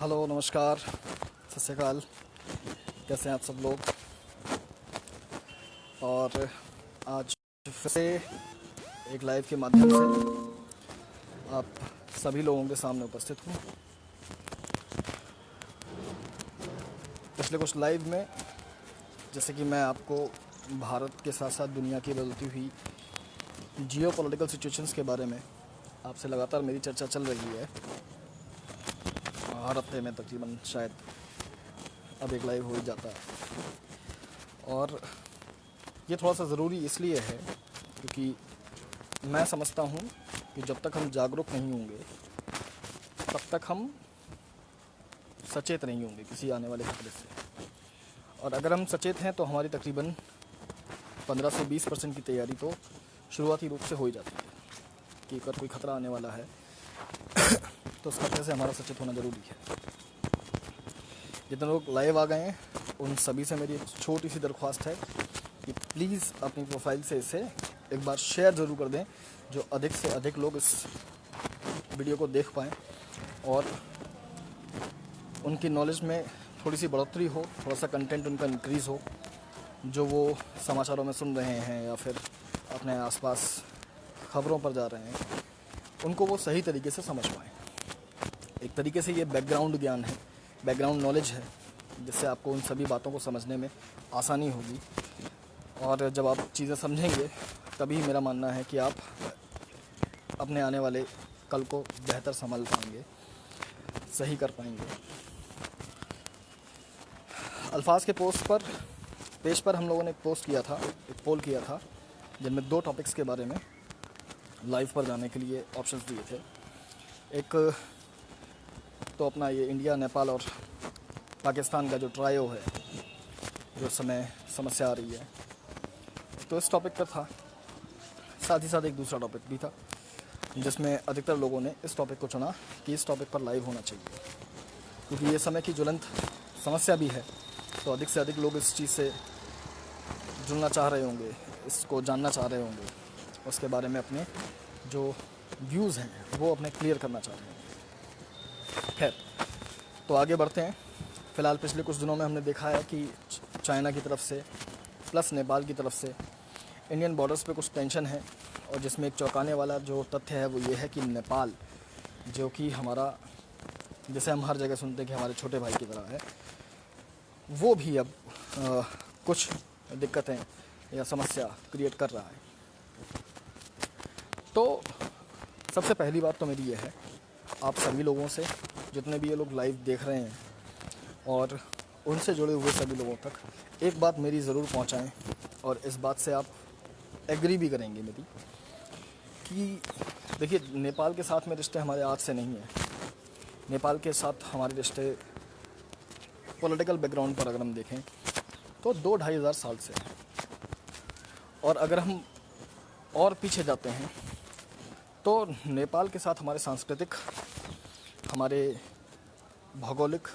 Hello, नमस्कार, सत श्री अकाल। कैसे हैं आप सब लोग? और आज फिर से एक लाइव के माध्यम से आप सभी लोगों के सामने उपस्थित हूँ। पिछले कुछ लाइव में जैसे कि मैं आपको भारत के साथ साथ दुनिया की बदलती हुई जियो पॉलिटिकल सिचुएशंस के बारे में आपसे लगातार मेरी चर्चा चल रही है। हर हफ्ते में तकरीबन शायद अब एक लाइव हो ही जाता है। और ये थोड़ा सा ज़रूरी इसलिए है क्योंकि मैं समझता हूँ कि जब तक हम जागरूक नहीं होंगे तब तक हम सचेत नहीं होंगे किसी आने वाले खतरे से। और अगर हम सचेत हैं तो हमारी तकरीबन 15 से 20% की तैयारी तो शुरुआती रूप से हो ही जाती है कि अगर कोई ख़तरा आने वाला है तो उस खतरे से हमारा सचेत होना ज़रूरी है। जितने लोग लाइव आ गए हैं उन सभी से मेरी एक छोटी सी दरख्वास्त है कि प्लीज़ अपनी प्रोफाइल से इसे एक बार शेयर ज़रूर कर दें, जो अधिक से अधिक लोग इस वीडियो को देख पाएँ और उनकी नॉलेज में थोड़ी सी बढ़ोतरी हो, थोड़ा सा कंटेंट उनका इंक्रीज़ हो, जो वो समाचारों में सुन रहे हैं या फिर अपने आसपास खबरों पर जा रहे हैं, उनको वो सही तरीके से समझ पाएँ। एक तरीके से ये बैकग्राउंड ज्ञान है, बैकग्राउंड नॉलेज है, जिससे आपको उन सभी बातों को समझने में आसानी होगी। और जब आप चीज़ें समझेंगे तभी मेरा मानना है कि आप अपने आने वाले कल को बेहतर संभाल पाएंगे, सही कर पाएंगे। अल्फाज के पेज पर हम लोगों ने एक पोस्ट किया था, एक पोल किया था, जिनमें 2 टॉपिक्स के बारे में लाइव पर जाने के लिए ऑप्शंस दिए थे। एक तो अपना ये इंडिया, नेपाल और पाकिस्तान का जो ट्रायो है, जो समय समस्या आ रही है, तो इस टॉपिक पर था। साथ ही साथ एक दूसरा टॉपिक भी था जिसमें अधिकतर लोगों ने इस टॉपिक को चुना कि इस टॉपिक पर लाइव होना चाहिए, क्योंकि ये समय की ज्वलंत समस्या भी है। तो अधिक से अधिक लोग इस चीज़ से जुड़ना चाह रहे होंगे, इसको जानना चाह रहे होंगे, उसके बारे में अपने जो व्यूज़ हैं वो अपने क्लियर करना चाह रहे हैं। खैर, तो आगे बढ़ते हैं। फ़िलहाल पिछले कुछ दिनों में हमने देखा है कि चाइना की तरफ से प्लस नेपाल की तरफ से इंडियन बॉर्डर्स पे कुछ टेंशन है, और जिसमें एक चौंकाने वाला जो तथ्य है वो ये है कि नेपाल, जो कि हमारा, जैसे हम हर जगह सुनते हैं कि हमारे छोटे भाई की तरह है, वो भी अब कुछ दिक्कतें या समस्या क्रिएट कर रहा है। तो सबसे पहली बात तो मेरी ये है, आप सभी लोगों से, जितने भी ये लोग लाइव देख रहे हैं और उनसे जुड़े हुए सभी लोगों तक एक बात मेरी ज़रूर पहुंचाएं, और इस बात से आप एग्री भी करेंगे मेरी, कि देखिए, नेपाल के साथ में रिश्ते हमारे आज से नहीं हैं। नेपाल के साथ हमारे रिश्ते पॉलिटिकल बैकग्राउंड पर अगर हम देखें तो 2-2.5 हज़ार साल से हैं। और अगर हम और पीछे जाते हैं तो नेपाल के साथ हमारे सांस्कृतिक, हमारे भौगोलिक,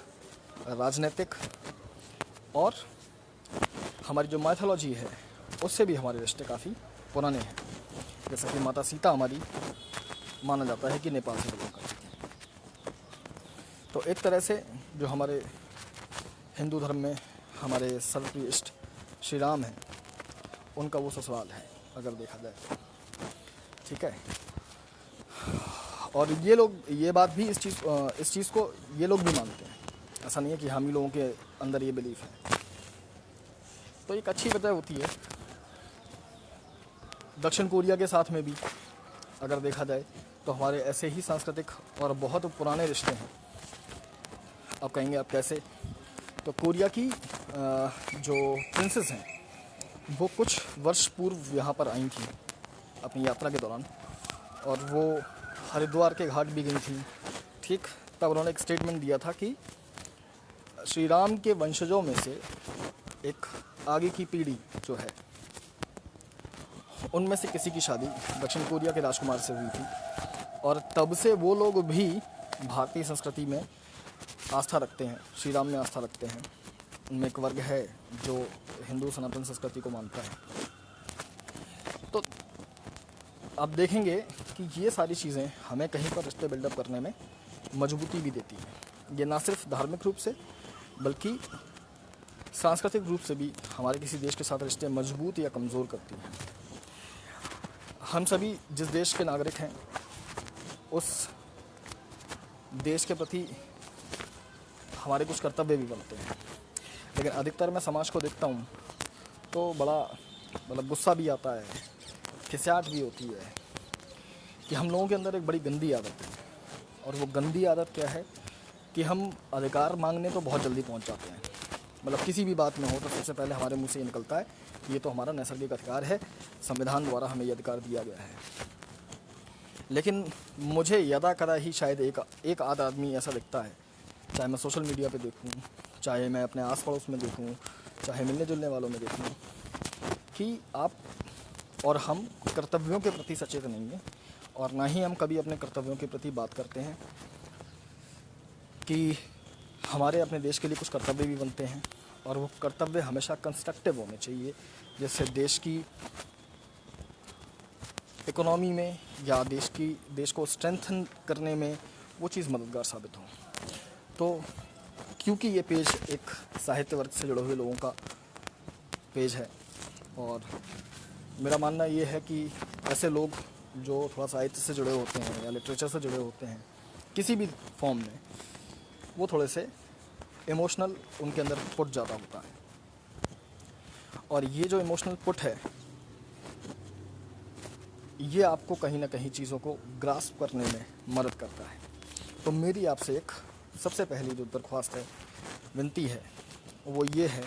राजनीतिक और हमारी जो माइथोलॉजी है उससे भी हमारे रिश्ते काफ़ी पुराने हैं। जैसा कि माता सीता हमारी माना जाता है कि नेपाल से बिलोंग करती है। तो एक तरह से जो हमारे हिंदू धर्म में हमारे सर्वप्रिय इष्ट श्री राम हैं, उनका वो ससुराल है अगर देखा जाए तो। ठीक है। और ये लोग, ये बात भी, इस चीज़ को ये लोग भी मानते हैं। ऐसा नहीं है कि हम ही लोगों के अंदर ये बिलीफ है। तो एक अच्छी वजह होती है। दक्षिण कोरिया के साथ में भी अगर देखा जाए तो हमारे ऐसे ही सांस्कृतिक और बहुत पुराने रिश्ते हैं। अब कहेंगे आप कैसे? तो कोरिया की जो प्रिंसेस हैं वो कुछ वर्ष पूर्व यहाँ पर आई थी अपनी यात्रा के दौरान, और वो हरिद्वार के घाट भी गई थी। ठीक, तब उन्होंने एक स्टेटमेंट दिया था कि श्री राम के वंशजों में से एक आगे की पीढ़ी जो है, उनमें से किसी की शादी दक्षिण कोरिया के राजकुमार से हुई थी, और तब से वो लोग भी भारतीय संस्कृति में आस्था रखते हैं, श्री राम में आस्था रखते हैं। उनमें एक वर्ग है जो हिंदू सनातन संस्कृति को मानता है। तो आप देखेंगे कि ये सारी चीज़ें हमें कहीं पर रिश्ते बिल्डअप करने में मजबूती भी देती हैं। ये ना सिर्फ धार्मिक रूप से बल्कि सांस्कृतिक रूप से भी हमारे किसी देश के साथ रिश्ते मजबूत या कमज़ोर करती है। हम सभी जिस देश के नागरिक हैं उस देश के प्रति हमारे कुछ कर्तव्य भी बनते हैं, लेकिन अधिकतर मैं समाज को देखता हूँ तो बड़ा मतलब गुस्सा भी आता है, खिसियाट भी होती है कि हम लोगों के अंदर एक बड़ी गंदी आदत है। और वो गंदी आदत क्या है कि हम अधिकार मांगने तो बहुत जल्दी पहुंच जाते हैं। मतलब किसी भी बात में हो तो सबसे पहले हमारे मुंह से ये निकलता है कि ये तो हमारा नैसर्गिक अधिकार है, संविधान द्वारा हमें ये अधिकार दिया गया है। लेकिन मुझे यदा कदा ही शायद एक आध आदमी ऐसा दिखता है, चाहे मैं सोशल मीडिया पे देखूं, चाहे मैं अपने आस पड़ोस में देखूं, चाहे मिलने जुलने वालों में देखूं, कि आप और हम कर्तव्यों के प्रति सचेत नहीं हैं और ना ही हम कभी अपने कर्तव्यों के प्रति बात करते हैं कि हमारे अपने देश के लिए कुछ कर्तव्य भी बनते हैं और वो कर्तव्य हमेशा कंस्ट्रक्टिव होने चाहिए, जिससे देश की इकोनॉमी में या देश को स्ट्रेंथन करने में वो चीज़ मददगार साबित हो। तो क्योंकि ये पेज एक साहित्य वर्ग से जुड़े हुए लोगों का पेज है और मेरा मानना ये है कि ऐसे लोग जो थोड़ा साहित्य से जुड़े होते हैं या लिटरेचर से जुड़े होते हैं किसी भी फॉर्म में, वो थोड़े से इमोशनल उनके अंदर पुट ज़्यादा होता है। और ये जो इमोशनल पुट है ये आपको कहीं ना कहीं चीज़ों को ग्रास्प करने में मदद करता है। तो मेरी आपसे एक सबसे पहली जो दरख्वास्त है, विनती है, वो ये है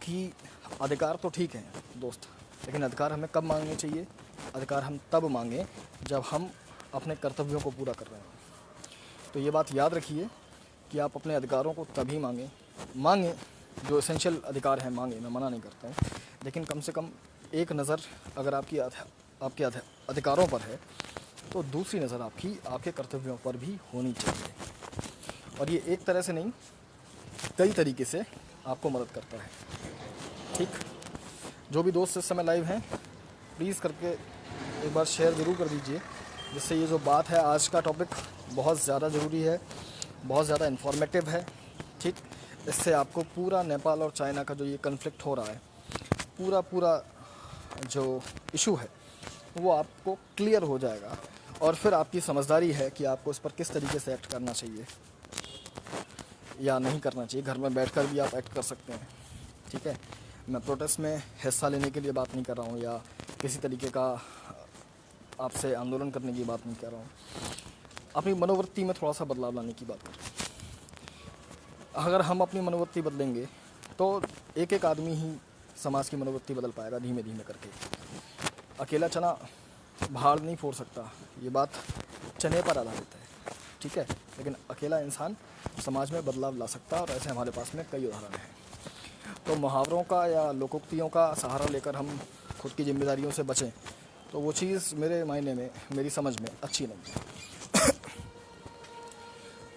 कि अधिकार तो ठीक है दोस्त, लेकिन अधिकार हमें कब मांगने चाहिए? अधिकार हम तब मांगें जब हम अपने कर्तव्यों को पूरा कर रहे हैं। तो ये बात याद रखिए कि आप अपने अधिकारों को तभी मांगें जो एसेंशियल अधिकार हैं मांगें, मैं मना नहीं करता हूँ, लेकिन कम से कम एक नज़र अगर आपके अधिकारों पर है तो दूसरी नज़र आपके कर्तव्यों पर भी होनी चाहिए। और ये एक तरह से नहीं, कई तरीके से आपको मदद करता है। ठीक, जो भी दोस्त इस समय लाइव हैं प्लीज़ करके एक बार शेयर ज़रूर कर दीजिए, जिससे ये जो बात है, आज का टॉपिक बहुत ज़्यादा ज़रूरी है, बहुत ज़्यादा इन्फॉर्मेटिव है। ठीक, इससे आपको पूरा नेपाल और चाइना का जो ये कन्फ्लिक्ट हो रहा है, पूरा जो इशू है वो आपको क्लियर हो जाएगा और फिर आपकी समझदारी है कि आपको इस पर किस तरीके से एक्ट करना चाहिए या नहीं करना चाहिए। घर में बैठकर भी आप एक्ट कर सकते हैं। ठीक है, मैं प्रोटेस्ट में हिस्सा लेने के लिए बात नहीं कर रहा हूँ या किसी तरीके का आपसे आंदोलन करने की बात नहीं कर रहा हूँ, अपनी मनोवृत्ति में थोड़ा सा बदलाव लाने की बात कर रहा हूँ। अगर हम अपनी मनोवृत्ति बदलेंगे तो एक आदमी ही समाज की मनोवृत्ति बदल पाएगा, धीमे धीमे करके। अकेला चना भाड़ नहीं फोड़ सकता, ये बात चने पर आधारित है। ठीक है, लेकिन अकेला इंसान समाज में बदलाव ला सकता है और ऐसे हमारे पास में कई उदाहरण हैं। तो मुहावरों का या लोकोक्तियों का सहारा लेकर हम खुद की जिम्मेदारियों से बचें, तो वो चीज़ मेरे मायने में, मेरी समझ में अच्छी नहीं है।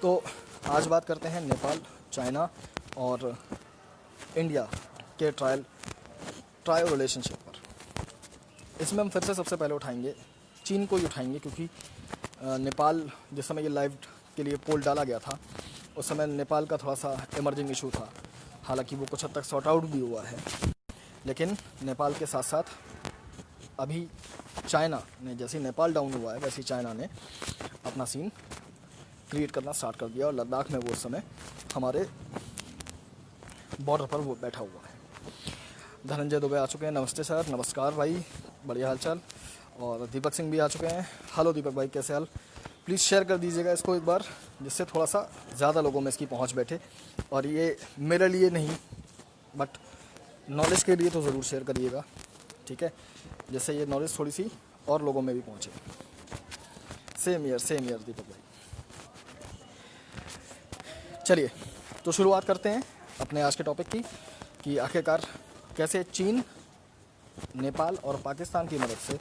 तो आज बात करते हैं नेपाल, चाइना और इंडिया के ट्रायो रिलेशनशिप पर। इसमें हम फिर से सबसे पहले उठाएंगे चीन को ही उठाएंगे, क्योंकि नेपाल जिस समय ये लाइव के लिए पोल डाला गया था उस समय नेपाल का थोड़ा सा इमर्जिंग इशू था। हालांकि वो कुछ हद तक सॉर्ट आउट भी हुआ है, लेकिन नेपाल के साथ साथ अभी चाइना ने, जैसे नेपाल डाउन हुआ है वैसे ही चाइना ने अपना सीन क्रिएट करना स्टार्ट कर दिया और लद्दाख में वो उस समय हमारे बॉर्डर पर वो बैठा हुआ है। धनंजय दुबे आ चुके हैं, नमस्ते सर। नमस्कार भाई, बढ़िया हालचाल। और दीपक सिंह भी आ चुके हैं। हेलो दीपक भाई, कैसे हाल? प्लीज़ शेयर कर दीजिएगा इसको एक बार, जिससे थोड़ा सा ज़्यादा लोगों में इसकी पहुंच बैठे। और ये मेरे लिए नहीं बट नॉलेज के लिए तो ज़रूर शेयर करिएगा, ठीक है, जिससे ये नॉलेज थोड़ी सी और लोगों में भी पहुंचे। सेम ईयर दीपक भाई। चलिए तो शुरुआत करते हैं अपने आज के टॉपिक की, कि आखिरकार कैसे चीन, नेपाल और पाकिस्तान की मदद से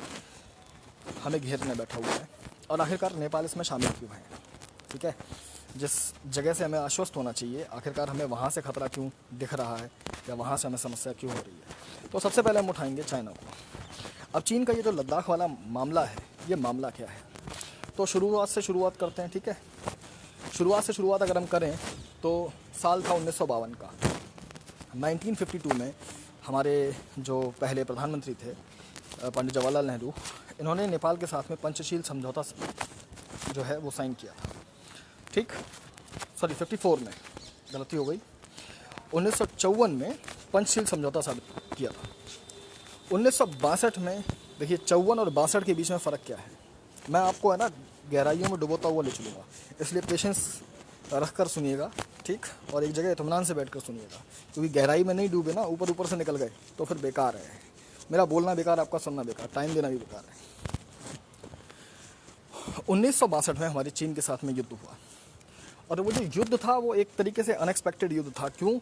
हमें घेरने बैठा हुआ है और आखिरकार नेपाल इसमें शामिल क्यों है। ठीक है, जिस जगह से हमें आश्वस्त होना चाहिए, आखिरकार हमें वहाँ से खतरा क्यों दिख रहा है या वहाँ से हमें समस्या क्यों हो रही है। तो सबसे पहले हम उठाएंगे चाइना को। अब चीन का ये जो लद्दाख वाला मामला है, ये मामला क्या है, तो शुरुआत से शुरुआत करते हैं। ठीक है, शुरुआत अगर हम करें तो साल था 1952 का। 1952 में हमारे जो पहले प्रधानमंत्री थे पंडित जवाहरलाल नेहरू, इन्होंने नेपाल के साथ में पंचशील समझौता जो है वो साइन किया था। ठीक, सॉरी 54 में, गलती हो गई, 1954 में पंचशील समझौता साइन किया था। 1962 में, देखिए 54 और 62 के बीच में फ़र्क क्या है, मैं आपको है ना गहराइयों में डुबोता हुआ ले चलूँगा, इसलिए पेशेंस रख कर सुनिएगा। ठीक, और एक जगह इत्मीनान से बैठ कर सुनिएगा, क्योंकि गहराई में नहीं डूबे ना, ऊपर से निकल गए तो फिर बेकार है। मेरा बोलना बेकार, आपका सुनना बेकार, टाइम देना भी बेकार है। 1962 में हमारे चीन के साथ में युद्ध हुआ, और वो जो युद्ध था वो एक तरीके से अनएक्सपेक्टेड युद्ध था। क्यों?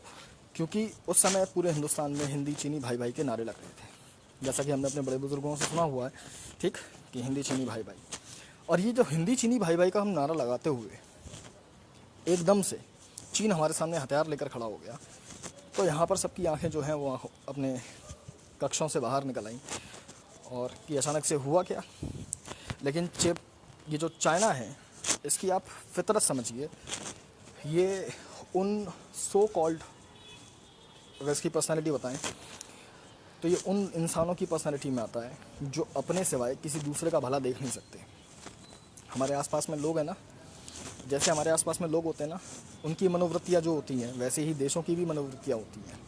क्योंकि उस समय पूरे हिंदुस्तान में हिंदी चीनी भाई भाई के नारे लग रहे थे, जैसा कि हमने अपने बड़े बुजुर्गों से सुना हुआ है। ठीक, कि हिंदी चीनी भाई भाई, और ये जो हिंदी चीनी भाई भाई का हम नारा लगाते हुए एकदम से चीन हमारे सामने हथियार लेकर खड़ा हो गया, तो यहाँ पर सबकी आंखें जो हैं वो अपने कक्षों से बाहर निकल आईं, और कि अचानक से हुआ क्या। लेकिन ये जो चाइना है, इसकी आप फितरत समझिए, ये उन सो कॉल्ड, अगर इसकी पर्सनालिटी बताएं तो ये उन इंसानों की पर्सनालिटी में आता है जो अपने सिवाय किसी दूसरे का भला देख नहीं सकते। हमारे आसपास में लोग हैं ना, जैसे हमारे आसपास में लोग होते हैं ना, उनकी मनोवृत्तियाँ जो होती हैं, वैसे ही देशों की भी मनोवृत्तियाँ होती हैं।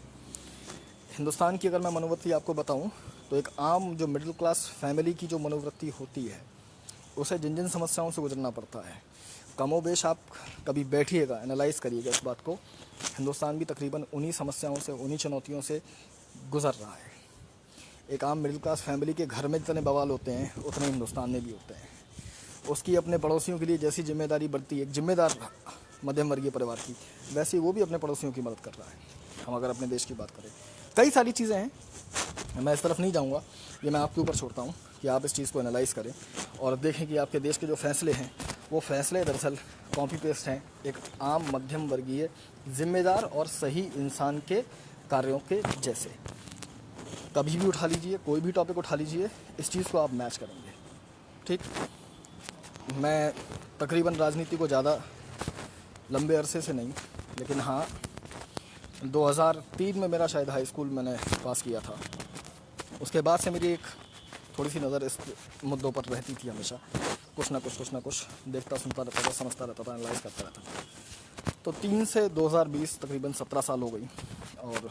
हिंदुस्तान की अगर मैं मनोवृत्ति आपको बताऊं, तो एक आम जो मिडिल क्लास फैमिली की जो मनोवृत्ति होती है, उसे जिन जिन समस्याओं से गुजरना पड़ता है, कमोबेश आप कभी बैठिएगा, एनालाइज करिएगा इस बात को, हिंदुस्तान भी तकरीबन उन्हीं समस्याओं से, उन्हीं चुनौतियों से गुजर रहा है। एक आम मिडिल क्लास फैमिली के घर में जितने बवाल होते हैं, उतने हिंदुस्तान में भी होते हैं। उसकी अपने पड़ोसियों के लिए जैसी जिम्मेदारी बढ़ती है एक जिम्मेदार मध्यम वर्गीय परिवार की, वैसे वो भी अपने पड़ोसियों की मदद कर रहा है। हम अगर अपने देश की बात करें, कई सारी चीज़ें हैं, मैं इस तरफ नहीं जाऊंगा, ये मैं आपके ऊपर छोड़ता हूँ कि आप इस चीज़ को एनालाइज़ करें और देखें कि आपके देश के जो फैसले हैं, वो फैसले दरअसल कॉपी पेस्ट हैं एक आम मध्यम वर्गीय जिम्मेदार और सही इंसान के कार्यों के जैसे। कभी भी उठा लीजिए, कोई भी टॉपिक उठा लीजिए, इस चीज़ को आप मैच करेंगे। ठीक, मैं तकरीबन राजनीति को ज़्यादा लंबे अरसे से नहीं, लेकिन हाँ 2003 में मेरा शायद हाई स्कूल मैंने पास किया था, उसके बाद से मेरी एक थोड़ी सी नज़र इस मुद्दों पर रहती थी। हमेशा कुछ ना कुछ देखता सुनता रहता था, समझता रहता था, एनालाइज करता रहता था। तो 3 से 2020 तकरीबन 17 साल हो गई, और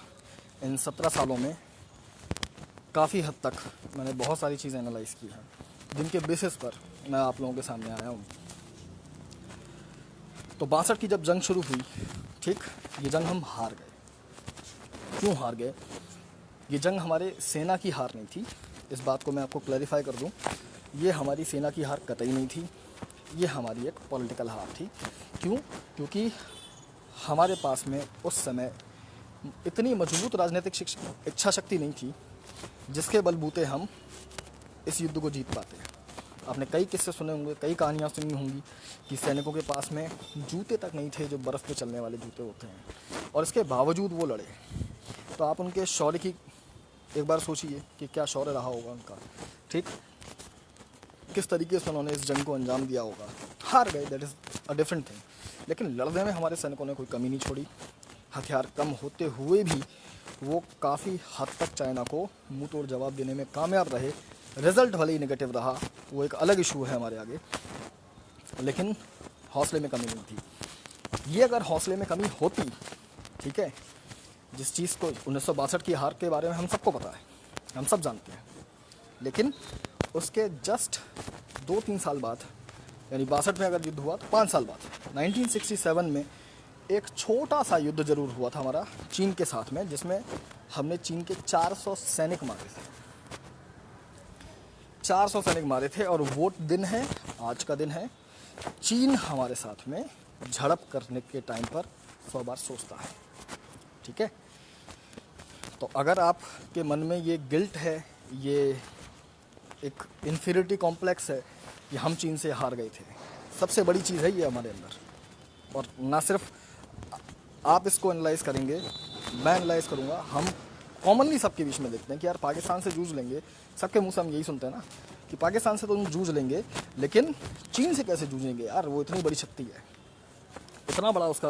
इन 17 सालों में काफ़ी हद तक मैंने बहुत सारी चीज़ें एनालाइज़ की हैं, जिनके बेसिस पर मैं आप लोगों के सामने आया हूँ। तो 62 की जब जंग शुरू हुई, ठीक, ये जंग हम हार गए। क्यों हार गए? ये जंग हमारे सेना की हार नहीं थी, इस बात को मैं आपको क्लैरिफाई कर दूं। ये हमारी सेना की हार कतई नहीं थी, ये हमारी एक पॉलिटिकल हार थी। क्यों? क्योंकि हमारे पास में उस समय इतनी मजबूत राजनीतिक इच्छा शक्ति नहीं थी जिसके बलबूते हम इस युद्ध को जीत पाते हैं। आपने कई किस्से सुने होंगे, कई कहानियाँ सुनी होंगी कि सैनिकों के पास में जूते तक नहीं थे जो बर्फ़ पे चलने वाले जूते होते हैं, और इसके बावजूद वो लड़े। तो आप उनके शौर्य की एक बार सोचिए कि क्या शौर्य रहा होगा उनका। ठीक, किस तरीके से उन्होंने इस जंग को अंजाम दिया होगा। हार गए, that is a different thing, लेकिन लड़ने में हमारे सैनिकों ने कोई कमी नहीं छोड़ी। हथियार कम होते हुए भी वो काफ़ी हद तक चाइना को मुंह तोड़ जवाब देने में कामयाब रहे। रिजल्ट भले ही नेगेटिव रहा, वो एक अलग इशू है हमारे आगे, लेकिन हौसले में कमी नहीं थी। ये अगर हौसले में कमी होती, ठीक है, जिस चीज़ को 1962 की हार के बारे में हम सबको पता है, हम सब जानते हैं, लेकिन उसके जस्ट 2-3 साल बाद, यानी 62 में अगर युद्ध हुआ तो 5 साल बाद 1967 में एक छोटा सा युद्ध जरूर हुआ था हमारा चीन के साथ में, जिसमें हमने चीन के 400 सैनिक मारे थे। 400 सैनिक मारे थे, और वो दिन है, आज का दिन है, चीन हमारे साथ में झड़प करने के टाइम पर 100 बार सोचता है। ठीक है, तो अगर आपके मन में ये गिल्ट है, ये एक इन्फीरियरिटी कॉम्प्लेक्स है कि हम चीन से हार गए थे, सबसे बड़ी चीज़ है ये हमारे अंदर। और ना सिर्फ आप इसको एनालाइज़ करेंगे, मैं एनालाइज़ करूँगा, हम कॉमनली सबके बीच में देखते हैं कि यार पाकिस्तान से जूझ लेंगे। सबके मुंह से हम यही सुनते हैं ना कि पाकिस्तान से तो हम जूझ लेंगे, लेकिन चीन से कैसे जूझेंगे यार, वो इतनी बड़ी शक्ति है। इतना बड़ा उसका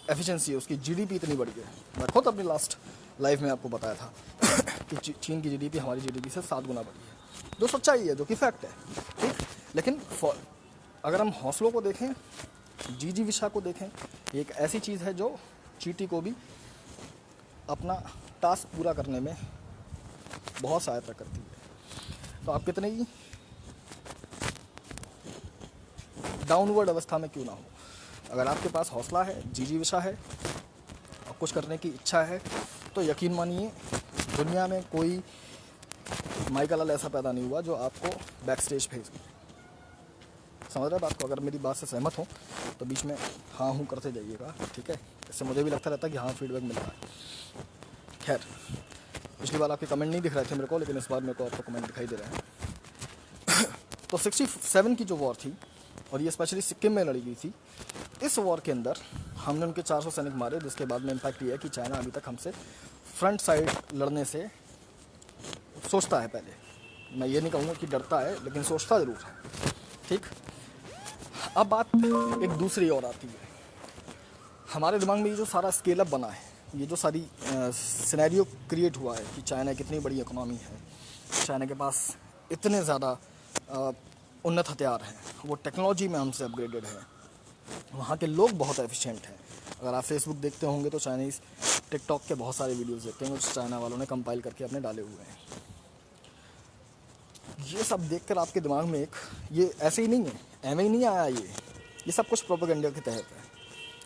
एफिशिएंसी है, उसकी जीडीपी इतनी बड़ी है। मैं खुद अपनी लास्ट लाइफ में आपको बताया था कि चीन की जीडीपी हमारी जीडीपी से 7 गुना बड़ी है, जो सच्चाई है, जो कि फैक्ट है, ठीक। लेकिन अगर हम हौसलों को देखें, जिजीविषा को देखें, ये एक ऐसी चीज़ है जो चींटी को भी अपना टास्क पूरा करने में बहुत सहायता करती है। तो आप कितने ही डाउनवर्ड अवस्था में क्यों ना हो, अगर आपके पास हौसला है, जिजीविषा है और कुछ करने की इच्छा है, तो यकीन मानिए दुनिया में कोई माइका लाल ऐसा पैदा नहीं हुआ जो आपको बैक स्टेज भेज दे। समझ रहे बात को? अगर मेरी बात से सहमत हो तो बीच में हाँ हूँ करते जाइएगा, ठीक है। इससे मुझे भी लगता रहता है कि हाँ फीडबैक मिल रहा है। खैर, पिछली बार आपके कमेंट नहीं दिख रहे थे मेरे को, लेकिन इस बार मेरे को आपको कमेंट दिखाई दे रहे हैं। तो 67 की जो वॉर थी, और ये स्पेशली सिक्किम में लड़ी गई थी, इस वॉर के अंदर हमने उनके 400 सैनिक मारे, जिसके बाद में इम्पैक्ट ये है कि चाइना अभी तक हमसे फ्रंट साइड लड़ने से सोचता है पहले। मैं ये नहीं कहूँगा कि डरता है, लेकिन सोचता ज़रूर है, ठीक। अब बात एक दूसरी ओर आती है। हमारे दिमाग में ये जो सारा स्केल अप बना है, ये जो सारी सिनेरियो क्रिएट हुआ है कि चाइना कितनी बड़ी इकोनॉमी है, चाइना के पास इतने ज़्यादा उन्नत हथियार हैं, वो टेक्नोलॉजी में हमसे अपग्रेडेड है, वहाँ के लोग बहुत एफिशिएंट हैं। अगर आप फेसबुक देखते होंगे तो चाइनीज़ टिकटॉक के बहुत सारे वीडियोस देखते होंगे जो चाइना वालों ने कंपाइल करके अपने डाले हुए हैं। ये सब देखकर आपके दिमाग में एक, ये ऐसे ही नहीं है, एवं ही नहीं आया, ये सब कुछ प्रोपेगेंडा के तहत है।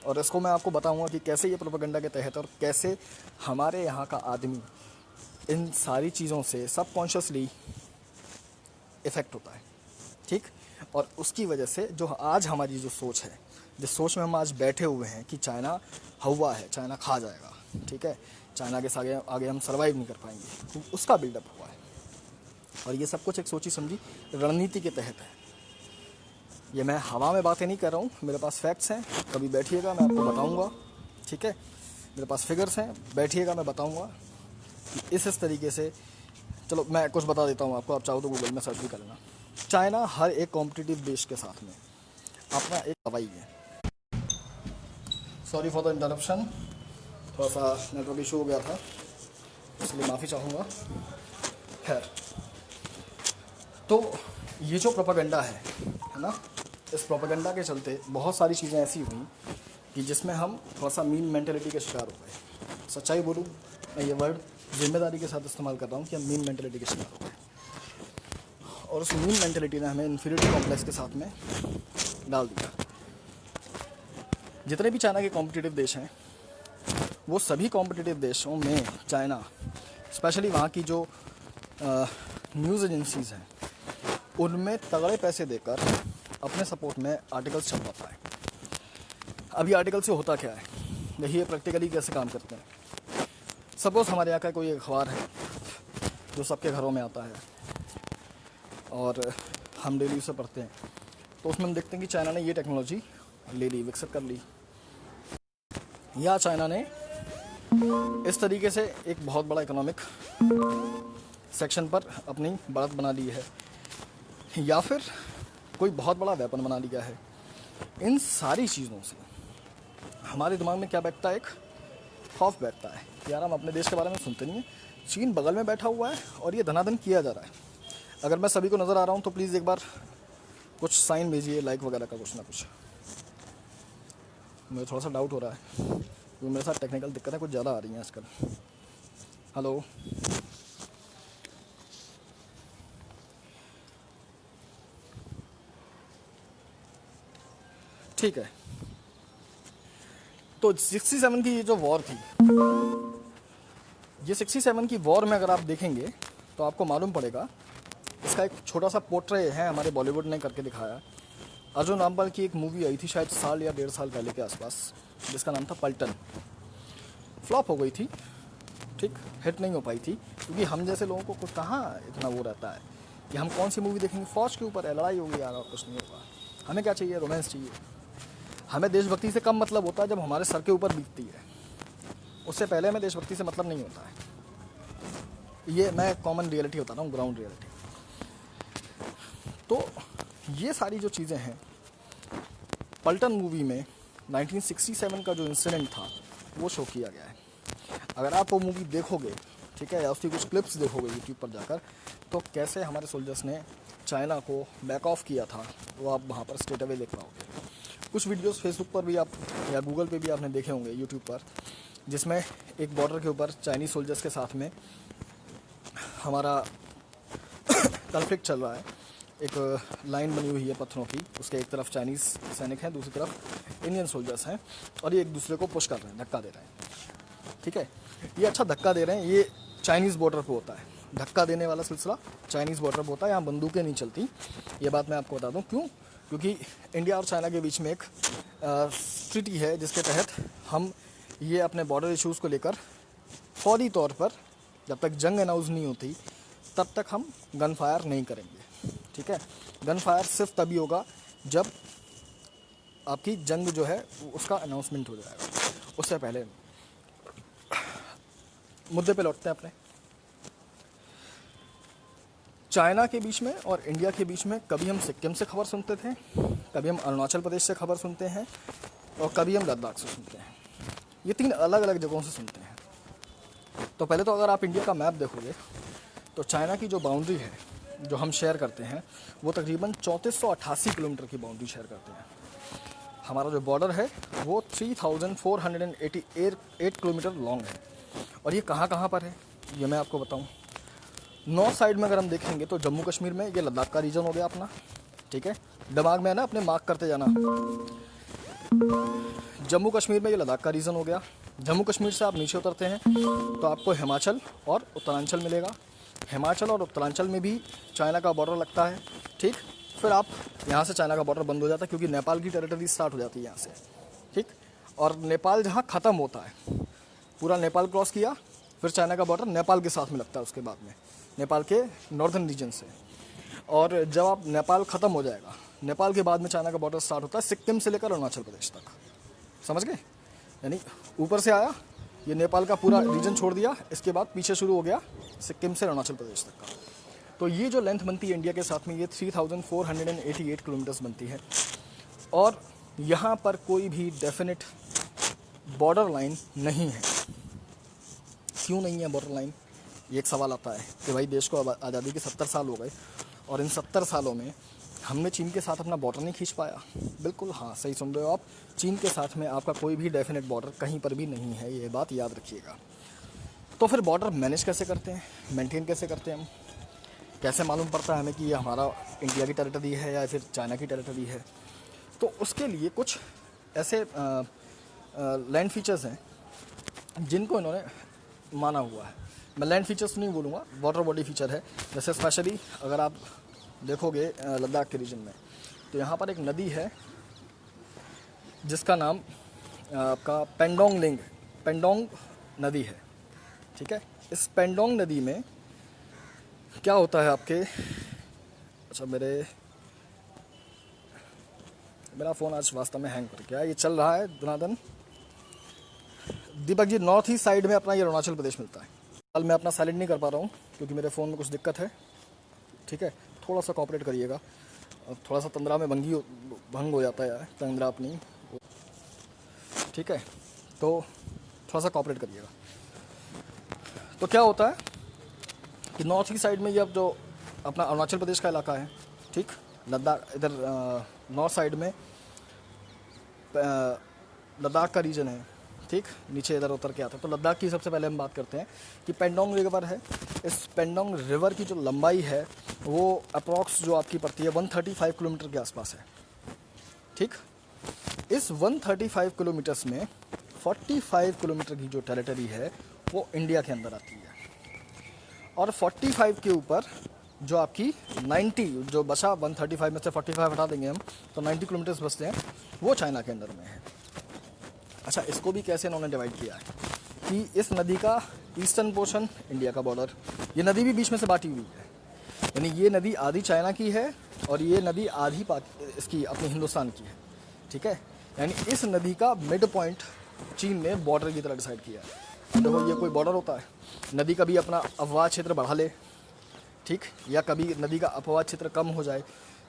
और इसको मैं आपको बताऊंगा कि कैसे ये प्रोपेगेंडा के तहत और कैसे हमारे यहाँ का आदमी इन सारी चीज़ों से सबकॉन्शियसली इफ़ेक्ट होता है, ठीक। और उसकी वजह से जो आज हमारी जो सोच है, जिस सोच में हम आज बैठे हुए हैं कि चाइना हवा है, चाइना खा जाएगा, ठीक है, चाइना के आगे हम सर्वाइव नहीं कर पाएंगे, तो उसका बिल्डअप हुआ है। और ये सब कुछ एक सोची समझी रणनीति के तहत है। ये मैं हवा में बातें नहीं कर रहा हूँ, मेरे पास फैक्ट्स हैं, कभी बैठिएगा मैं आपको बताऊँगा, ठीक है। मेरे पास फिगर्स हैं, बैठिएगा मैं बताऊँगा कि इस तरीके से। चलो मैं कुछ बता देता हूँ आपको, आप चाहो तो गूगल में सर्च भी कर लेना। चाइना हर एक कॉम्पिटिटिव देश के साथ में अपना एक हवाई है। सॉरी फॉर द इंटरप्शन, थोड़ा सा नेटवर्क इशू हो गया था, इसलिए माफ़ी चाहूँगा। खैर, तो ये जो प्रोपेगेंडा है ना, इस प्रोपेगेंडा के चलते बहुत सारी चीज़ें ऐसी हुई कि जिसमें हम थोड़ा सा मीन मेंटेलिटी के शिकार हो गए। सच्चाई बोलूँ, मैं ये वर्ड जिम्मेदारी के साथ इस्तेमाल कर रहा हूँ कि हम मीन मेंटेलिटी के शिकार हो गए, और उस मीन मेंटेलिटी ने हमें इन्फीरियरिटी कॉम्प्लेक्स के साथ में डाल दिया। जितने भी चाइना के कॉम्पिटिटिव देश हैं, वो सभी कॉम्पिटिटिव देशों में चाइना, स्पेशली वहाँ की जो न्यूज़ एजेंसीज़ हैं, उनमें तगड़े पैसे देकर अपने सपोर्ट में आर्टिकल्स छपवाता है। अभी आर्टिकल से होता क्या है, यही ये प्रैक्टिकली कैसे काम करते हैं। सपोज़ हमारे यहाँ का कोई अखबार है जो सबके घरों में आता है और हम डेली उसे पढ़ते हैं, तो उसमें हम देखते हैं कि चाइना ने ये टेक्नोलॉजी ले ली, विकसित कर ली, या चाइना ने इस तरीके से एक बहुत बड़ा इकोनॉमिक सेक्शन पर अपनी बढ़त बना ली है, या फिर कोई बहुत बड़ा वेपन बना लिया है। इन सारी चीज़ों से हमारे दिमाग में क्या बैठता है, एक खौफ बैठता है कि यार हम अपने देश के बारे में सुनते नहीं हैं, चीन बगल में बैठा हुआ है और ये धनाधन किया जा रहा है। अगर मैं सभी को नज़र आ रहा हूँ तो प्लीज़ एक बार कुछ साइन भेजिए, लाइक वगैरह का कुछ ना कुछ। मुझे थोड़ा सा डाउट हो रहा है क्योंकि मेरे साथ टेक्निकल दिक्कतें कुछ ज़्यादा आ रही हैं आजकल। हेलो, ठीक है। तो 67 की ये जो वॉर थी, ये 67 की वॉर में अगर आप देखेंगे तो आपको मालूम पड़ेगा, इसका एक छोटा सा पोर्ट्रे है, हमारे बॉलीवुड ने करके दिखाया। अर्जुन रामपाल की एक मूवी आई थी शायद साल या 1.5 साल पहले के आसपास, जिसका नाम था पलटन। फ्लॉप हो गई थी, ठीक, हिट नहीं हो पाई थी, क्योंकि हम जैसे लोगों को कहाँ इतना वो रहता है कि हम कौन सी मूवी देखेंगे, फौज के ऊपर है, लड़ाई होगी यार, और कुछ नहीं होगा। हमें क्या चाहिए, रोमांस चाहिए। हमें देशभक्ति से कम मतलब होता है जब हमारे सर के ऊपर बीतती है, उससे पहले हमें देशभक्ति से मतलब नहीं होता है। ये मैं कॉमन रियलिटी बता रहा हूँ, ग्राउंड रियलिटी। तो ये सारी जो चीज़ें हैं, पल्टन मूवी में 1967 का जो इंसिडेंट था वो शो किया गया है। अगर आप वो मूवी देखोगे, ठीक है, या उसकी कुछ क्लिप्स देखोगे यूट्यूब पर जाकर, तो कैसे हमारे सोल्जर्स ने चाइना को बैक ऑफ किया था वो आप वहाँ पर स्ट्रेट अवे देख पाओगे। कुछ वीडियोस फेसबुक पर भी आप या गूगल पे भी आपने देखे होंगे, यूट्यूब पर, जिसमें एक बॉर्डर के ऊपर चाइनीज़ सोल्जर्स के साथ में हमारा कॉन्फ्लिक्ट चल रहा है। एक लाइन बनी हुई है पत्थरों की, उसके एक तरफ चाइनीज़ सैनिक हैं, दूसरी तरफ इंडियन सोल्जर्स हैं, और ये एक दूसरे को पुश कर रहे हैं, धक्का दे रहे हैं। ठीक है, ये अच्छा धक्का दे रहे हैं, ये चाइनीज़ बॉर्डर पे होता है। धक्का देने वाला सिलसिला चाइनीज़ बॉर्डर पे होता है, यहाँ बंदूकें नहीं चलती। ये बात मैं आपको बता दूँ क्यों, क्योंकि इंडिया और चाइना के बीच में एक ट्रीटी है जिसके तहत हम ये अपने बॉर्डर इश्यूज़ को लेकर फौरी तौर पर, जब तक जंग अनाउंस नहीं होती तब तक हम गन फायर नहीं करेंगे। ठीक है, गन फायर सिर्फ तभी होगा जब आपकी जंग जो है उसका अनाउंसमेंट हो जाएगा। उससे पहले मुद्दे पे लौटते हैं अपने। चाइना के बीच में और इंडिया के बीच में कभी हम सिक्किम से खबर सुनते थे, कभी हम अरुणाचल प्रदेश से खबर सुनते हैं, और कभी हम लद्दाख से सुनते हैं। ये 3 अलग अलग जगहों से सुनते हैं। तो पहले तो अगर आप इंडिया का मैप देखोगे तो चाइना की जो बाउंड्री है जो हम शेयर करते हैं वो तकरीबन 3488 किलोमीटर की बाउंड्री शेयर करते हैं। हमारा जो बॉर्डर है वो 3488 किलोमीटर लॉन्ग है। और ये कहाँ कहाँ पर है ये मैं आपको बताऊँ। नॉर्थ साइड में अगर हम देखेंगे तो जम्मू कश्मीर में ये लद्दाख का रीजन हो गया अपना। ठीक है, दिमाग में है ना, अपने मार्क करते जाना। जम्मू कश्मीर में ये लद्दाख का रीजन हो गया। जम्मू कश्मीर से आप नीचे उतरते हैं तो आपको हिमाचल और उत्तरांचल मिलेगा। हिमाचल और उत्तरांचल में भी चाइना का बॉर्डर लगता है। ठीक, फिर आप यहाँ से चाइना का बॉर्डर बंद हो जाता है क्योंकि नेपाल की टेरिटरी स्टार्ट हो जाती है यहाँ से। ठीक, और नेपाल जहाँ ख़त्म होता है, पूरा नेपाल क्रॉस किया, फिर चाइना का बॉर्डर नेपाल के साथ में लगता है उसके बाद में, नेपाल के नॉर्दर्न रीजन से। और जब आप नेपाल ख़त्म हो जाएगा, नेपाल के बाद में चाइना का बॉर्डर स्टार्ट होता है सिक्किम से लेकर अरुणाचल प्रदेश तक। समझ गए? यानी ऊपर से आया, ये नेपाल का पूरा रीजन छोड़ दिया, इसके बाद पीछे शुरू हो गया सिक्किम से अरुणाचल प्रदेश तक का। तो ये जो लेंथ बनती है इंडिया के साथ में, ये 3488 किलोमीटर्स बनती है। और यहाँ पर कोई भी डेफिनेट बॉर्डर लाइन नहीं है। क्यों नहीं है बॉर्डर लाइन? ये एक सवाल आता है कि भाई देश को आज़ादी के 70 साल हो गए और इन 70 सालों में हमने चीन के साथ अपना बॉर्डर नहीं खींच पाया। बिल्कुल हाँ, सही सुन रहे हो आप। चीन के साथ में आपका कोई भी डेफिनेट बॉर्डर कहीं पर भी नहीं है, ये बात याद रखिएगा। तो फिर बॉर्डर मैनेज कैसे करते हैं, मेंटेन कैसे करते हैं हम? कैसे मालूम पड़ता है हमें कि ये हमारा इंडिया की टेरिटरी है या फिर चाइना की टेरिटरी है? तो उसके लिए कुछ ऐसे लैंड फीचर्स हैं जिनको इन्होंने माना हुआ है। मैं लैंड फीचर्स नहीं बोलूँगा, वाटर बॉडी फीचर है। जैसे स्पेशली अगर आप देखोगे लद्दाख के रीजन में, तो यहाँ पर एक नदी है जिसका नाम आपका पेंडोंग नदी है। ठीक है, इस पेंडोंग नदी में क्या होता है आपके, अच्छा मेरा फ़ोन आज वास्तव में हैंग कर गया, ये चल रहा है धनाधन। Deepak ji, north east side में अपना ये अरुणाचल प्रदेश मिलता है। कल मैं अपना साइलेंट नहीं कर पा रहा हूँ क्योंकि मेरे फ़ोन में कुछ दिक्कत है। ठीक है, थोड़ा सा कॉपरेट करिएगा। थोड़ा सा तंद्रा में भंग हो जाता है, तंद्रा अपनी। ठीक है, तो थोड़ा सा कॉपरेट करिएगा। तो क्या होता है कि नॉर्थ की साइड में ये अब जो अपना अरुणाचल प्रदेश का इलाका है, ठीक, लद्दाख इधर नॉर्थ साइड में लद्दाख का रीजन है। ठीक, नीचे इधर उतर के आता है। तो लद्दाख की सबसे पहले हम बात करते हैं कि पेंडोंग रिवर है। इस पेंडोंग रिवर की जो लंबाई है वो अप्रॉक्स जो आपकी पड़ती है 135 किलोमीटर के आसपास है। ठीक, इस 135 किलोमीटर्स में 45 किलोमीटर की जो टेरिटरी है वो इंडिया के अंदर आती है, और 45 के ऊपर जो आपकी 90 जो बचा, 135 में से 45 हटा देंगे हम तो 90 किलोमीटर्स बचते हैं, वो चाइना के अंदर में है। अच्छा, इसको भी कैसे इन्होंने डिवाइड किया है कि इस नदी का ईस्टर्न पोर्शन इंडिया का बॉर्डर, ये नदी भी बीच में से बांटी हुई है। यानी ये नदी आधी चाइना की है और ये नदी आधी इसकी अपनी हिंदुस्तान की है। ठीक है, यानी इस नदी का मिड पॉइंट चीन ने बॉर्डर की तरह डिसाइड किया है। देखो, ये कोई बॉर्डर होता है, नदी कभी अपना अपवाद क्षेत्र बढ़ा ले, ठीक, या कभी नदी का अपवाद क्षेत्र कम हो जाए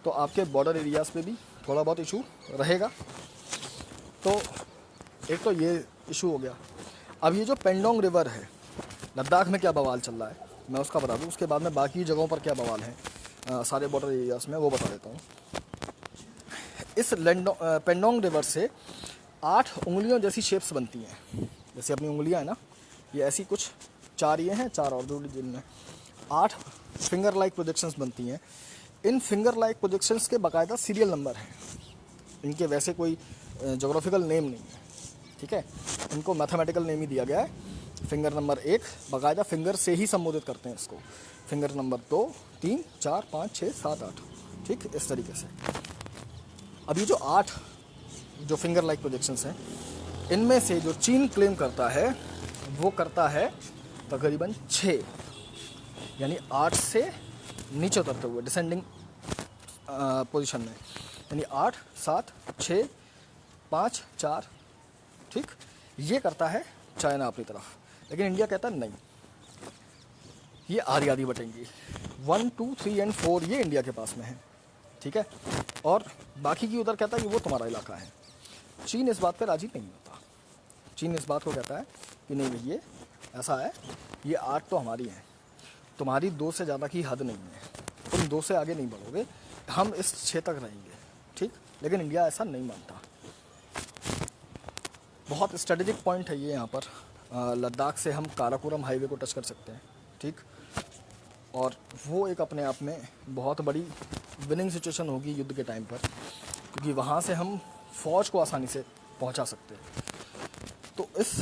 तो आपके बॉर्डर एरियाज़ पे भी थोड़ा बहुत इशू रहेगा। तो एक तो ये इशू हो गया। अब ये जो पेंडोंग रिवर है, लद्दाख में क्या बवाल चल रहा है मैं उसका बता दूँ, उसके बाद में बाकी जगहों पर क्या बवाल है सारे बॉर्डर एरियाज़ में, वो बता देता हूँ। इस पेंडोंग रिवर से 8 उंगलियों जैसी शेप्स बनती हैं। जैसे अपनी उंगलियां हैं ना, ये ऐसी कुछ 4 ये हैं, 4 और जोड़ी जिनमें 8 फिंगर लाइक प्रोजेक्शंस बनती हैं। इन फिंगर लाइक प्रोजेक्शंस के बाकायदा सीरियल नंबर हैं। इनके वैसे कोई जोग्राफिकल नेम नहीं है, ठीक है। इनको मैथमेटिकल नेम ही दिया गया है। फिंगर नंबर 1 बाकायदा फिंगर से ही संबोधित करते हैं इसको। फिंगर नंबर 2, 3, 4, 5, 6, 7, 8, ठीक, इस तरीके से। अब ये जो 8 जो फिंगर लाइक प्रोजेक्शंस हैं, इनमें से जो चीन क्लेम करता है वो करता है तकरीबन 6, यानी 8 से नीचे उतरते हुए डिसेंडिंग पोजीशन में, यानी 8, 7, 6, 5, 4, ठीक, ये करता है चाइना अपनी तरफ। लेकिन इंडिया कहता है नहीं, ये आधी आधी बटेंगी। 1, 2, 3 और 4 ये इंडिया के पास में है, ठीक है, और बाकी की उधर कहता है कि वो तुम्हारा इलाका है। चीन इस बात पर राजी नहीं होता। चीन इस बात को कहता है कि नहीं भाई, ये ऐसा है, ये 8 तो हमारी हैं, तुम्हारी 2 से ज़्यादा की हद नहीं है, तुम 2 से आगे नहीं बढ़ोगे, हम इस 6 तक रहेंगे, ठीक। लेकिन इंडिया ऐसा नहीं मानता। बहुत स्ट्रेटेजिक पॉइंट है ये यहाँ पर। लद्दाख से हम काराकोरम हाईवे को टच कर सकते हैं, ठीक, और वो एक अपने आप में बहुत बड़ी विनिंग सिचुएशन होगी युद्ध के टाइम पर, क्योंकि वहाँ से हम फ़ौज को आसानी से पहुँचा सकते हैं। तो इस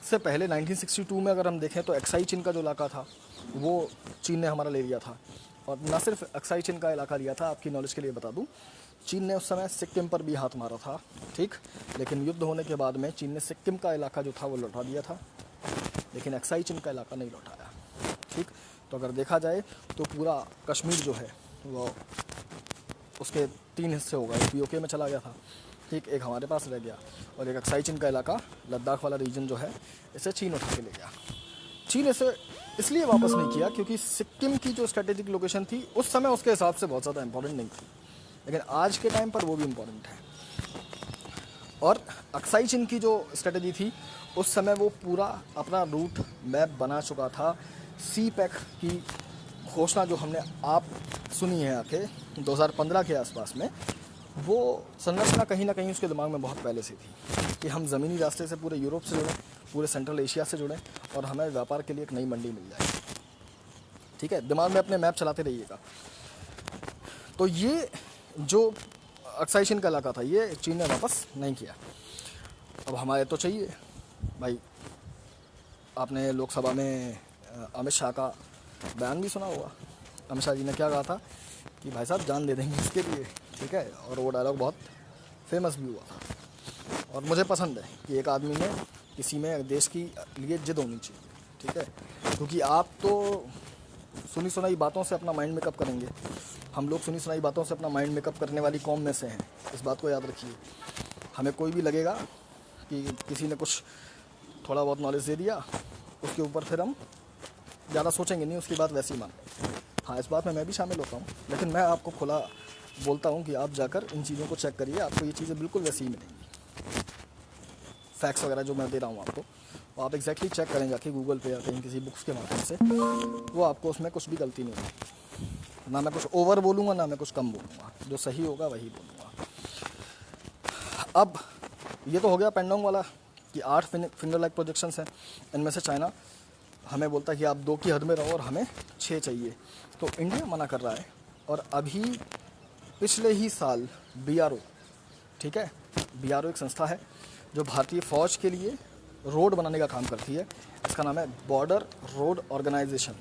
से पहले 1962 में अगर हम देखें तो एक्साई चिन का जो इलाका था वो चीन ने हमारा ले लिया था। और न सिर्फ एक्साई चिन का इलाका लिया था, आपकी नॉलेज के लिए बता दूं, चीन ने उस समय सिक्किम पर भी हाथ मारा था, ठीक। लेकिन युद्ध होने के बाद में चीन ने सिक्किम का इलाका जो था वो लौटा दिया था, लेकिन एक्साई चिन का इलाका नहीं लौटाया, ठीक। तो अगर देखा जाए तो पूरा कश्मीर जो है वो उसके 3 हिस्से हो गए। एक पीओके में चला गया था, ठीक, एक हमारे पास रह गया, और एक एक्साई चिन का इलाका, लद्दाख वाला रीजन जो है, इसे चीन उठा के ले गया। चीन इसे इसलिए वापस नहीं किया क्योंकि सिक्किम की जो स्ट्रेटेजिक लोकेशन थी उस समय उसके हिसाब से बहुत ज़्यादा इंपॉर्टेंट नहीं थी, लेकिन आज के टाइम पर वो भी इम्पॉर्टेंट है। और अक्साई चिन की जो स्ट्रेटजी थी उस समय वो पूरा अपना रूट मैप बना चुका था। सी पैक की घोषणा जो हमने आप सुनी है आके 2015 के आसपास में, वो संरचना कहीं ना कहीं उसके दिमाग में बहुत पहले से थी कि हम ज़मीनी रास्ते से पूरे यूरोप से जुड़ें, पूरे सेंट्रल एशिया से जुड़ें, और हमें व्यापार के लिए एक नई मंडी मिल जाए, ठीक है। दिमाग में अपने मैप चलाते रहिएगा। तो ये जो अक्साई चिन का इलाका था ये चीन ने वापस नहीं किया। अब हमारे तो चाहिए भाई। आपने लोकसभा में अमित शाह का बयान भी सुना होगा। अमित शाह जी ने क्या कहा था कि भाई साहब जान दे देंगे इसके लिए, ठीक है, और वो डायलॉग बहुत फेमस भी हुआ था। और मुझे पसंद है कि एक आदमी में किसी में देश की लिए जिद होनी चाहिए, ठीक है, क्योंकि आप तो सुनी सुनाई बातों से अपना माइंड मेकअप करेंगे। हम लोग सुनी सुनाई बातों से अपना माइंड मेकअप करने वाली कौम में से हैं, इस बात को याद रखिए। हमें कोई भी लगेगा कि किसी ने कुछ थोड़ा बहुत नॉलेज दे दिया, उसके ऊपर फिर हम ज़्यादा सोचेंगे नहीं, उसकी बात वैसी ही मान लें। हाँ, इस बात में मैं भी शामिल होता हूँ, लेकिन मैं आपको खुला बोलता हूँ कि आप जाकर इन चीज़ों को चेक करिए, आपको ये चीज़ें बिल्कुल वैसी ही मिलेंगी। फैक्ट्स वगैरह जो मैं दे रहा हूँ आपको, वो आप एग्जैक्टली चेक करें जाके गूगल पे या कहीं किसी बुक्स के माध्यम से, वो आपको उसमें कुछ भी गलती नहीं होगी। ना मैं कुछ ओवर बोलूँगा, ना मैं कुछ कम बोलूँगा, जो सही होगा वही बोलूँगा। अब ये तो हो गया पेंडोंग वाला कि 8 फिंगर लाइक प्रोजेक्शंस हैं, इनमें से चाइना हमें बोलता है कि आप 2 की हद में रहो और हमें 6 चाहिए। तो इंडिया मना कर रहा है। और अभी पिछले ही साल BRO, ठीक है, BRO एक संस्था है जो भारतीय फ़ौज के लिए रोड बनाने का काम करती है। इसका नाम है बॉर्डर रोड ऑर्गेनाइजेशन,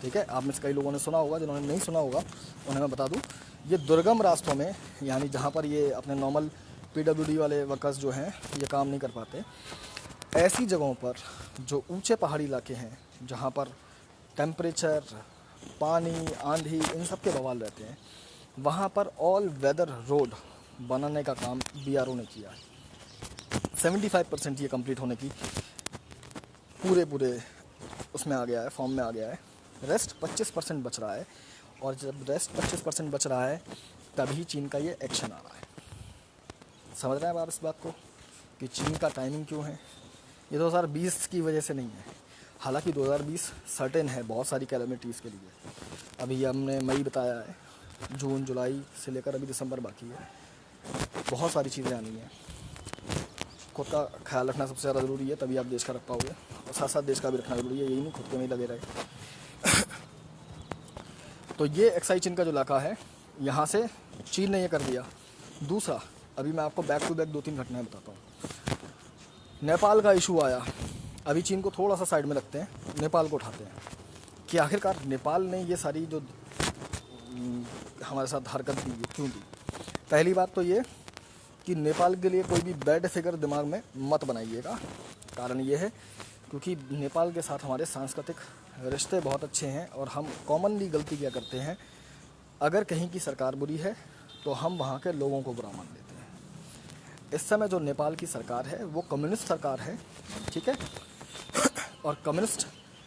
ठीक है। आप में से कई लोगों ने सुना होगा, जिन्होंने नहीं सुना होगा उन्हें मैं बता दूं, ये दुर्गम रास्तों में, यानी जहां पर ये अपने नॉर्मल PWD वाले वर्कर्स जो हैं ये काम नहीं कर पाते, ऐसी जगहों पर जो ऊंचे पहाड़ी इलाके हैं, जहां पर टेम्परेचर, पानी, आंधी, इन सब के बवाल रहते हैं, वहाँ पर ऑल वेदर रोड बनाने का काम BRO ने किया है। 75% ये कंप्लीट होने की पूरे उसमें आ गया है, फॉर्म में आ गया है। रेस्ट 25% बच रहा है। और जब रेस्ट 25% बच रहा है तभी चीन का ये एक्शन आ रहा है। समझ रहे हैं आप इस बात को कि चीन का टाइमिंग क्यों है? ये 2020 की वजह से नहीं है। हालांकि 2020 सर्टेन है बहुत सारी कैलेमिटीज़ के लिए। अभी हमने मई बताया है, जून जुलाई से लेकर अभी दिसंबर बाकी है। बहुत सारी चीज़ें आनी हैं। खुद का ख्याल रखना सबसे ज़्यादा ज़रूरी है, तभी आप देश का रख पाओगे, और साथ साथ देश का भी रखना ज़रूरी है। यही नहीं खुद के में ही लगे रहे। तो ये एक्साई चीन का जो इलाका है, यहाँ से चीन ने ये कर दिया। दूसरा, अभी मैं आपको बैक टू बैक 2-3 घटनाएं बताता हूँ। नेपाल का इशू आया, अभी चीन को थोड़ा सा साइड में रखते हैं, नेपाल को उठाते हैं कि आखिरकार नेपाल ने ये सारी जो हमारे साथ हरकत दी क्यों दी। पहली बात तो ये कि नेपाल के लिए कोई भी बैड फिगर दिमाग में मत बनाइएगा। कारण ये है क्योंकि नेपाल के साथ हमारे सांस्कृतिक रिश्ते बहुत अच्छे हैं, और हम कॉमनली गलती क्या करते हैं, अगर कहीं की सरकार बुरी है तो हम वहाँ के लोगों को बुरा मान लेते हैं। इस समय जो नेपाल की सरकार है वो कम्युनिस्ट सरकार है, ठीक है, और कम्युनिस्ट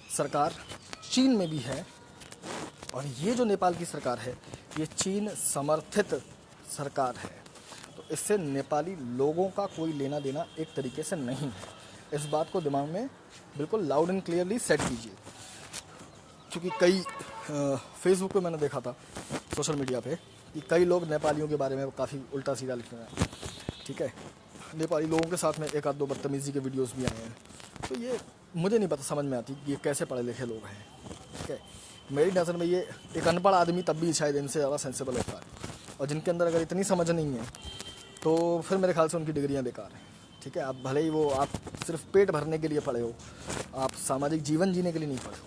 सरकार चीन में भी है, और ये जो नेपाल की सरकार है ये चीन समर्थित सरकार है। तो इससे नेपाली लोगों का कोई लेना देना एक तरीके से नहीं है। इस बात को दिमाग में बिल्कुल लाउड एंड क्लियरली सेट कीजिए। क्योंकि कई फेसबुक पे मैंने देखा था, सोशल मीडिया पे, कि कई लोग नेपालियों के बारे में काफ़ी उल्टा सीधा लिख रहे हैं, ठीक है। नेपाली लोगों के साथ में एक आध दो बदतमीज़ी के वीडियोस भी आए हैं। तो ये मुझे नहीं पता, समझ में आती कि ये कैसे पढ़े लिखे लोग हैं, ठीक है। मेरी नज़र में ये एक अनपढ़ आदमी तब भी शायद इनसे ज़्यादा सेंसिबल होता है, और जिनके अंदर अगर इतनी समझ नहीं है तो फिर मेरे ख्याल से उनकी डिग्रियां बेकार हैं, ठीक है। आप भले ही वो आप सिर्फ पेट भरने के लिए पढ़े हो, आप सामाजिक जीवन जीने के लिए नहीं पढ़े हो।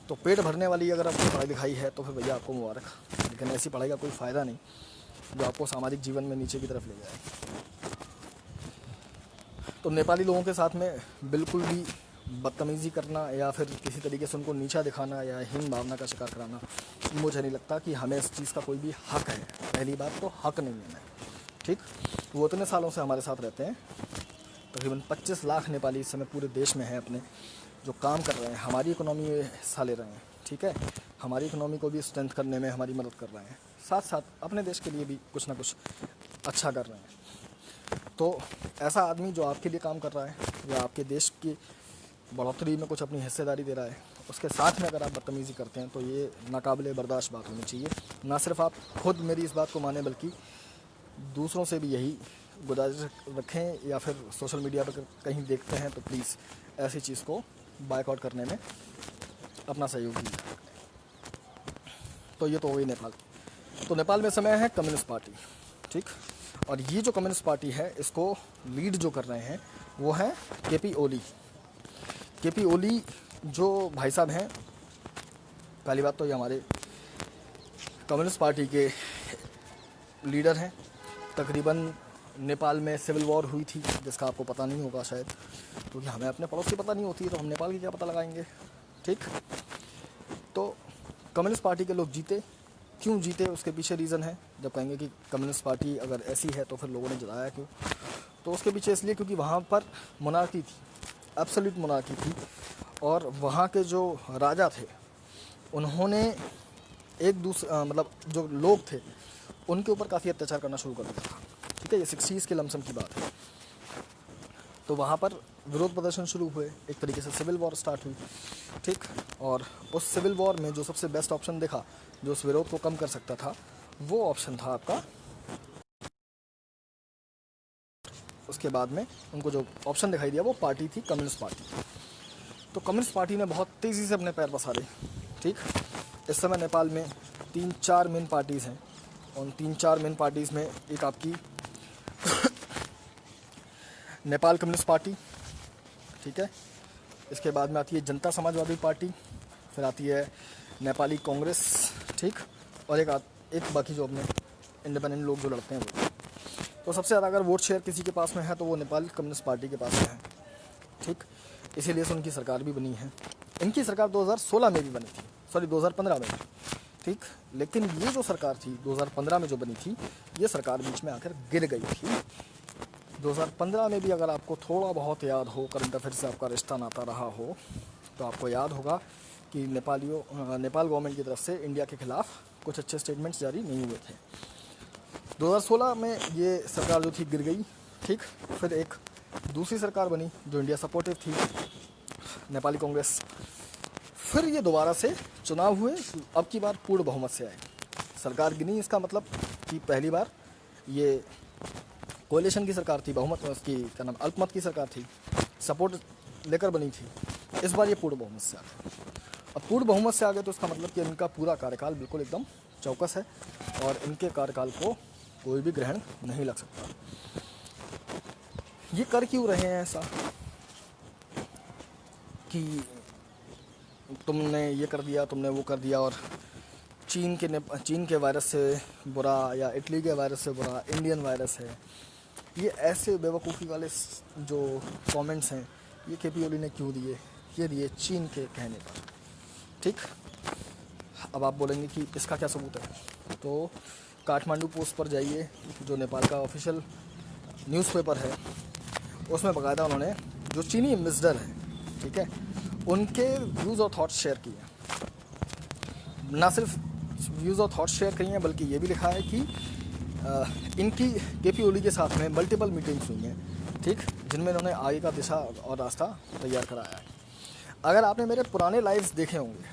तो पेट भरने वाली अगर आपको पढ़ाई लिखाई है तो फिर भैया आपको मुबारक, लेकिन ऐसी पढ़ाई का कोई फ़ायदा नहीं जो आपको सामाजिक जीवन में नीचे की तरफ ले जाए। तो नेपाली लोगों के साथ में बिल्कुल भी बदतमीज़ी करना या फिर किसी तरीके से उनको नीचा दिखाना या हीन भावना का शिकार कराना, मुझे नहीं लगता कि हमें इस चीज़ का कोई भी हक है। पहली बात तो हक नहीं है, ठीक। वो इतने सालों से हमारे साथ रहते हैं, तकरीबन 25 लाख नेपाली इस समय पूरे देश में हैं अपने, जो काम कर रहे हैं, हमारी इकोनॉमी में हिस्सा ले रहे हैं, ठीक है। हमारी इकोनॉमी को भी स्ट्रेंथ करने में हमारी मदद कर रहे हैं, साथ साथ अपने देश के लिए भी कुछ ना कुछ अच्छा कर रहे हैं। तो ऐसा आदमी जो आपके लिए काम कर रहा है या आपके देश की बढ़ोतरी में कुछ अपनी हिस्सेदारी दे रहा है, उसके साथ में अगर आप बदतमीज़ी करते हैं तो ये नाकाबिले बर्दाश्त बात होनी चाहिए। ना सिर्फ आप खुद मेरी इस बात को माने, बल्कि दूसरों से भी यही गुजारिश रखें, या फिर सोशल मीडिया पर कहीं देखते हैं तो प्लीज़ ऐसी चीज़ को बायकॉट करने में अपना सहयोग दीजिए। तो ये तो हो गई नेपाल। तो नेपाल में समय है कम्युनिस्ट पार्टी, ठीक। और ये जो कम्युनिस्ट पार्टी है इसको लीड जो कर रहे हैं वो हैं केपी ओली। केपी ओली जो भाई साहब हैं, पहली बात तो ये हमारे कम्युनिस्ट पार्टी के लीडर हैं। तकरीबन नेपाल में सिविल वॉर हुई थी जिसका आपको पता नहीं होगा शायद, क्योंकि हमें अपने पड़ोस की पता नहीं होती है तो हम नेपाल की क्या पता लगाएंगे, ठीक। तो कम्युनिस्ट पार्टी के लोग जीते, क्यों जीते उसके पीछे रीज़न है। जब कहेंगे कि कम्युनिस्ट पार्टी अगर ऐसी है तो फिर लोगों ने जताया क्यों, तो उसके पीछे इसलिए क्योंकि वहाँ पर मोनार्की थी, एब्सोल्यूट मोनार्की थी, और वहाँ के जो राजा थे उन्होंने एक दूसरे मतलब जो लोग थे उनके ऊपर काफ़ी अत्याचार करना शुरू कर दिया था, ठीक है। ये 60s के लमसम की बात है। तो वहाँ पर विरोध प्रदर्शन शुरू हुए, एक तरीके से सिविल वॉर स्टार्ट हुई, ठीक। और उस सिविल वॉर में जो सबसे बेस्ट ऑप्शन देखा, जो उस विरोध को कम कर सकता था, वो ऑप्शन था आपका। उसके बाद में उनको जो ऑप्शन दिखाई दिया वो पार्टी थी कम्युनिस्ट पार्टी। तो कम्युनिस्ट पार्टी ने बहुत तेज़ी से अपने पैर पसारे, ठीक। इस समय नेपाल में 3-4 मेन पार्टीज़ हैं, और 3-4 मेन पार्टीज़ में एक आपकी नेपाल कम्युनिस्ट पार्टी, ठीक है। इसके बाद में आती है जनता समाजवादी पार्टी, फिर आती है नेपाली कांग्रेस, ठीक। और एक बाकी जो अपने इंडिपेंडेंट लोग जो लड़ते हैं वो। तो सबसे ज़्यादा अगर वोट शेयर किसी के पास में है तो वो नेपाल कम्युनिस्ट पार्टी के पास में है, ठीक। इसीलिए से उनकी सरकार भी बनी है। इनकी सरकार 2016 में भी बनी थी, सॉरी 2015 में, ठीक। लेकिन ये जो सरकार थी 2015 में जो बनी थी, ये सरकार बीच में आकर गिर गई थी। 2015 में भी अगर आपको थोड़ा बहुत याद हो, करंट अफेयर से आपका रिश्ता नाता रहा हो, तो आपको याद होगा कि नेपाल गवर्नमेंट की तरफ से इंडिया के खिलाफ कुछ अच्छे स्टेटमेंट्स जारी नहीं हुए थे। 2016 में ये सरकार जो थी गिर गई, ठीक। फिर एक दूसरी सरकार बनी जो इंडिया सपोर्टिव थी, नेपाली कांग्रेस। फिर ये दोबारा से चुनाव हुए, अब की बार पूर्ण बहुमत से आए। सरकार गिनी, इसका मतलब कि पहली बार ये कोalition की सरकार थी, बहुमत उसकी क्या नाम अल्पमत की सरकार थी, सपोर्ट लेकर बनी थी। इस बार ये पूर्ण बहुमत से आ गए। अब पूर्ण बहुमत से आ गए तो इसका मतलब कि इनका पूरा कार्यकाल बिल्कुल एकदम चौकस है और इनके कार्यकाल को कोई भी ग्रहण नहीं लग सकता। ये कर क्यों रहे हैं ऐसा कि तुमने ये कर दिया, तुमने वो कर दिया, और चीन के वायरस से बुरा या इटली के वायरस से बुरा इंडियन वायरस है। ये ऐसे बेवकूफ़ी वाले जो कमेंट्स हैं ये केपी ओली ने क्यों दिए? ये दिए चीन के कहने पर, ठीक। अब आप बोलेंगे कि इसका क्या सबूत है, तो काठमांडू पोस्ट पर जाइए, जो नेपाल का ऑफिशियल न्यूज़पेपर है, उसमें बाकायदा उन्होंने जो चीनी एम्बेसडर है, ठीक है, उनके व्यूज़ और थॉट्स शेयर किए। ना सिर्फ व्यूज़ और थॉट्स शेयर किए हैं बल्कि ये भी लिखा है कि इनकी केपी ओली के साथ में मल्टीपल मीटिंग्स हुई हैं, ठीक, जिनमें इन्होंने आगे का दिशा और रास्ता तैयार कराया है। अगर आपने मेरे पुराने लाइव्स देखे होंगे,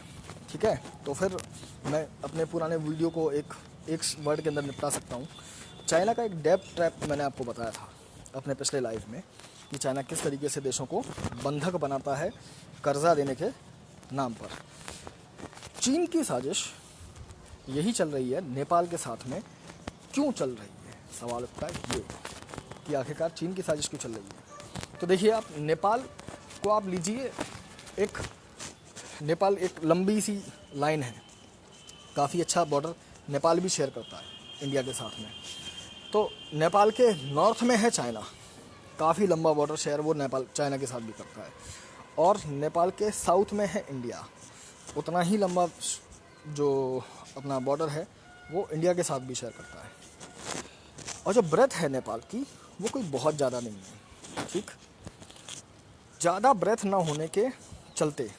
ठीक है, तो फिर मैं अपने पुराने वीडियो को एक वर्ड के अंदर निपटा सकता हूँ। चाइना का एक डेब्ट ट्रैप मैंने आपको बताया था अपने पिछले लाइव में कि चाइना किस तरीके से देशों को बंधक बनाता है कर्जा देने के नाम पर। चीन की साजिश यही चल रही है नेपाल के साथ में। क्यों चल रही है? सवाल उठता है ये कि आखिरकार चीन की साजिश क्यों चल रही है। तो देखिए, आप नेपाल को आप लीजिए, नेपाल एक लंबी सी लाइन है, काफ़ी अच्छा बॉर्डर नेपाल भी शेयर करता है इंडिया के साथ में। तो नेपाल के नॉर्थ में है चाइना, काफ़ी लंबा बॉर्डर शेयर वो नेपाल चाइना के साथ भी करता है, और नेपाल के साउथ में है इंडिया, उतना ही लंबा जो अपना बॉर्डर है वो इंडिया के साथ भी शेयर करता है। और जो ब्रेथ है नेपाल की वो कोई बहुत ज़्यादा नहीं है, ठीक। ज़्यादा ब्रेथ ना होने के चलते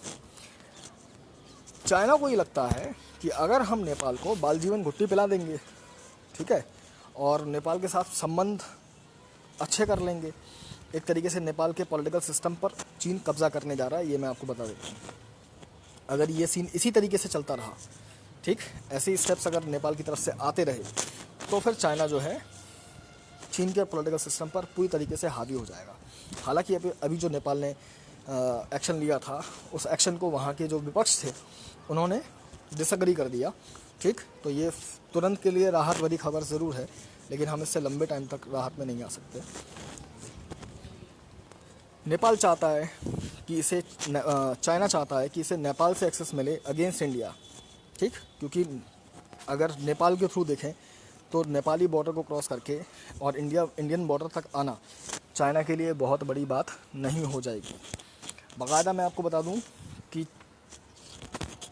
चाइना को ये लगता है कि अगर हम नेपाल को बाल जीवन घुट्टी पिला देंगे, ठीक है, और नेपाल के साथ संबंध अच्छे कर लेंगे, एक तरीके से नेपाल के पॉलिटिकल सिस्टम पर चीन कब्जा करने जा रहा है, ये मैं आपको बता देता हूँ। अगर ये सीन इसी तरीके से चलता रहा, ठीक, ऐसे स्टेप्स अगर नेपाल की तरफ से आते रहे, तो फिर चाइना जो है चीन के पॉलिटिकल सिस्टम पर पूरी तरीके से हावी हो जाएगा। हालांकि अभी जो नेपाल ने एक्शन लिया था, उस एक्शन को वहाँ के जो विपक्ष थे उन्होंने डिसएग्री कर दिया, ठीक। तो ये तुरंत के लिए राहत भरी खबर ज़रूर है, लेकिन हम इससे लंबे टाइम तक राहत में नहीं आ सकते। नेपाल चाहता है कि इसे चाइना चाहता है कि इसे नेपाल से एक्सेस मिले अगेंस्ट इंडिया, ठीक, क्योंकि अगर नेपाल के थ्रू देखें तो नेपाली बॉर्डर को क्रॉस करके और इंडियन बॉर्डर तक आना चाइना के लिए बहुत बड़ी बात नहीं हो जाएगी। बाकायदा मैं आपको बता दूं कि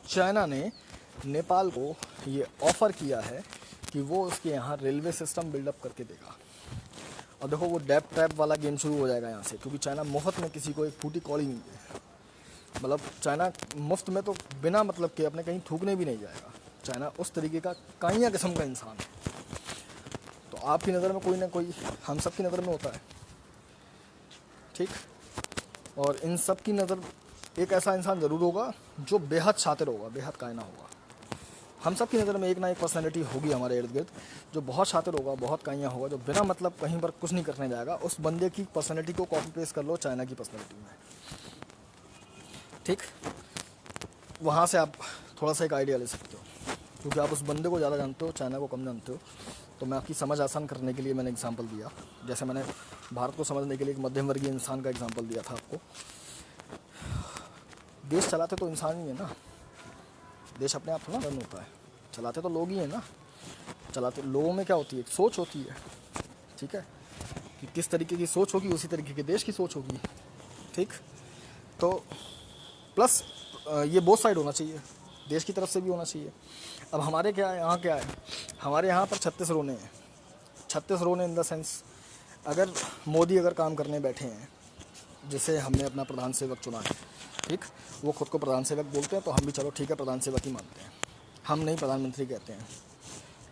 चाइना ने नेपाल को ये ऑफ़र किया है कि वो उसके यहाँ रेलवे सिस्टम बिल्डअप करके देगा। और देखो, वो डेप ट्रैप वाला गेम शुरू हो जाएगा यहाँ से, क्योंकि चाइना मुफ्त में किसी को एक फूटी कौड़ी नहीं है। मतलब चाइना मुफ्त में तो बिना मतलब के अपने कहीं थूकने भी नहीं जाएगा। चाइना उस तरीके का काइया किस्म का इंसान है। तो आपकी नज़र में कोई ना कोई हम सब की नज़र में होता है, ठीक। और इन सब की नज़र एक ऐसा इंसान ज़रूर होगा जो बेहद शातिर होगा, बेहद कायना होगा। हम सब की नज़र में एक ना एक पर्सनैलिटी होगी हमारे इर्द गिर्द जो बहुत शातिर होगा, बहुत काइया होगा, जो बिना मतलब कहीं पर कुछ नहीं करने जाएगा। उस बंदे की पर्सनैलिटी को कॉपी पेस्ट कर लो चाइना की पर्सनैलिटी में, ठीक। वहाँ से आप थोड़ा सा एक आइडिया ले सकते हो, क्योंकि आप उस बंदे को ज़्यादा जानते हो, चाइना को कम जानते हो। तो मैं आपकी समझ आसान करने के लिए मैंने एग्जांपल दिया, जैसे मैंने भारत को समझने के लिए एक मध्यम वर्गीय इंसान का एग्जांपल दिया था आपको। देश चलाते तो इंसान ही है ना, देश अपने आप थोड़ा रन होता है, चलाते तो लोग ही हैं ना। चलाते लोगों में क्या होती है? सोच होती है, ठीक है, कि किस तरीके की सोच होगी उसी तरीके की देश की सोच होगी, ठीक। तो प्लस ये बोथ साइड होना चाहिए, देश की तरफ से भी होना चाहिए। अब हमारे क्या है, यहाँ क्या है, हमारे यहाँ पर 36 रोने हैं। 36 रोने इन द सेंस, अगर मोदी अगर काम करने बैठे हैं, जिसे हमने अपना प्रधान सेवक चुना है, ठीक, वो खुद को प्रधान सेवक बोलते हैं, तो हम भी चलो ठीक है प्रधान सेवक ही मानते हैं। हम नहीं प्रधानमंत्री कहते हैं,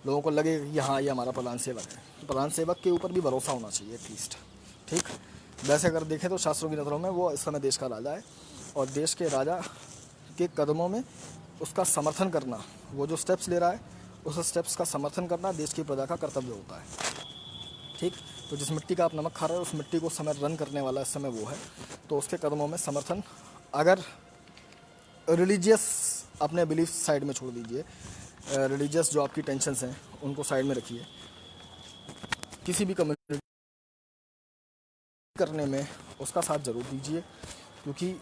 लोगों को लगे कि हाँ ये हमारा प्रधान सेवक है, तो प्रधान सेवक के ऊपर भी भरोसा होना चाहिए एटलीस्ट। ठीक, वैसे अगर देखें तो शास्त्रों की नज़रों में वो इस समय देश का राजा है, और देश के राजा के कदमों में उसका समर्थन करना, वो जो स्टेप्स ले रहा है उस स्टेप्स का समर्थन करना देश की प्रजा का कर्तव्य होता है। ठीक, तो जिस मिट्टी का आप नमक खा रहे हो उस मिट्टी को उस समय रन करने वाला इस समय वो है, तो उसके कदमों में समर्थन। अगर रिलीजियस अपने बिलीफ साइड में छोड़ दीजिए, रिलीजियस जो आपकी टेंशन्स हैं उनको साइड में रखिए, किसी भी कम्युनिटी करने में उसका साथ ज़रूर दीजिए, क्योंकि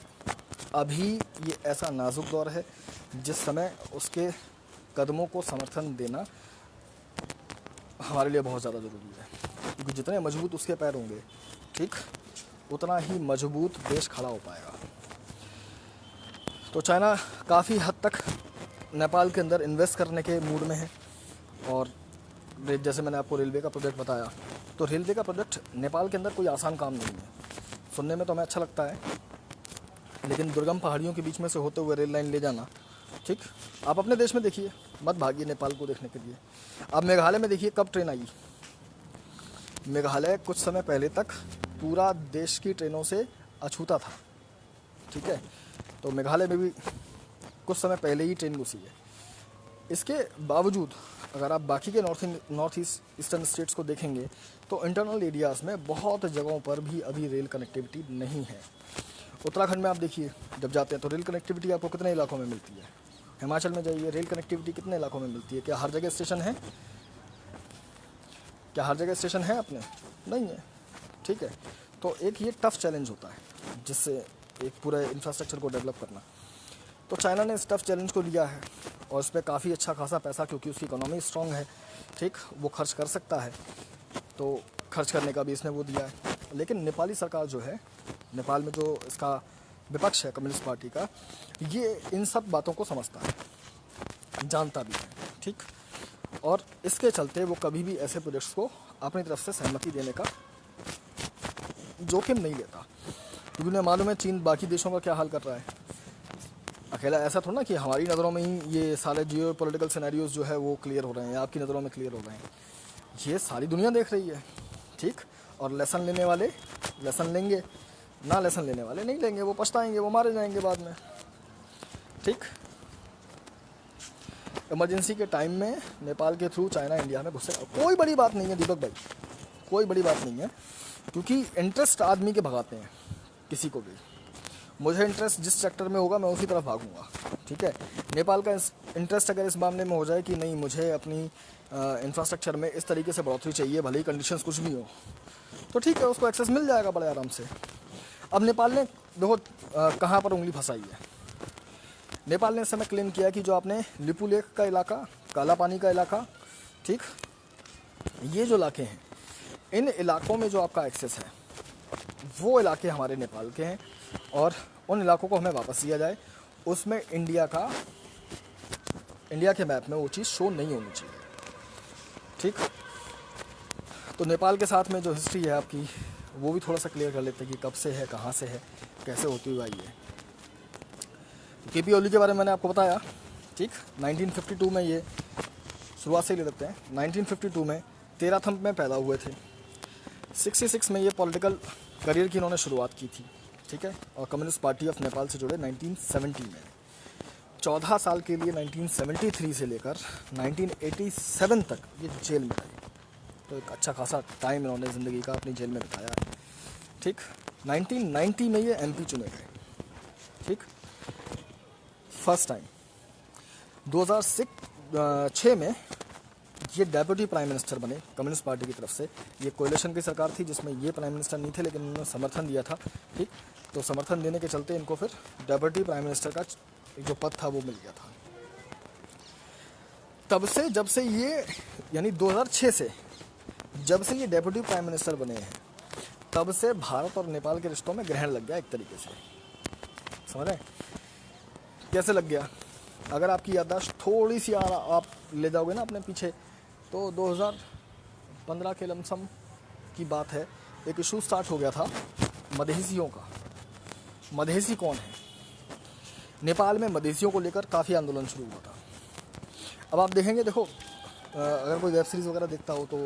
अभी ये ऐसा नाजुक दौर है जिस समय उसके कदमों को समर्थन देना हमारे लिए बहुत ज़्यादा ज़रूरी है, क्योंकि जितने मजबूत उसके पैर होंगे, ठीक, उतना ही मजबूत देश खड़ा हो पाएगा। तो चाइना काफ़ी हद तक नेपाल के अंदर इन्वेस्ट करने के मूड में है, और जैसे मैंने आपको रेलवे का प्रोजेक्ट बताया, तो रेलवे का प्रोजेक्ट नेपाल के अंदर कोई आसान काम नहीं है। सुनने में तो हमें अच्छा लगता है, लेकिन दुर्गम पहाड़ियों के बीच में से होते हुए रेल लाइन ले जाना, ठीक, आप अपने देश में देखिए, मत भागिए नेपाल को देखने के लिए। आप मेघालय में देखिए कब ट्रेन आई। मेघालय कुछ समय पहले तक पूरा देश की ट्रेनों से अछूता था, ठीक है, तो मेघालय में भी कुछ समय पहले ही ट्रेन घुसी है। इसके बावजूद अगर आप बाकी के नॉर्थ ईस्टर्न स्टेट्स को देखेंगे तो इंटरनल एरियाज़ में बहुत जगहों पर भी अभी रेल कनेक्टिविटी नहीं है। उत्तराखंड में आप देखिए, जब जाते हैं तो रेल कनेक्टिविटी आपको कितने इलाकों में मिलती है। हिमाचल में जाइए, रेल कनेक्टिविटी कितने इलाकों में मिलती है। क्या हर जगह स्टेशन है? क्या हर जगह स्टेशन है अपने? नहीं है, ठीक है। तो एक ये टफ़ चैलेंज होता है जिससे एक पूरे इंफ्रास्ट्रक्चर को डेवलप करना। तो चाइना ने इस टफ़ चैलेंज को लिया है, और इस पर काफ़ी अच्छा खासा पैसा, क्योंकि उसकी इकोनॉमी स्ट्रॉन्ग है, ठीक, वो खर्च कर सकता है, तो खर्च करने का भी इसने वो दिया है। लेकिन नेपाली सरकार जो है, नेपाल में जो इसका विपक्ष है कम्युनिस्ट पार्टी का, ये इन सब बातों को समझता है, जानता भी है, ठीक, और इसके चलते वो कभी भी ऐसे प्रोजेक्ट्स को अपनी तरफ से सहमति देने का जोखिम नहीं लेता, क्योंकि उन्हें मालूम है चीन बाकी देशों का क्या हाल कर रहा है। अकेला ऐसा थोड़ा ना कि हमारी नज़रों में ही ये सारे जियो पॉलिटिकल सिनेरियोज जो है वो क्लियर हो रहे हैं, या आपकी नज़रों में क्लियर हो रहे हैं, ये सारी दुनिया देख रही है, ठीक। और लेसन लेने वाले लेसन लेंगे, ना लेसन लेने वाले नहीं लेंगे, वो पछताएंगे, वो मारे जाएंगे बाद में, ठीक। इमरजेंसी के टाइम में नेपाल के थ्रू चाइना इंडिया में घुसे, कोई बड़ी बात नहीं है दीपक भाई, कोई बड़ी बात नहीं है, क्योंकि इंटरेस्ट आदमी के भगाते हैं किसी को भी। मुझे इंटरेस्ट जिस सेक्टर में होगा मैं उसी तरफ भागूंगा, ठीक है। नेपाल का इंटरेस्ट अगर इस मामले में हो जाए कि नहीं, मुझे अपनी इंफ्रास्ट्रक्चर में इस तरीके से बढ़ोतरी चाहिए, भले ही कंडीशंस कुछ भी हो, तो ठीक है, उसको एक्सेस मिल जाएगा बड़े आराम से। अब नेपाल ने देखो कहाँ पर उंगली फंसाई है। नेपाल ने इस समय क्लेम किया कि जो आपने लिपू लेक का इलाका, काला पानी का इलाका, ठीक, ये जो इलाके हैं, इन इलाकों में जो आपका एक्सेस है वो इलाके हमारे नेपाल के हैं, और उन इलाकों को हमें वापस दिया जाए। उसमें इंडिया के मैप में वो चीज़ शो नहीं होनी चाहिए, ठीक। तो नेपाल के साथ में जो हिस्ट्री है आपकी, वो भी थोड़ा सा क्लियर कर लेते हैं कि कब से है, कहाँ से है, कैसे होती हुई आई है। केपी ओली के बारे में मैंने आपको बताया, ठीक। 1952 में ये शुरुआत से ही ले सकते हैं। 1952 में तेराथम में पैदा हुए थे। 66 में ये पॉलिटिकल करियर की इन्होंने शुरुआत की थी, ठीक है, और कम्युनिस्ट पार्टी ऑफ नेपाल से जुड़े 1970 में। 14 साल के लिए 1973 से लेकर 1987 तक ये जेल में रहे, तो एक अच्छा खासा टाइम इन्होंने ज़िंदगी का अपनी जेल में बिताया है, ठीक। 1990 में ये एमपी चुने गए, ठीक, फर्स्ट टाइम। 2006 में ये डेप्यूटी प्राइम मिनिस्टर बने कम्युनिस्ट पार्टी की तरफ से। ये कोalition की सरकार थी जिसमें ये प्राइम मिनिस्टर नहीं थे, लेकिन उन्होंने समर्थन दिया था, ठीक। तो समर्थन देने के चलते इनको फिर डेप्यूटी प्राइम मिनिस्टर का जो पद था वो मिल गया था। तब से, जब से ये, यानी 2006 से जब से ये डेप्यूटी प्राइम मिनिस्टर बने हैं, तब से भारत और नेपाल के रिश्तों में ग्रहण लग गया एक तरीके से, समझ रहे हैं कैसे लग गया। अगर आपकी याददाश्त थोड़ी सी आप ले जाओगे ना अपने पीछे, तो 2015 के लमसम की बात है, एक इशू स्टार्ट हो गया था मधेसियों का। मधेसी कौन है? नेपाल में मधेसियों को लेकर काफ़ी आंदोलन शुरू हुआ था। अब आप देखेंगे, देखो अगर कोई वेब सीरीज़ वगैरह देखता हो तो,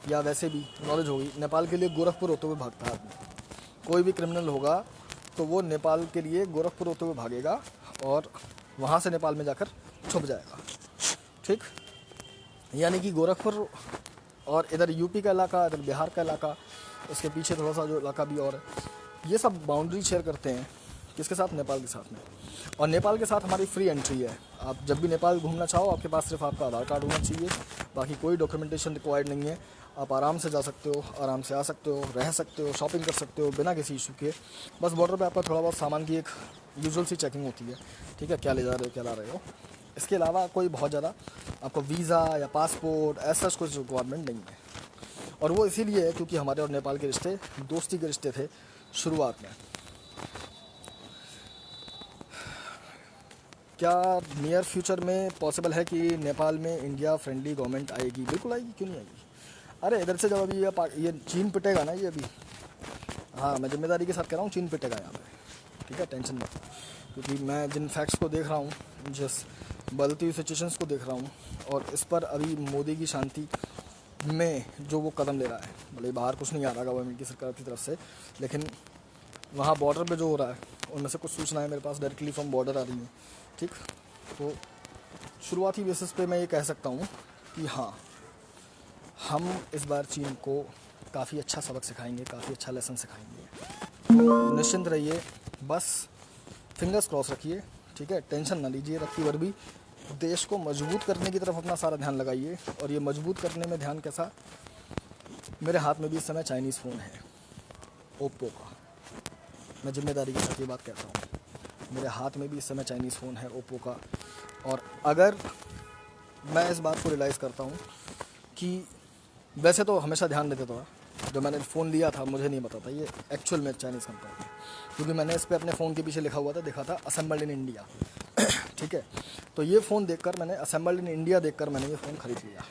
या वैसे भी नॉलेज होगी, नेपाल के लिए गोरखपुर होते हुए भागता है आदमी। कोई भी क्रिमिनल होगा तो वो नेपाल के लिए गोरखपुर होते हुए भागेगा और वहाँ से नेपाल में जाकर छुप जाएगा। ठीक, यानी कि गोरखपुर और इधर यूपी का इलाका, इधर बिहार का इलाका, उसके पीछे थोड़ा सा जो इलाका भी और है, ये सब बाउंड्री शेयर करते हैं किसके साथ? नेपाल के साथ में। और नेपाल के साथ हमारी फ्री एंट्री है। आप जब भी नेपाल घूमना चाहो, आपके पास सिर्फ आपका आधार कार्ड होना चाहिए, बाकी कोई डॉक्यूमेंटेशन रिक्वायर्ड नहीं है। आप आराम से जा सकते हो, आराम से आ सकते हो, रह सकते हो, शॉपिंग कर सकते हो बिना किसी इशू के। बस बॉर्डर पे आपका थोड़ा बहुत सामान की एक यूजुअल सी चेकिंग होती है, ठीक है, क्या ले जा रहे हो, क्या ला रहे हो। इसके अलावा कोई बहुत ज़्यादा आपको वीज़ा या पासपोर्ट ऐसा कुछ रिक्वायरमेंट नहीं है। और वो इसीलिए है क्योंकि हमारे और नेपाल के रिश्ते दोस्ती के रिश्ते थे शुरुआत में। क्या नियर फ्यूचर में पॉसिबल है कि नेपाल में इंडिया फ्रेंडली गवर्नमेंट आएगी? बिल्कुल आएगी, क्यों नहीं आएगी। अरे इधर से जब अभी ये चीन पिटेगा ना, ये अभी, हाँ मैं जिम्मेदारी के साथ कह रहा हूँ, चीन पिटेगा यहाँ पे, ठीक है, टेंशन मत। क्योंकि मैं जिन फैक्ट्स को देख रहा हूँ, जिस बदलती हुई सिचुएशंस को देख रहा हूँ, और इस पर अभी मोदी की शांति में जो वो कदम ले रहा है, भले बाहर कुछ नहीं आ रहा गवर्नमेंट की, सरकार की तरफ से, लेकिन वहाँ बॉर्डर पे जो हो रहा है उनमें से कुछ सूचनाएं मेरे पास डायरेक्टली फ्रॉम बॉर्डर आ रही हैं। ठीक, तो शुरुआती बेसिस पे मैं ये कह सकता हूँ कि हाँ, हम इस बार चीन को काफ़ी अच्छा सबक सिखाएंगे, काफ़ी अच्छा लेसन सिखाएंगे। तो निश्चिंत रहिए, बस फिंगर्स क्रॉस रखिए, ठीक है, टेंशन ना लीजिए। रखी भर भी देश को मजबूत करने की तरफ अपना सारा ध्यान लगाइए। और ये मजबूत करने में ध्यान कैसा? मेरे हाथ में भी इस समय चाइनीज़ फ़ोन है, ओप्पो का। मैं जिम्मेदारी के साथ ये बात कहता हूँ, मेरे हाथ में भी इस समय चाइनीज़ फ़ोन है ओप्पो का। और अगर मैं इस बात को रियलाइज़ करता हूँ कि वैसे तो हमेशा ध्यान देते था, जब मैंने फ़ोन लिया था मुझे नहीं पता था ये एक्चुअल में चाइनीज़ कंपनी है, क्योंकि मैंने इस पर अपने फ़ोन के पीछे लिखा हुआ था, देखा था असेंबल्ड इन इंडिया। ठीक है, तो ये फ़ोन देखकर मैंने, असेंबल्ड इन इंडिया देखकर मैंने ये फ़ोन ख़रीद लिया।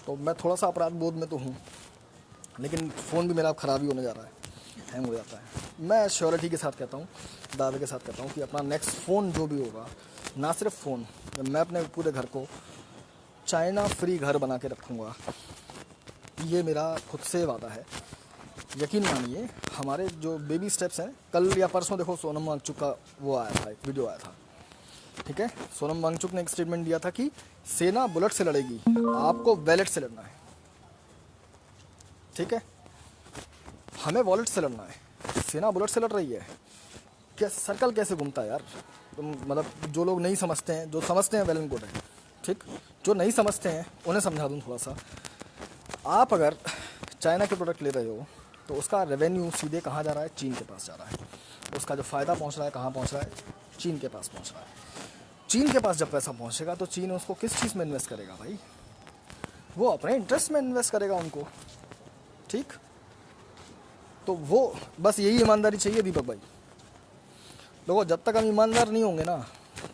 तो मैं थोड़ा सा अपराध बोध में तो हूँ, लेकिन फ़ोन भी मेरा अब ख़राब ही होने जा रहा है, हैंग हो जाता है। मैं श्योरिटी के साथ कहता हूँ, दावे के साथ कहता हूँ कि अपना नेक्स्ट फ़ोन जो भी होगा, ना सिर्फ फ़ोन, मैं अपने पूरे घर को चाइना फ्री घर बना के रखूँगा। ये मेरा खुद से वादा है। यकीन मानिए, हमारे जो बेबी स्टेप्स हैं, कल या परसों देखो सोनम वांगचुक का वो आया था, एक वीडियो आया था, ठीक है। सोनम वांगचुक ने एक स्टेटमेंट दिया था कि सेना बुलेट से लड़ेगी, आपको वैलेट से लड़ना है, ठीक है, हमें वॉलेट से लड़ना है। सेना बुलेट से लड़ रही है, क्या सर्कल कैसे घूमता है यार। तुम मतलब जो लोग नहीं समझते हैं, जो समझते हैं वेल एंड गुड है, ठीक, जो नहीं समझते हैं उन्हें समझा दूँ थोड़ा सा। आप अगर चाइना के प्रोडक्ट ले रहे हो तो उसका रेवेन्यू सीधे कहाँ जा रहा है? चीन के पास जा रहा है। उसका जो फ़ायदा पहुँच रहा है कहाँ पहुँच रहा है? चीन के पास पहुँच रहा है। चीन के पास जब पैसा पहुँचेगा तो चीन उसको किस चीज़ में इन्वेस्ट करेगा भाई? वो अपने इंटरेस्ट में इन्वेस्ट करेगा उनको, ठीक। तो वो बस यही ईमानदारी चाहिए दीपक भाई। लोगों, जब तक हम ईमानदार नहीं होंगे ना,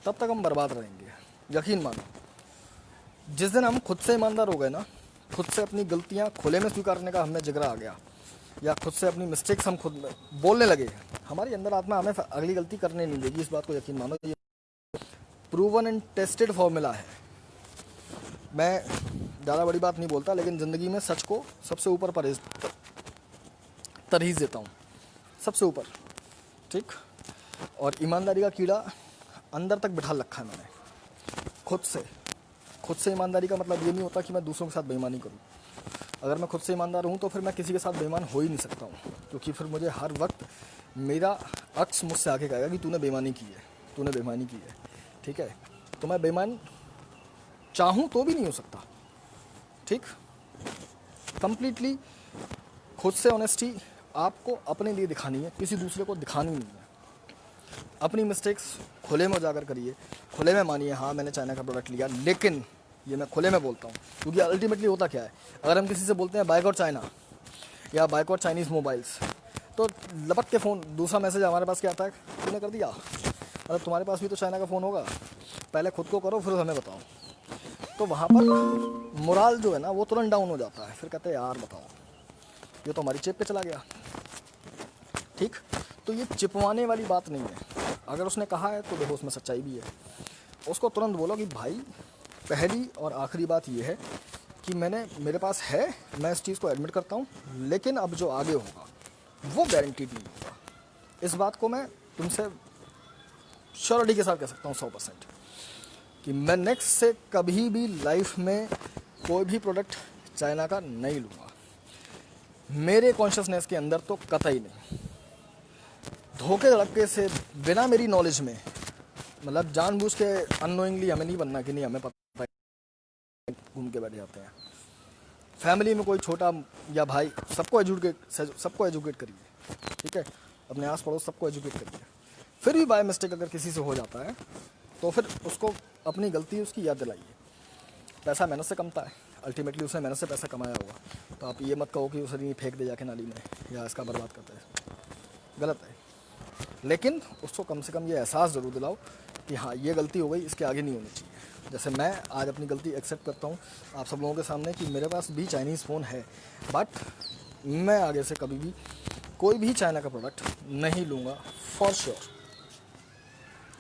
तब तक हम बर्बाद रहेंगे। यकीन मानो, जिस दिन हम खुद से ईमानदार हो गए ना, खुद से अपनी गलतियां खुले में स्वीकारने का हमें जिगरा आ गया, या खुद से अपनी मिस्टेक्स हम खुद बोलने लगे, हमारी अंदर आत्मा हमें अगली गलती करने नहीं देगी। इस बात को यकीन मानो, ये प्रूवन एंड टेस्टेड फॉर्मूला है। मैं ज़्यादा बड़ी बात नहीं बोलता, लेकिन ज़िंदगी में सच को सबसे ऊपर तरहीज़ देता हूँ, सबसे ऊपर, ठीक। और ईमानदारी का कीड़ा अंदर तक बिठा रखा है मैंने, खुद से ईमानदारी का मतलब ये नहीं होता कि मैं दूसरों के साथ बेईमानी करूं। अगर मैं खुद से ईमानदार हूं तो फिर मैं किसी के साथ बेईमान हो ही नहीं सकता हूं, क्योंकि फिर मुझे हर वक्त मेरा अक्स मुझसे आगे कहेगा कि तूने बेईमानी की है, तूने बेईमानी की है, ठीक है। तो मैं बेईमान चाहूँ तो भी नहीं हो सकता, ठीक। कंप्लीटली खुद से ऑनेस्टी आपको अपने लिए दिखानी है, किसी दूसरे को दिखानी नहीं है। अपनी मिस्टेक्स खुले में उजागर करिए, खुले में मानिए, हाँ मैंने चाइना का प्रोडक्ट लिया, लेकिन ये मैं खुले में बोलता हूँ, क्योंकि अल्टीमेटली होता क्या है, अगर हम किसी से बोलते हैं बाइकआउट चाइना या बाइकआउट चाइनीज़ मोबाइल्स, तो लपक के फ़ोन दूसरा मैसेज हमारे पास क्या आता है? तूने कर दिया, मतलब तुम्हारे पास भी तो चाइना का फ़ोन होगा, पहले खुद को करो फिर हमें बताओ। तो वहाँ पर मोराल जो है ना वो तुरंत डाउन हो जाता है। फिर कहते हैं यार बताओ, ये तो हमारी चिप पे चला गया, ठीक। तो ये चिपवाने वाली बात नहीं है। अगर उसने कहा है तो देखो उसमें सच्चाई भी है। उसको तुरंत बोलो कि भाई पहली और आखिरी बात ये है कि मेरे पास है, मैं इस चीज़ को एडमिट करता हूँ, लेकिन अब जो आगे होगा वो गारंटीड नहीं होगा। इस बात को मैं तुमसे श्योरिटी के साथ कह सकता हूँ 100% कि मैं नेक्स्ट से कभी भी लाइफ में कोई भी प्रोडक्ट चाइना का नहीं लूँगा। मेरे कॉन्शियसनेस के अंदर तो कतई नहीं। धोखे धड़के से बिना मेरी नॉलेज में, मतलब जानबूझ के अननोइंगली हमें नहीं बनना कि नहीं हमें पता है, घूम के बैठ जाते हैं। फैमिली में कोई छोटा या भाई, सबको एजुकेट करिए, ठीक है, अपने आस पड़ोस सबको एजुकेट करिए। फिर भी बाय मिस्टेक अगर किसी से हो जाता है तो फिर उसको अपनी गलती उसकी याद दिलाइए। पैसा मेहनत से कमता है, अल्टीमेटली उसने मेहनत से पैसा कमाया होगा, तो आप ये मत कहो कि उसे नहीं फेंक दे जाके नाली में या इसका बर्बाद करता है, गलत है। लेकिन उसको कम से कम ये एहसास ज़रूर दिलाओ कि हाँ ये गलती हो गई, इसके आगे नहीं होनी चाहिए। जैसे मैं आज अपनी गलती एक्सेप्ट करता हूँ आप सब लोगों के सामने कि मेरे पास भी चाइनीज़ फ़ोन है, बट मैं आगे से कभी भी कोई भी चाइना का प्रोडक्ट नहीं लूँगा फॉर श्योर,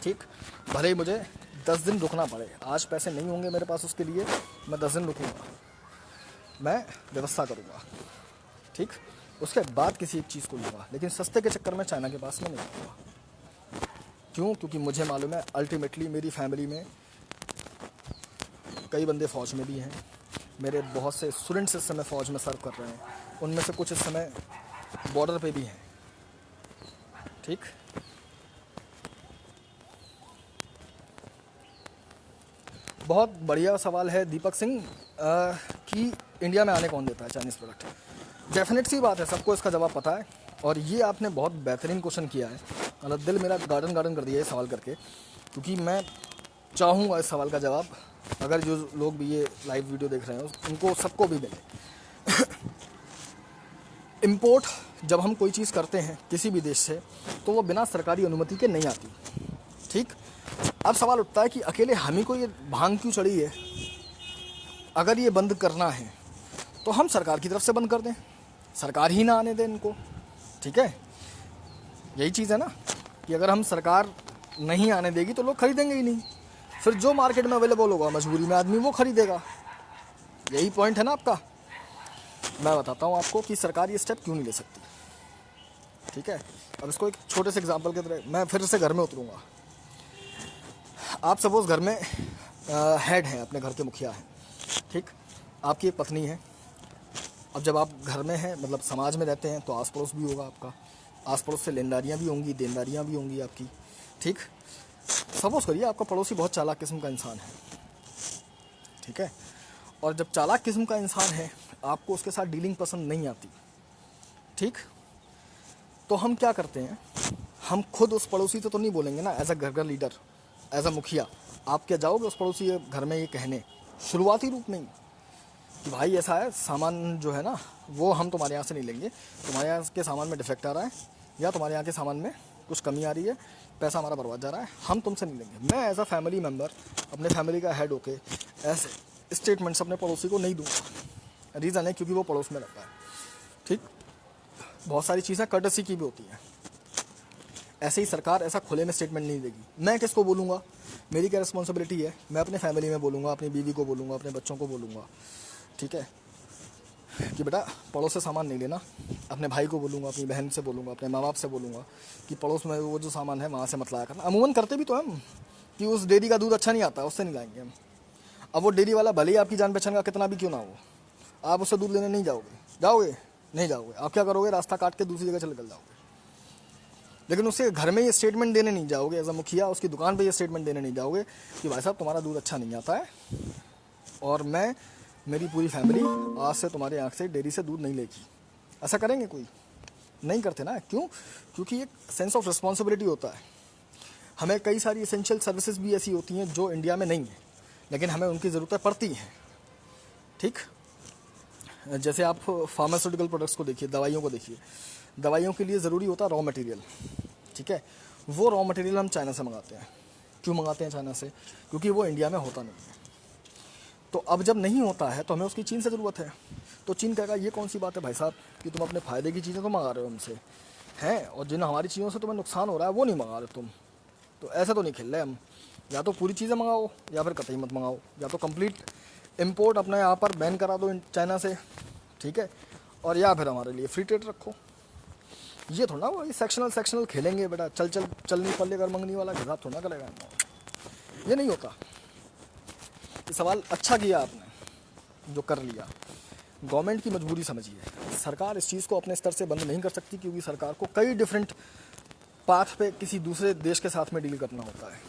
ठीक। भले ही मुझे 10 दिन रुकना पड़े, आज पैसे नहीं होंगे मेरे पास उसके लिए, मैं 10 दिन रुकूँगा, मैं व्यवस्था करूँगा, ठीक। उसके बाद किसी एक चीज़ को लूँगा, लेकिन सस्ते के चक्कर में चाइना के पास में नहीं आऊँगा। क्यों? क्योंकि मुझे मालूम है अल्टीमेटली मेरी फैमिली में कई बंदे फ़ौज में भी हैं, मेरे बहुत से स्टूडेंट्स इस समय फ़ौज में सर्व कर रहे हैं, उनमें से कुछ इस समय बॉर्डर पे भी हैं, ठीक। बहुत बढ़िया सवाल है दीपक सिंह कि इंडिया में आने कौन देता है चाइनीज़ प्रोडक्ट। डेफिनेट सी बात है, सबको इसका जवाब पता है, और ये आपने बहुत बेहतरीन क्वेश्चन किया है, मतलब दिल मेरा गार्डन कर दिया है सवाल करके, क्योंकि मैं चाहूँगा इस सवाल का जवाब अगर जो लोग भी ये लाइव वीडियो देख रहे हैं उनको सबको भी मिले। इम्पोर्ट जब हम कोई चीज़ करते हैं किसी भी देश से तो वो बिना सरकारी अनुमति के नहीं आती, ठीक। अब सवाल उठता है कि अकेले हम ही को ये भांग क्यों चढ़ी है, अगर ये बंद करना है तो हम सरकार की तरफ से बंद कर दें, सरकार ही ना आने दें इनको, ठीक है। यही चीज़ है ना कि अगर हम सरकार नहीं आने देगी तो लोग खरीदेंगे ही नहीं, फिर जो मार्केट में अवेलेबल होगा मजबूरी में आदमी वो खरीदेगा। यही पॉइंट है ना आपका। मैं बताता हूँ आपको कि सरकार ये स्टेप क्यों नहीं ले सकती, ठीक है। अब इसको एक छोटे से एग्जांपल के तरह मैं फिर से घर में उतरूँगा। आप सपोज़ घर में हेड हैं, अपने घर के मुखिया हैं, ठीक। आपकी एक पत्नी है। अब जब आप घर में हैं, मतलब समाज में रहते हैं, तो आस पड़ोस भी होगा आपका, आस पड़ोस से लेनदारियाँ भी होंगी, देनदारियाँ भी होंगी आपकी, ठीक। सपोज़ करिए आपका पड़ोसी बहुत चालाक किस्म का इंसान है, ठीक है, और जब चालाक किस्म का इंसान है आपको उसके साथ डीलिंग पसंद नहीं आती, ठीक। तो हम क्या करते हैं, हम खुद उस पड़ोसी से तो नहीं बोलेंगे ना, एज अ घर लीडर, एज अ मुखिया आप क्या जाओगे उस पड़ोसी के घर में ये कहने शुरुआती रूप में ही कि भाई ऐसा है, सामान जो है ना वो हम तुम्हारे यहाँ से नहीं लेंगे, तुम्हारे यहाँ के सामान में डिफेक्ट आ रहा है या तुम्हारे यहाँ के सामान में कुछ कमी आ रही है, पैसा हमारा बर्बाद जा रहा है, हम तुमसे नहीं लेंगे। मैं एज अ फैमिली मेम्बर, अपने फैमिली का हेड होके ऐसे स्टेटमेंट्स अपने पड़ोसी को नहीं दूँगा। रीज़न है क्योंकि वो पड़ोस में रहता है, ठीक। बहुत सारी चीज़ें कर्टसी की भी होती हैं, ऐसे ही सरकार ऐसा खुले में स्टेटमेंट नहीं देगी। मैं किसको बोलूँगा, मेरी क्या रिस्पॉन्सिबिलिटी है, मैं अपने फैमिली में बोलूँगा, अपनी बीवी को बोलूँगा, अपने बच्चों को बोलूँगा, ठीक है, कि बेटा पड़ोस से सामान नहीं लेना। अपने भाई को बोलूँगा, अपनी बहन से बोलूँगा, अपने माँ बाप से बोलूँगा कि पड़ोस में वो जो सामान है वहाँ से मत लाया करना। अमूमन करते भी तो हम कि उस डेयरी का दूध अच्छा नहीं आता, उससे नहीं लाएंगे हम। अब वो डेयरी वाला भले ही आपकी जान पहचान का कितना भी क्यों ना हो, आप उससे दूध लेने नहीं जाओगे, नहीं जाओगे। आप क्या करोगे, रास्ता काट के दूसरी जगह चले जाओगे। लेकिन उससे घर में ये स्टेटमेंट देने नहीं जाओगे, एज अ मुखिया उसकी दुकान पे ये स्टेटमेंट देने नहीं जाओगे कि भाई साहब तुम्हारा दूध अच्छा नहीं आता है और मैं, मेरी पूरी फैमिली आज से तुम्हारे यहाँ से डेयरी से दूध नहीं लेगी। ऐसा करेंगे कोई? नहीं करते ना। क्यों? क्योंकि एक सेंस ऑफ रिस्पॉन्सिबिलिटी होता है। हमें कई सारी एसेंशियल सर्विसेज भी ऐसी होती हैं जो इंडिया में नहीं है, लेकिन हमें उनकी ज़रूरतें पड़ती हैं, ठीक। जैसे आप फार्मास्यूटिकल प्रोडक्ट्स को देखिए, दवाइयों को देखिए, दवाइयों के लिए ज़रूरी होता है रॉ मटेरियल, ठीक है। वो रॉ मटेरियल हम चाइना से मंगाते हैं। क्यों मंगाते हैं चाइना से? क्योंकि वो इंडिया में होता नहीं है। तो अब जब नहीं होता है तो हमें उसकी चीन से ज़रूरत है। तो चीन कहेगा ये कौन सी बात है भाई साहब कि तुम अपने फ़ायदे की चीज़ें तो मंगा रहे हो हमसे हैं, और जिन हमारी चीज़ों से तुम्हें नुकसान हो रहा है वो नहीं मंगा रहे तुम, तो ऐसे तो नहीं खेल रहे हम। या तो पूरी चीज़ें मंगाओ या फिर कतई मत मंगाओ, या तो कंप्लीट इंपोर्ट अपने यहाँ पर बैन करा दो चाइना से, ठीक है, और या फिर हमारे लिए फ्री ट्रेड रखो। ये थोड़ा वो सेक्शनल खेलेंगे बेटा, चलनी पल्ले कर मंगनी वाला हिसाब थोड़ा करेगा, ये नहीं होता। ये सवाल अच्छा किया आपने जो कर लिया। गवर्नमेंट की मजबूरी समझिए, सरकार इस चीज़ को अपने स्तर से बंद नहीं कर सकती, क्योंकि सरकार को कई डिफरेंट पाथ पे किसी दूसरे देश के साथ में डील करना होता है।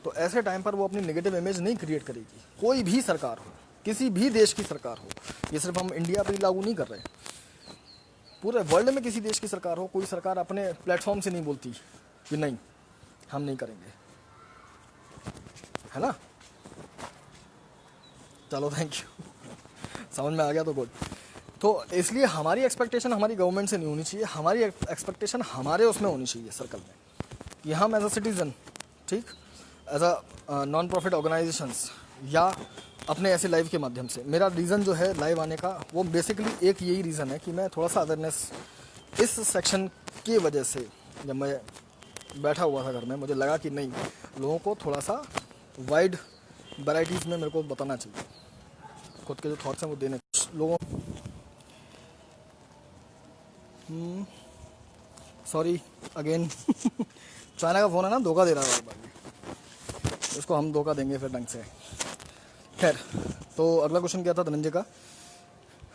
तो ऐसे टाइम पर वो अपनी नेगेटिव इमेज नहीं क्रिएट करेगी। कोई भी सरकार हो, किसी भी देश की सरकार हो, ये सिर्फ हम इंडिया पर ही लागू नहीं कर रहे, पूरे वर्ल्ड में किसी देश की सरकार हो, कोई सरकार अपने प्लेटफॉर्म से नहीं बोलती कि नहीं हम नहीं करेंगे, है ना। चलो थैंक यू, समझ में आ गया तो गुड। तो इसलिए हमारी एक्सपेक्टेशन हमारी गवर्नमेंट से नहीं होनी चाहिए, हमारी एक्सपेक्टेशन हमारे उसमें होनी चाहिए सर्कल में, कि हम एज अ सिटीज़न, ठीक, as a non profit organisations या अपने ऐसे लाइव के माध्यम से। मेरा रीज़न जो है लाइव आने का वो बेसिकली एक यही रीज़न है कि मैं थोड़ा सा अवेयरनेस इस सेक्शन की वजह से, जब मैं बैठा हुआ था घर में, मुझे लगा कि नहीं, लोगों को थोड़ा सा वाइड वैराइटीज़ में मेरे को बताना चाहिए, खुद के जो थॉट्स हैं वो देने लोगों। सॉरी अगेन चाइना का फ़ोन है ना, धोखा दे रहा है बार बार, उसको हम धोखा देंगे फिर ढंग से। खैर, तो अगला क्वेश्चन क्या था धनंजय का,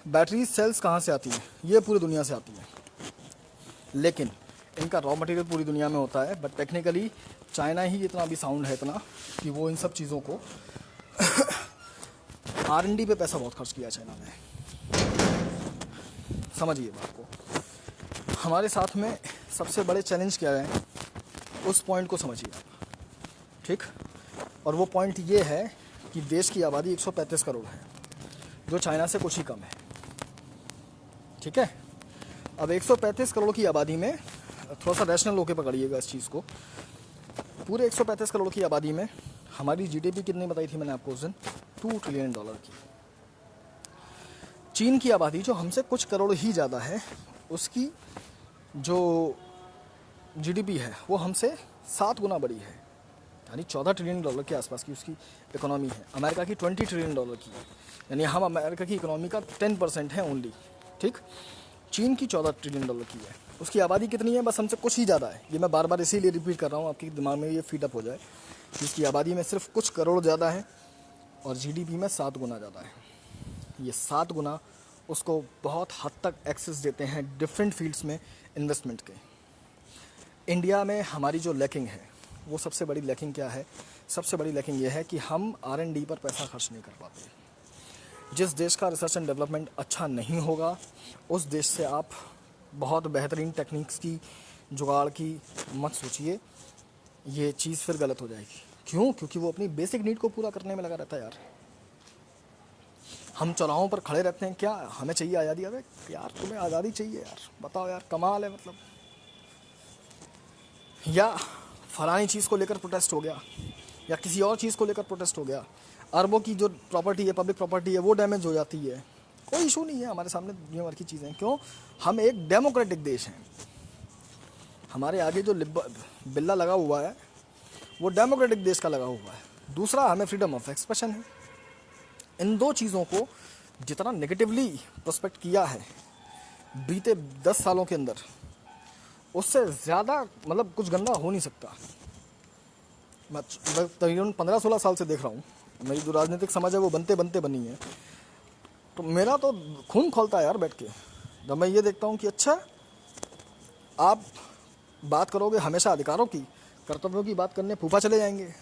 बैटरी सेल्स कहाँ से आती हैं? ये पूरी दुनिया से आती है, लेकिन इनका रॉ मटेरियल पूरी दुनिया में होता है, बट टेक्निकली चाइना ही इतना भी साउंड है इतना कि वो इन सब चीज़ों को R&D पे पैसा बहुत खर्च किया चाइना ने, समझिए बात को। हमारे साथ में सबसे बड़े चैलेंज क्या है, उस पॉइंट को समझिए आप, ठीक। और वो पॉइंट ये है कि देश की आबादी 135 करोड़ है, जो चाइना से कुछ ही कम है, ठीक है। अब 135 करोड़ की आबादी में थोड़ा सा रैशनल होकर पकड़िएगा इस चीज़ को, पूरे 135 करोड़ की आबादी में हमारी GDP कितनी बताई थी मैंने आपको उस दिन, $2 ट्रिलियन की। चीन की आबादी जो हमसे कुछ करोड़ ही ज़्यादा है, उसकी जो GDP है वो हमसे 7 गुना बड़ी है, यानी $14 ट्रिलियन के आसपास की उसकी इकोनॉमी है। अमेरिका की $20 ट्रिलियन की है, यानी हम अमेरिका की इकोनॉमी का 10% है ओनली, ठीक। चीन की $14 ट्रिलियन की है, उसकी आबादी कितनी है, बस हमसे कुछ ही ज़्यादा है। ये मैं बार बार इसीलिए रिपीट कर रहा हूँ, आपके दिमाग में ये फीडअप हो जाए कि इसकी आबादी में सिर्फ कुछ करोड़ ज़्यादा है और GDP में 7 गुना ज़्यादा है। ये 7 गुना उसको बहुत हद तक एक्सेस देते हैं डिफरेंट फील्ड्स में इन्वेस्टमेंट के। इंडिया में हमारी जो लैकिंग है, वो सबसे बड़ी लैकिंग क्या है, सबसे बड़ी लैकिंग ये है कि हम R&D पर पैसा खर्च नहीं कर पाते। जिस देश का रिसर्च एंड डेवलपमेंट अच्छा नहीं होगा, उस देश से आप बहुत बेहतरीन टेक्निक्स की जुगाड़ की मत सोचिए, ये चीज़ फिर गलत हो जाएगी। क्यों? क्योंकि वो अपनी बेसिक नीड को पूरा करने में लगा रहता है यार। हम चौराहों पर खड़े रहते हैं, क्या हमें चाहिए आज़ादी? अरे यार तुम्हें आज़ादी चाहिए यार, बताओ यार, कमाल है मतलब। या फलानी चीज़ को लेकर प्रोटेस्ट हो गया, या किसी और चीज़ को लेकर प्रोटेस्ट हो गया, अरबों की जो प्रॉपर्टी है, पब्लिक प्रॉपर्टी है, वो डैमेज हो जाती है, कोई इशू नहीं है, हमारे सामने दुनिया भर की चीज़ें। क्यों? हम एक डेमोक्रेटिक देश हैं, हमारे आगे जो बिल्ला लगा हुआ है वो डेमोक्रेटिक देश का लगा हुआ है। दूसरा, हमें फ्रीडम ऑफ एक्सप्रेशन है। इन दो चीज़ों को जितना नेगेटिवली प्रोस्पेक्ट किया है बीते 10 सालों के अंदर, उससे ज़्यादा मतलब कुछ गंदा हो नहीं सकता। मैं तकरीबन 15-16 साल से देख रहा हूँ, मेरी जो राजनीतिक समझ है वो बनते बनते बनी है, तो मेरा तो खून खोलता है यार बैठ के जब मैं ये देखता हूँ कि अच्छा, आप बात करोगे हमेशा अधिकारों की, कर्तव्यों की बात करने फूफा चले जाएंगे।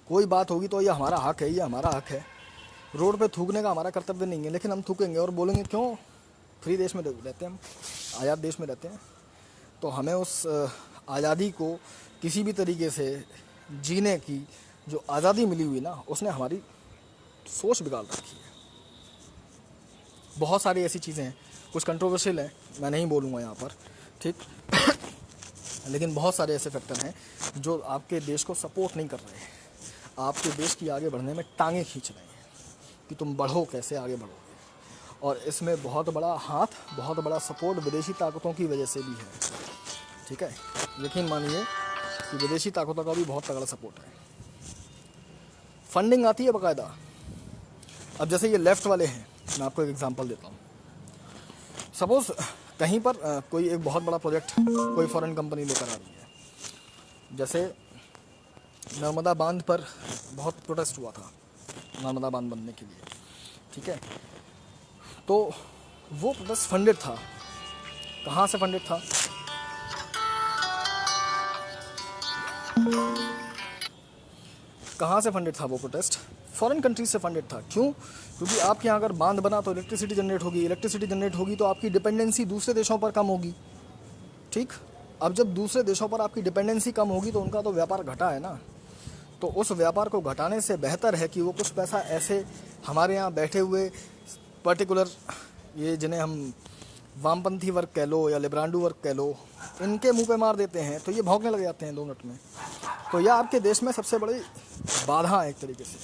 कोई बात होगी तो ये हमारा हक है, ये हमारा हक है, रोड पे थूकने का हमारा कर्तव्य नहीं है, लेकिन हम थूकेंगे और बोलेंगे क्यों? फ्री देश में रहते हैं हम, आज़ाद देश में रहते हैं, तो हमें उस आज़ादी को किसी भी तरीके से जीने की जो आज़ादी मिली हुई ना, उसने हमारी सोच बिगाड़ रखी है। बहुत सारी ऐसी चीज़ें हैं, कुछ कंट्रोवर्शियल हैं, मैं नहीं बोलूँगा यहाँ पर, ठीक लेकिन बहुत सारे ऐसे फैक्टर हैं जो आपके देश को सपोर्ट नहीं कर रहे हैं, आपके देश की आगे बढ़ने में टांगें खींच रहे हैं कि तुम बढ़ो, कैसे आगे बढ़ोगे। और इसमें बहुत बड़ा हाथ, बहुत बड़ा सपोर्ट विदेशी ताकतों की वजह से भी है, ठीक है। यकीन मानिए कि विदेशी ताकतों का भी बहुत तगड़ा सपोर्ट है। फंडिंग आती है बाकायदा। अब जैसे ये लेफ़्ट वाले हैं, मैं आपको एक एग्जांपल देता हूँ। सपोज़ कहीं पर कोई एक बहुत बड़ा प्रोजेक्ट कोई फॉरेन कंपनी लेकर आ रही है। जैसे नर्मदा बांध पर बहुत प्रोटेस्ट हुआ था, नर्मदा बांध बनने के लिए, ठीक है। तो वो प्रोटेस्ट फंडेड था। कहाँ से फंडेड था? कहाँ से फंडेड था वो प्रोटेस्ट? फॉरेन कंट्रीज से फंडेड था। क्यों? क्योंकि आपके यहाँ अगर बांध बना तो इलेक्ट्रिसिटी जनरेट होगी, इलेक्ट्रिसिटी जनरेट होगी तो आपकी डिपेंडेंसी दूसरे देशों पर कम होगी, ठीक। अब जब दूसरे देशों पर आपकी डिपेंडेंसी कम होगी तो उनका तो व्यापार घटा है ना। तो उस व्यापार को घटाने से बेहतर है कि वो कुछ पैसा ऐसे हमारे यहाँ बैठे हुए पर्टिकुलर, ये जिन्हें हम वामपंथी वर्ग कह लो या लिब्रांडू वर्ग कह लो, इनके मुंह पे मार देते हैं तो ये भौंकने लग जाते हैं 2 मिनट में। तो यह आपके देश में सबसे बड़ी बाधा है एक तरीके से।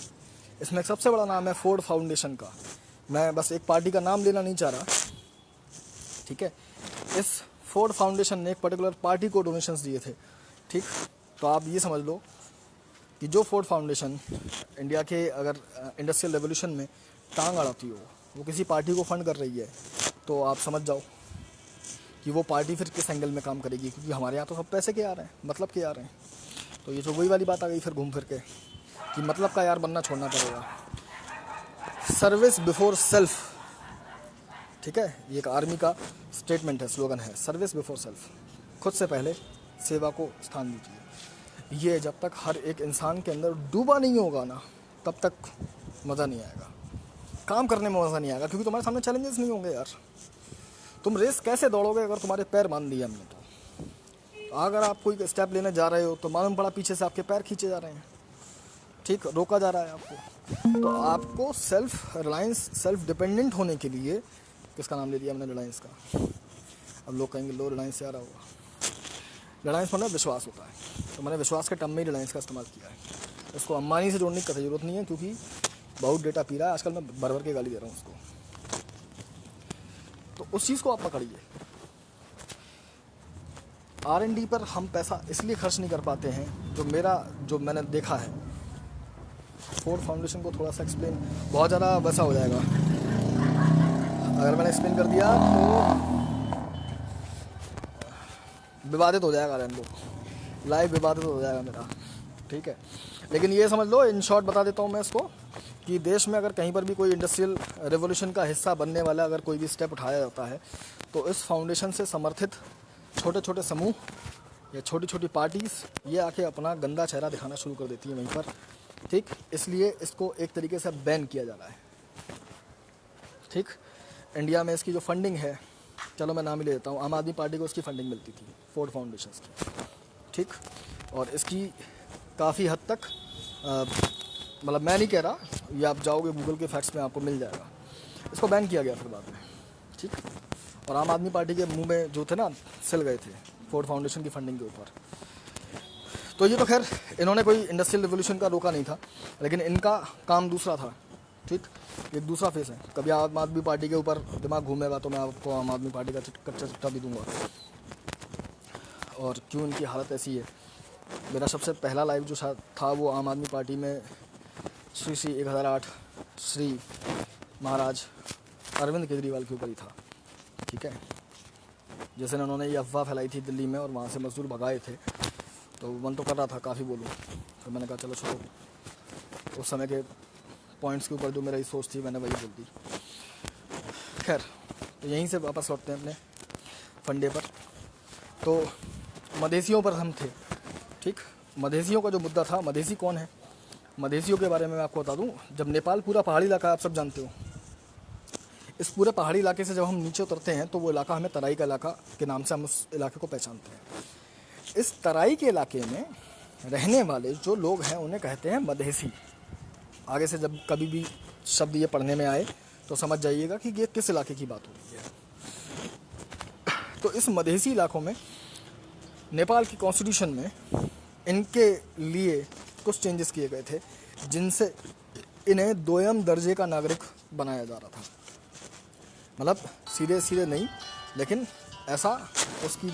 इसमें सबसे बड़ा नाम है फोर्ड फाउंडेशन का। मैं बस एक पार्टी का नाम लेना नहीं चाह रहा, ठीक है। इस फोर्ड फाउंडेशन ने एक पर्टिकुलर पार्टी को डोनेशंस दिए थे, ठीक। तो आप ये समझ लो कि जो फोर्ड फाउंडेशन इंडिया के अगर इंडस्ट्रियल रेवोल्यूशन में टांग अड़ाती हो, वो किसी पार्टी को फंड कर रही है, तो आप समझ जाओ कि वो पार्टी फिर किस एंगल में काम करेगी। क्योंकि हमारे यहाँ तो सब पैसे के आ रहे हैं, मतलब के आ रहे हैं। तो ये तो वही वाली बात आ गई फिर घूम फिर के कि मतलब का यार बनना छोड़ना पड़ेगा। सर्विस बिफोर सेल्फ, ठीक है। ये एक आर्मी का स्टेटमेंट है, स्लोगन है, सर्विस बिफोर सेल्फ। खुद से पहले सेवा को स्थान दीजिए। ये जब तक हर एक इंसान के अंदर डूबा नहीं होगा ना, तब तक मज़ा नहीं आएगा, काम करने में मज़ा नहीं आएगा। क्योंकि तुम्हारे सामने चैलेंजेस नहीं होंगे यार। तुम रेस कैसे दौड़ोगे अगर तुम्हारे पैर बांध दिए हमने? तो अगर आप कोई स्टेप लेने जा रहे हो तो मालूम पड़ा पीछे से आपके पैर खींचे जा रहे हैं, ठीक, रोका जा रहा है आपको। तो आपको सेल्फ रिलायंस, सेल्फ डिपेंडेंट होने के लिए, किसका नाम ले लिया हमने? रिलायंस का। अब लोग कहेंगे लो रिलायंस से आ रहा होगा। रिलायंस मतलब विश्वास होता है, तो मैंने विश्वास के टर्म में रिलायंस का इस्तेमाल किया है। इसको अंबानी से जोड़ने की कतई जरूरत नहीं है, क्योंकि बहुत डेटा पी रहा है आजकल। मैं भर के गाली दे रहा हूँ उसको। तो उस चीज़ को आप पकड़िए। R&D पर हम पैसा इसलिए खर्च नहीं कर पाते हैं। जो मैंने देखा है, फोर्ड फाउंडेशन को थोड़ा सा एक्सप्लेन बहुत ज़्यादा वैसा हो जाएगा। अगर मैंने एक्सप्लेन कर दिया तो विवादित हो जाएगा, रहने दो, लाइव विवादित हो जाएगा मेरा, ठीक है। लेकिन ये समझ लो, इन शॉर्ट बता देता हूँ मैं इसको, कि देश में अगर कहीं पर भी कोई इंडस्ट्रियल रेवोल्यूशन का हिस्सा बनने वाला अगर कोई भी स्टेप उठाया जाता है, तो इस फाउंडेशन से समर्थित छोटे छोटे समूह या छोटी छोटी पार्टीज़ ये आके अपना गंदा चेहरा दिखाना शुरू कर देती है वहीं पर, ठीक। इसलिए इसको एक तरीके से बैन किया जा रहा है, ठीक। इंडिया में इसकी जो फंडिंग है, चलो मैं नाम ही ले देता हूँ, आम आदमी पार्टी को इसकी फंडिंग मिलती थी फोर्ड फाउंडेशन की, ठीक। और इसकी काफ़ी हद तक मतलब मैं नहीं कह रहा, ये आप जाओगे गूगल के फैक्ट्स में आपको मिल जाएगा। इसको बैन किया गया फिर बाद में, ठीक। और आम आदमी पार्टी के मुंह में जो थे ना, सिल गए थे फोर्ड फाउंडेशन की फंडिंग के ऊपर। तो ये तो खैर इन्होंने कोई इंडस्ट्रियल रिवोल्यूशन का रोका नहीं था, लेकिन इनका काम दूसरा था, ठीक। एक दूसरा फेस है। कभी आम आदमी पार्टी के ऊपर दिमाग घूमेगा तो मैं आपको आम आदमी पार्टी का कच्चा चिट्ठा भी दूंगा, और क्यों इनकी हालत ऐसी है। मेरा सबसे पहला लाइव जो था वो आम आदमी पार्टी में श्री 1008 श्री महाराज अरविंद केजरीवाल के ऊपर ही था, ठीक है। जैसे उन्होंने ये अफवाह फैलाई थी दिल्ली में और वहाँ से मजदूर भगाए थे, तो मन तो कर रहा था काफ़ी बोलूँ, तो मैंने कहा चलो छोड़ो। उस समय के पॉइंट्स के ऊपर जो मेरी सोच थी मैंने वही बोल दी। खैर, तो यहीं से वापस लौटते हैं अपने फंडे पर। तो मधेसियों पर हम थे, ठीक। मधेसियों का जो मुद्दा था, मधेसी कौन है? मधेसियों के बारे में मैं आपको बता दूं। जब नेपाल पूरा पहाड़ी इलाका, आप सब जानते हो, इस पूरे पहाड़ी इलाके से जब हम नीचे उतरते हैं तो वो इलाका हमें तराई का इलाका के नाम से हम उस इलाके को पहचानते हैं। इस तराई के इलाके में रहने वाले जो लोग हैं उन्हें कहते हैं मधेसी। आगे से जब कभी भी शब्द ये पढ़ने में आए तो समझ जाइएगा कि ये किस इलाके की बात हो रही है। तो इस मधेसी इलाकों में नेपाल की कॉन्स्टिट्यूशन में इनके लिए कुछ चेंजेस किए गए थे, जिनसे इन्हें दोयम दर्जे का नागरिक बनाया जा रहा था। मतलब सीधे सीधे नहीं, लेकिन ऐसा उसकी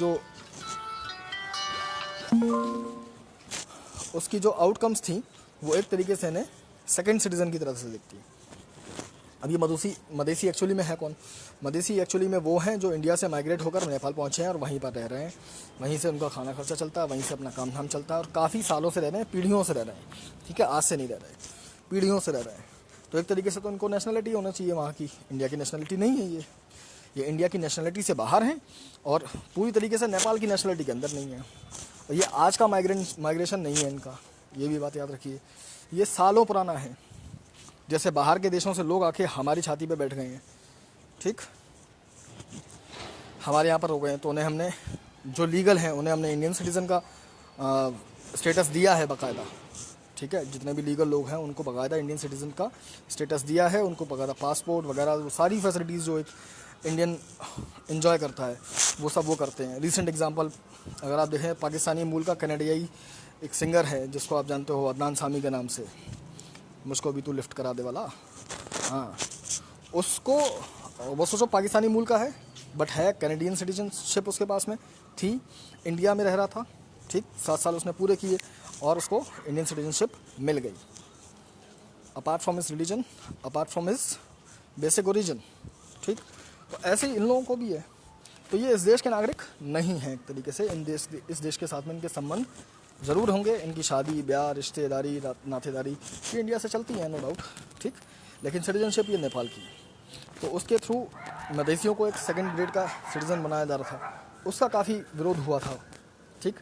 जो आउटकम्स थी वो एक तरीके से इन्हें सेकंड सिटीज़न की तरह से देखती है। अब ये मदेशी एक्चुअली में है कौन? मदेशी एक्चुअली में वो हैं जो इंडिया से माइग्रेट होकर नेपाल पहुँचे हैं और वहीं पर रह रहे हैं, वहीं से उनका खाना खर्चा चलता है, वहीं से अपना काम धाम चलता है और काफ़ी सालों से रह रहे हैं, पीढ़ियों से रह रहे हैं, ठीक है, आज से नहीं रह रहे, पीढ़ियों से रह रहे हैं। तो एक तरीके से तो उनको नेशनलिटी होना चाहिए वहाँ की, इंडिया की नेशनलिटी नहीं है ये इंडिया की नेशनलिटी से बाहर हैं और पूरी तरीके से नेपाल की नेशनलिटी के अंदर नहीं है। और ये आज का माइग्रेशन नहीं है इनका, ये भी बात याद रखिए, ये सालों पुराना है। जैसे बाहर के देशों से लोग आके हमारी छाती पे बैठ गए हैं, ठीक, हमारे यहाँ पर हो गए हैं, तो उन्हें हमने जो लीगल हैं उन्हें हमने इंडियन सिटीज़न का स्टेटस दिया है बाकायदा, ठीक है, जितने भी लीगल लोग हैं उनको बाकायदा इंडियन सिटीज़न का स्टेटस दिया है, उनको बाकायदा पासपोर्ट वगैरह वो सारी फैसिलिटीज़ जो एक इंडियन इन्जॉय करता है वो सब वो करते हैं। रीसेंट एग्जांपल अगर आप देखें, पाकिस्तानी मूल का कनाडियाई एक सिंगर है जिसको आप जानते हो, अदनान सामी के नाम से, मुझको भी तू लिफ्ट करा दे वाला, हाँ, उसको, वो सोचो पाकिस्तानी मूल का है बट है कैनेडियन सिटीजनशिप उसके पास में थी, इंडिया में रह रहा था, ठीक, 7 साल उसने पूरे किए और उसको इंडियन सिटीजनशिप मिल गई, apart from his religion, apart from his basic origin, ठीक। तो ऐसे ही इन लोगों को भी है। तो ये इस देश के नागरिक नहीं हैं एक तरीके से, इस देश के साथ में इनके संबंध ज़रूर होंगे, इनकी शादी ब्याह रिश्तेदारी नातेदारी ये इंडिया से चलती है, नो डाउट, ठीक, लेकिन सिटीजनशिप ये नेपाल की। तो उसके थ्रू मदेशियों को एक सेकंड ग्रेड का सिटीज़न बनाया जा रहा था, उसका काफ़ी विरोध हुआ था, ठीक।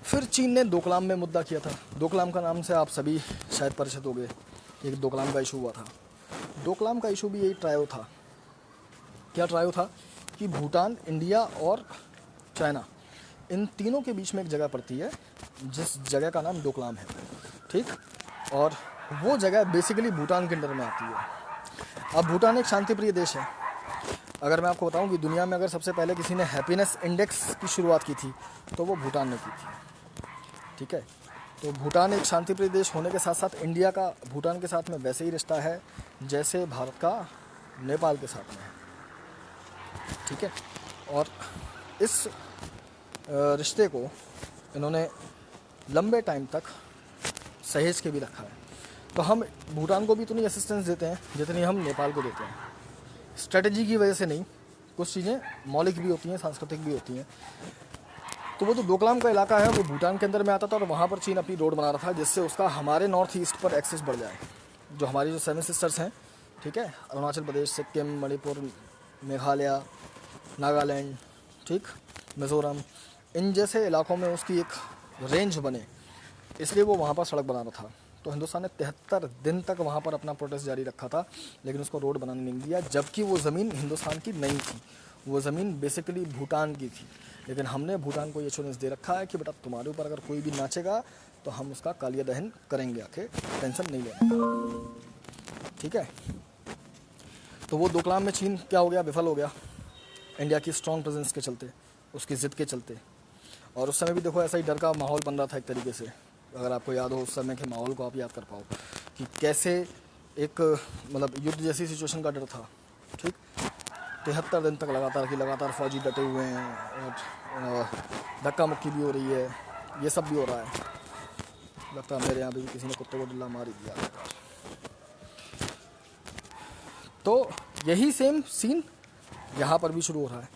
फिर चीन ने डोकलाम में मुद्दा किया था। डोकलाम का नाम से आप सभी शायद परिचित हो गए, एक डोकलाम का इशू हुआ था। डोकलाम का इशू भी यही ट्रायो था। क्या ट्रायो था कि भूटान, इंडिया और चाइना, इन तीनों के बीच में एक जगह पड़ती है जिस जगह का नाम डोकलाम है, ठीक, और वो जगह बेसिकली भूटान के अंडर में आती है। अब भूटान एक शांतिप्रिय देश है। अगर मैं आपको बताऊं कि दुनिया में अगर सबसे पहले किसी ने हैप्पीनेस इंडेक्स की शुरुआत की थी तो वो भूटान ने की थी, ठीक है। तो भूटान एक शांतिप्रिय देश होने के साथ साथ इंडिया का भूटान के साथ में वैसे ही रिश्ता है जैसे भारत का नेपाल के साथ में है, ठीक है। और इस रिश्ते को इन्होंने लंबे टाइम तक सहेज के भी रखा है। तो हम भूटान को भी इतनी असिस्टेंस देते हैं जितनी हम नेपाल को देते हैं, स्ट्रेटजी की वजह से नहीं, कुछ चीज़ें मौलिक भी होती हैं, सांस्कृतिक भी होती हैं। तो वो जो डोकलाम का इलाका है वो भूटान के अंदर में आता था और वहाँ पर चीन अपनी रोड बना रहा था जिससे उसका हमारे नॉर्थ ईस्ट पर एक्सेस बढ़ जाए। जो हमारी जो 7 सिस्टर्स हैं, ठीक है, अरुणाचल प्रदेश, सिक्किम, मणिपुर, मेघालय, नागालैंड, ठीक, मिज़ोरम, इन जैसे इलाकों में उसकी एक रेंज बने, इसलिए वो वहाँ पर सड़क बना रहा था। तो हिंदुस्तान ने 73 दिन तक वहाँ पर अपना प्रोटेस्ट जारी रखा था, लेकिन उसको रोड बनाने नहीं दिया, जबकि वो ज़मीन हिंदुस्तान की नहीं थी, वो ज़मीन बेसिकली भूटान की थी। लेकिन हमने भूटान को ये एश्योरेंस दे रखा है कि बेटा तुम्हारे ऊपर अगर कोई भी नाचेगा तो हम उसका कालिया दहन करेंगे, आके टेंशन नहीं लेना, ठीक है। तो वो डोकलाम में चीन क्या हो गया, विफल हो गया इंडिया की स्ट्रॉन्ग प्रेजेंस के चलते, उसकी ज़िद के चलते। और उस समय भी देखो ऐसा ही डर का माहौल बन रहा था एक तरीके से, अगर आपको याद हो उस समय के माहौल को आप याद कर पाओ कि कैसे एक मतलब युद्ध जैसी सिचुएशन का डर था, ठीक। 73 दिन तक लगातार फौजी डटे हुए हैं और धक्का मुक्की भी हो रही है, ये सब भी हो रहा है। लगता है मेरे यहाँ भी किसी ने कुत्ते को डिल्ला मार ही दिया। तो यही सेम सीन यहाँ पर भी शुरू हो रहा है।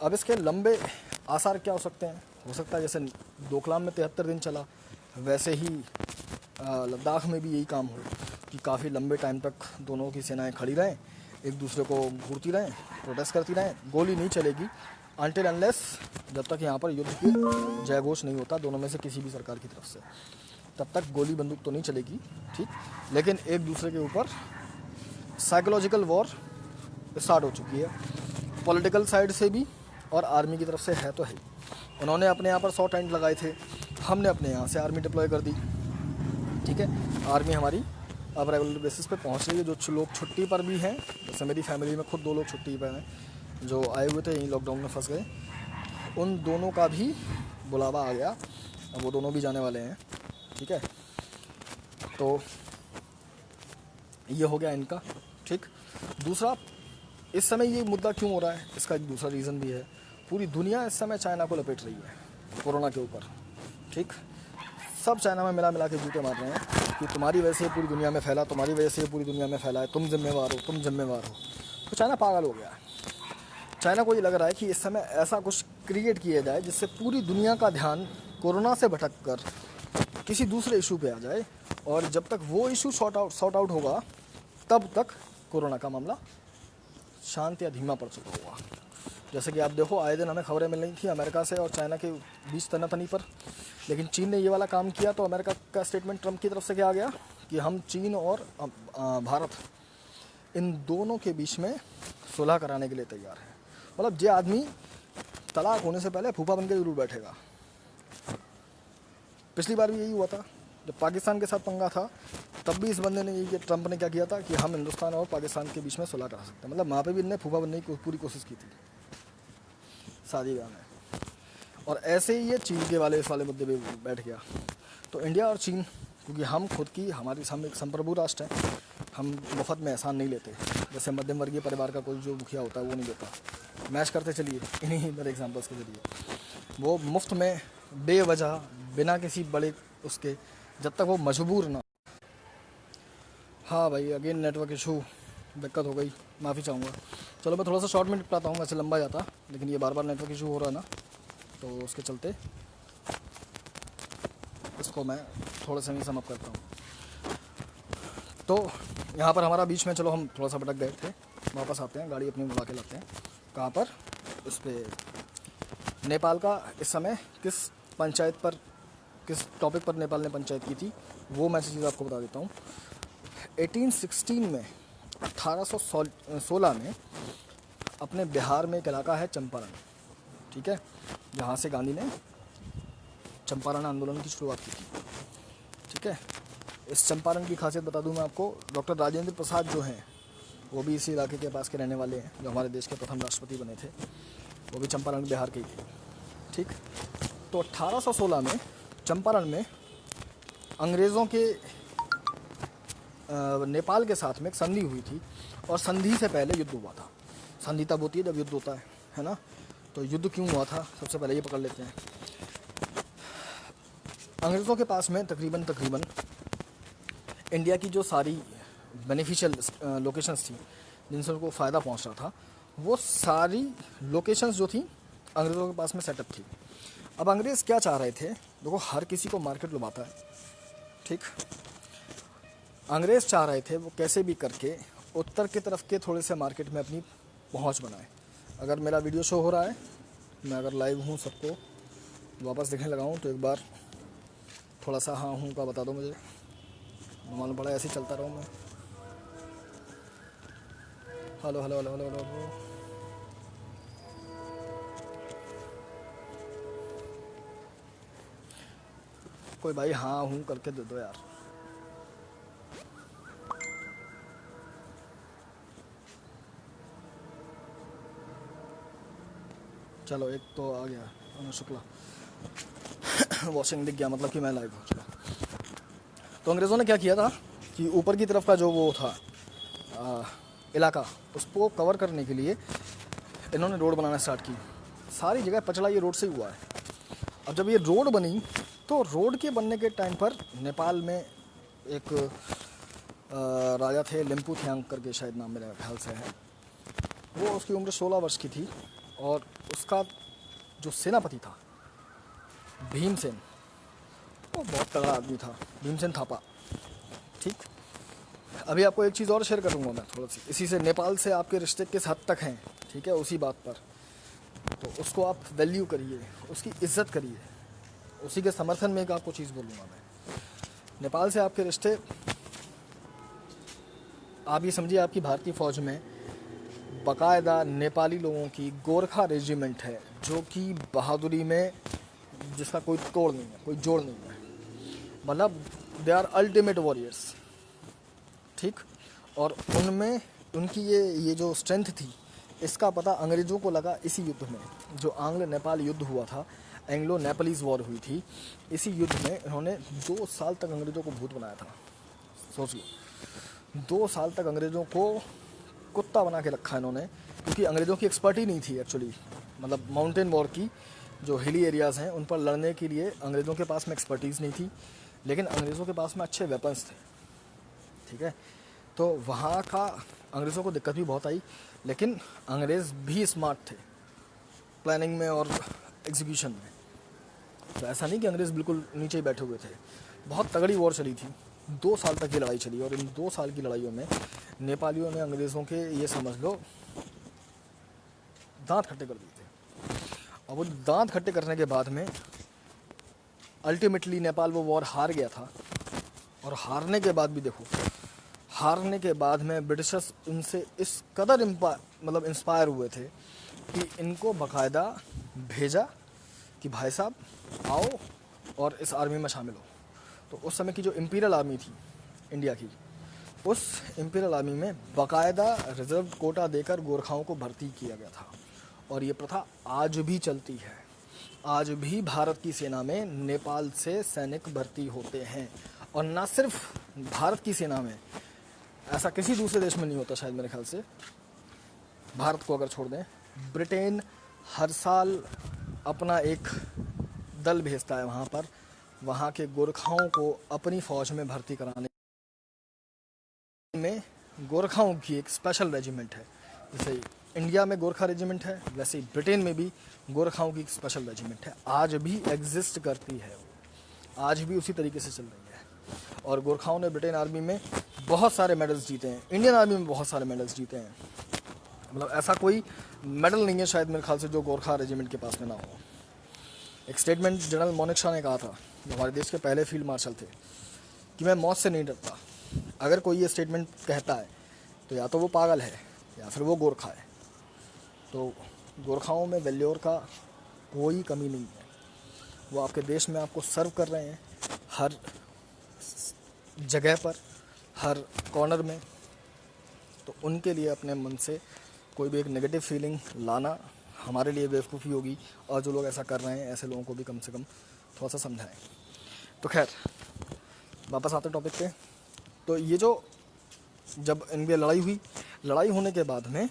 अब इसके लंबे आसार क्या हो सकते हैं? हो सकता है जैसे डोकलाम में 73 दिन चला, वैसे ही लद्दाख में भी यही काम हो कि काफ़ी लंबे टाइम तक दोनों की सेनाएं खड़ी रहें, एक दूसरे को घूरती रहें, प्रोटेस्ट करती रहें। गोली नहीं चलेगी अनटिल अनलेस, जब तक यहाँ पर युद्ध की जयघोष नहीं होता दोनों में से किसी भी सरकार की तरफ से, तब तक गोली बंदूक तो नहीं चलेगी, ठीक। लेकिन एक दूसरे के ऊपर साइकोलॉजिकल वॉर स्टार्ट हो चुकी है, पॉलिटिकल साइड से भी और आर्मी की तरफ से है तो है। उन्होंने अपने यहाँ पर 100 टेंट लगाए थे, हमने अपने यहाँ से आर्मी डिप्लॉय कर दी, ठीक है। आर्मी हमारी अब रेगुलर बेसिस पे पहुँच रही है। जो लोग छुट्टी पर भी हैं, जैसे मेरी फैमिली में खुद 2 लोग छुट्टी पर हैं जो आए हुए थे, यहीं लॉकडाउन में फंस गए, उन दोनों का भी बुलावा आ गया, अब वो दोनों भी जाने वाले हैं, ठीक है। तो ये हो गया इनका, ठीक। दूसरा, इस समय ये मुद्दा क्यों हो रहा है, इसका एक दूसरा रीज़न भी है। पूरी दुनिया इस समय चाइना को लपेट रही है कोरोना के ऊपर, ठीक। सब चाइना में मिला मिला के जूते मार रहे हैं कि तुम्हारी वजह से ये पूरी दुनिया में फैला, तुम्हारी वजह से ये पूरी दुनिया में फैला है, तुम जिम्मेवार हो, तुम जिम्मेवार हो। तो चाइना पागल हो गया है। चाइना को ये लग रहा है कि इस समय ऐसा कुछ क्रिएट किया जाए जिससे पूरी दुनिया का ध्यान कोरोना से भटक कर किसी दूसरे इशू पे आ जाए, और जब तक वो इशू सॉर्ट आउट होगा तब तक कोरोना का मामला शांत या धीमा पड़ चुका होगा। जैसे कि आप देखो, आए दिन हमें खबरें मिल रही थी अमेरिका से और चाइना के बीच तनातनी पर, लेकिन चीन ने ये वाला काम किया तो अमेरिका का स्टेटमेंट ट्रंप की तरफ से क्या आ गया कि हम चीन और भारत इन दोनों के बीच में सुलह कराने के लिए तैयार हैं। मतलब ये आदमी तलाक होने से पहले फूफा बन के जरूर बैठेगा। पिछली बार भी यही हुआ था जब पाकिस्तान के साथ पंगा था, तब भी इस बंदे ने ये ट्रंप ने क्या किया था कि हम हिंदुस्तान और पाकिस्तान के बीच में सुलह करा सकते हैं। मतलब वहाँ पे भी इनने फूफा बनने की पूरी कोशिश की थी शादी ब्याह में, और ऐसे ही ये चीन के वाले इस वाले मुद्दे पे बैठ गया। तो इंडिया और चीन, क्योंकि हम खुद की हम एक संप्रभु राष्ट्र हैं, हम मुफ्त में एहसान नहीं लेते, जैसे मध्यम वर्गीय परिवार का कोई जो मुखिया होता है वो नहीं देता। मैच करते चलिए इन्हीं मेरे एग्जांपल्स के जरिए, वो मुफ्त में बेवजह बिना किसी बड़े उसके, जब तक वो मजबूर ना। हाँ भाई, अगेन नेटवर्क इशू, दिक्कत हो गई, माफ़ी चाहूँगा। चलो मैं थोड़ा सा शॉर्ट में निपटाता हूँ, वैसे लंबा जाता, लेकिन ये बार बार नेटवर्क इशू हो रहा है ना, तो उसके चलते इसको मैं थोड़ा सा नहीं समअप करता हूँ। तो यहाँ पर हमारा बीच में, चलो हम थोड़ा सा भटक गए थे, वापस आते हैं, गाड़ी अपनी बुला के लाते हैं। कहाँ पर? इस पर नेपाल का इस समय किस पंचायत पर, किस टॉपिक पर नेपाल ने पंचायत की थी, वो मैं चीज़ आपको बता देता हूँ। 1816 में 1816 में अपने बिहार में एक इलाका है चंपारण, ठीक है, जहाँ से गांधी ने चंपारण आंदोलन की शुरुआत की थी, ठीक है। इस चंपारण की खासियत बता दूं मैं आपको, डॉक्टर राजेंद्र प्रसाद जो हैं वो भी इसी इलाके के पास के रहने वाले हैं, जो हमारे देश के प्रथम राष्ट्रपति बने थे, वो भी चंपारण बिहार के ही थे, ठीक। तो 1816 में चंपारण में अंग्रेज़ों के नेपाल के साथ में एक संधि हुई थी, और संधि से पहले युद्ध हुआ था। संधि तब होती है जब युद्ध होता है ना। तो युद्ध क्यों हुआ था, सबसे पहले ये पकड़ लेते हैं। अंग्रेज़ों के पास में तकरीबन इंडिया की जो सारी बेनिफिशियल लोकेशंस थी जिनसे उनको फ़ायदा पहुंच रहा था, वो सारी लोकेशंस जो थी अंग्रेज़ों के पास में सेटअप थी। अब अंग्रेज़ क्या चाह रहे थे, देखो हर किसी को मार्केट लुभाता है, ठीक। अंग्रेज़ चाह रहे थे वो कैसे भी करके उत्तर की तरफ के थोड़े से मार्केट में अपनी पहुंच बनाए। अगर मेरा वीडियो शो हो रहा है, मैं अगर लाइव हूँ, सबको वापस देखने लगा हूँ, तो एक बार थोड़ा सा हाँ हूँ का बता दो मुझे, मालूम पड़ा ऐसे ही चलता रहूँ मैं। Hello hello hello hello hello, कोई भाई हाँ हूँ करके दे दो यार। चलो एक तो आ गया, अनु शुक्ला वॉशिंग दिख गया, मतलब कि मैं लाइव हो चुका। तो अंग्रेज़ों ने क्या किया था कि ऊपर की तरफ का जो वो था इलाका, उसको कवर करने के लिए इन्होंने रोड बनाना स्टार्ट की। सारी जगह पचड़ा ये रोड से ही हुआ है। अब जब ये रोड बनी, तो रोड के बनने के टाइम पर नेपाल में एक राजा थे, लिम्पू थ्यांग करके शायद नाम मेरे ख्याल से है, वो उसकी उम्र 16 वर्ष की थी, और उसका जो सेनापति था भीमसेन, वो बहुत तगड़ा आदमी था, भीमसेन थापा, ठीक। अभी आपको एक चीज़ और शेयर करूँगा मैं थोड़ा सी, इसी से नेपाल से आपके रिश्ते किस हद तक हैं, ठीक है, उसी बात पर। तो उसको आप वैल्यू करिए, उसकी इज्जत करिए, उसी के समर्थन में एक आपको चीज़ बोलूँगा मैं। नेपाल से आपके रिश्ते, आप ये समझिए आपकी भारतीय फ़ौज में बाकायदा नेपाली लोगों की गोरखा रेजिमेंट है, जो कि बहादुरी में जिसका कोई तोड़ नहीं है, कोई जोड़ नहीं है, मतलब दे आर अल्टीमेट वॉरियर्स, ठीक। और उनमें उनकी ये जो स्ट्रेंथ थी, इसका पता अंग्रेज़ों को लगा इसी युद्ध में, जो आंग्ल नेपाल युद्ध हुआ था, एंग्लो नेपालीज वॉर हुई थी। इसी युद्ध में इन्होंने 2 साल तक अंग्रेज़ों को भूत बनाया था। सोच लो, 2 साल तक अंग्रेज़ों को कुत्ता बना के रखा इन्होंने, क्योंकि अंग्रेज़ों की एक्सपर्टी नहीं थी एक्चुअली, मतलब माउंटेन वॉर की जो हिली एरियाज़ हैं उन पर लड़ने के लिए अंग्रेज़ों के पास में एक्सपर्टीज़ नहीं थी, लेकिन अंग्रेज़ों के पास में अच्छे वेपन्स थे। ठीक है, तो वहाँ का अंग्रेज़ों को दिक्कत भी बहुत आई, लेकिन अंग्रेज़ भी स्मार्ट थे प्लानिंग में और एग्जीक्यूशन में। तो ऐसा नहीं कि अंग्रेज़ बिल्कुल नीचे ही बैठे हुए थे। बहुत तगड़ी वॉर चली थी, 2 साल तक ये लड़ाई चली, और इन 2 साल की लड़ाइयों में नेपालियों ने अंग्रेज़ों के, ये समझ लो, दांत खट्टे कर दिए थे। और वो दांत खट्टे करने के बाद में अल्टीमेटली नेपाल वो वॉर हार गया था। और हारने के बाद भी देखो, हारने के बाद में ब्रिटिशर्स उनसे इस कदर इंस्पायर हुए थे कि इनको बाकायदा भेजा कि भाई साहब आओ और इस आर्मी में शामिल हो। तो उस समय की जो इम्पीरियल आर्मी थी इंडिया की, उस इम्पीरियल आर्मी में बाकायदा रिजर्व कोटा देकर गोरखाओं को भर्ती किया गया था। और ये प्रथा आज भी चलती है। आज भी भारत की सेना में नेपाल से सैनिक भर्ती होते हैं। और ना सिर्फ भारत की सेना में, ऐसा किसी दूसरे देश में नहीं होता शायद, मेरे ख्याल से, भारत को अगर छोड़ दें। ब्रिटेन हर साल अपना एक दल भेजता है वहाँ पर, वहाँ के गोरखाओं को अपनी फ़ौज में भर्ती कराने में। गोरखाओं की एक स्पेशल रेजिमेंट है, जैसे इंडिया में गोरखा रेजिमेंट है, वैसे ही ब्रिटेन में भी गोरखाओं की एक स्पेशल रेजिमेंट है। आज भी एग्जिस्ट करती है, आज भी उसी तरीके से चल रही है। और गोरखाओं ने ब्रिटेन आर्मी में बहुत सारे मेडल्स जीते हैं, इंडियन आर्मी में बहुत सारे मेडल्स जीते हैं। मतलब ऐसा कोई मेडल नहीं है शायद मेरे ख्याल से जो गोरखा रेजिमेंट के पास में ना हो। एक स्टेटमेंट जनरल मोनिक शाह ने कहा था, जो हमारे देश के पहले फील्ड मार्शल थे, कि मैं मौत से नहीं डरता। अगर कोई ये स्टेटमेंट कहता है तो या तो वो पागल है या फिर वो गोरखा है। तो गोरखाओं में वैल्योर का कोई कमी नहीं है। वो आपके देश में आपको सर्व कर रहे हैं हर जगह पर, हर कॉर्नर में। तो उनके लिए अपने मन से कोई भी एक नेगेटिव फीलिंग लाना हमारे लिए बेवकूफ़ी होगी। और जो लोग ऐसा कर रहे हैं, ऐसे लोगों को भी कम से कम थोड़ा सा समझाएं। तो खैर, वापस आते टॉपिक पे। तो ये जो जब इनकी लड़ाई हुई, लड़ाई होने के बाद में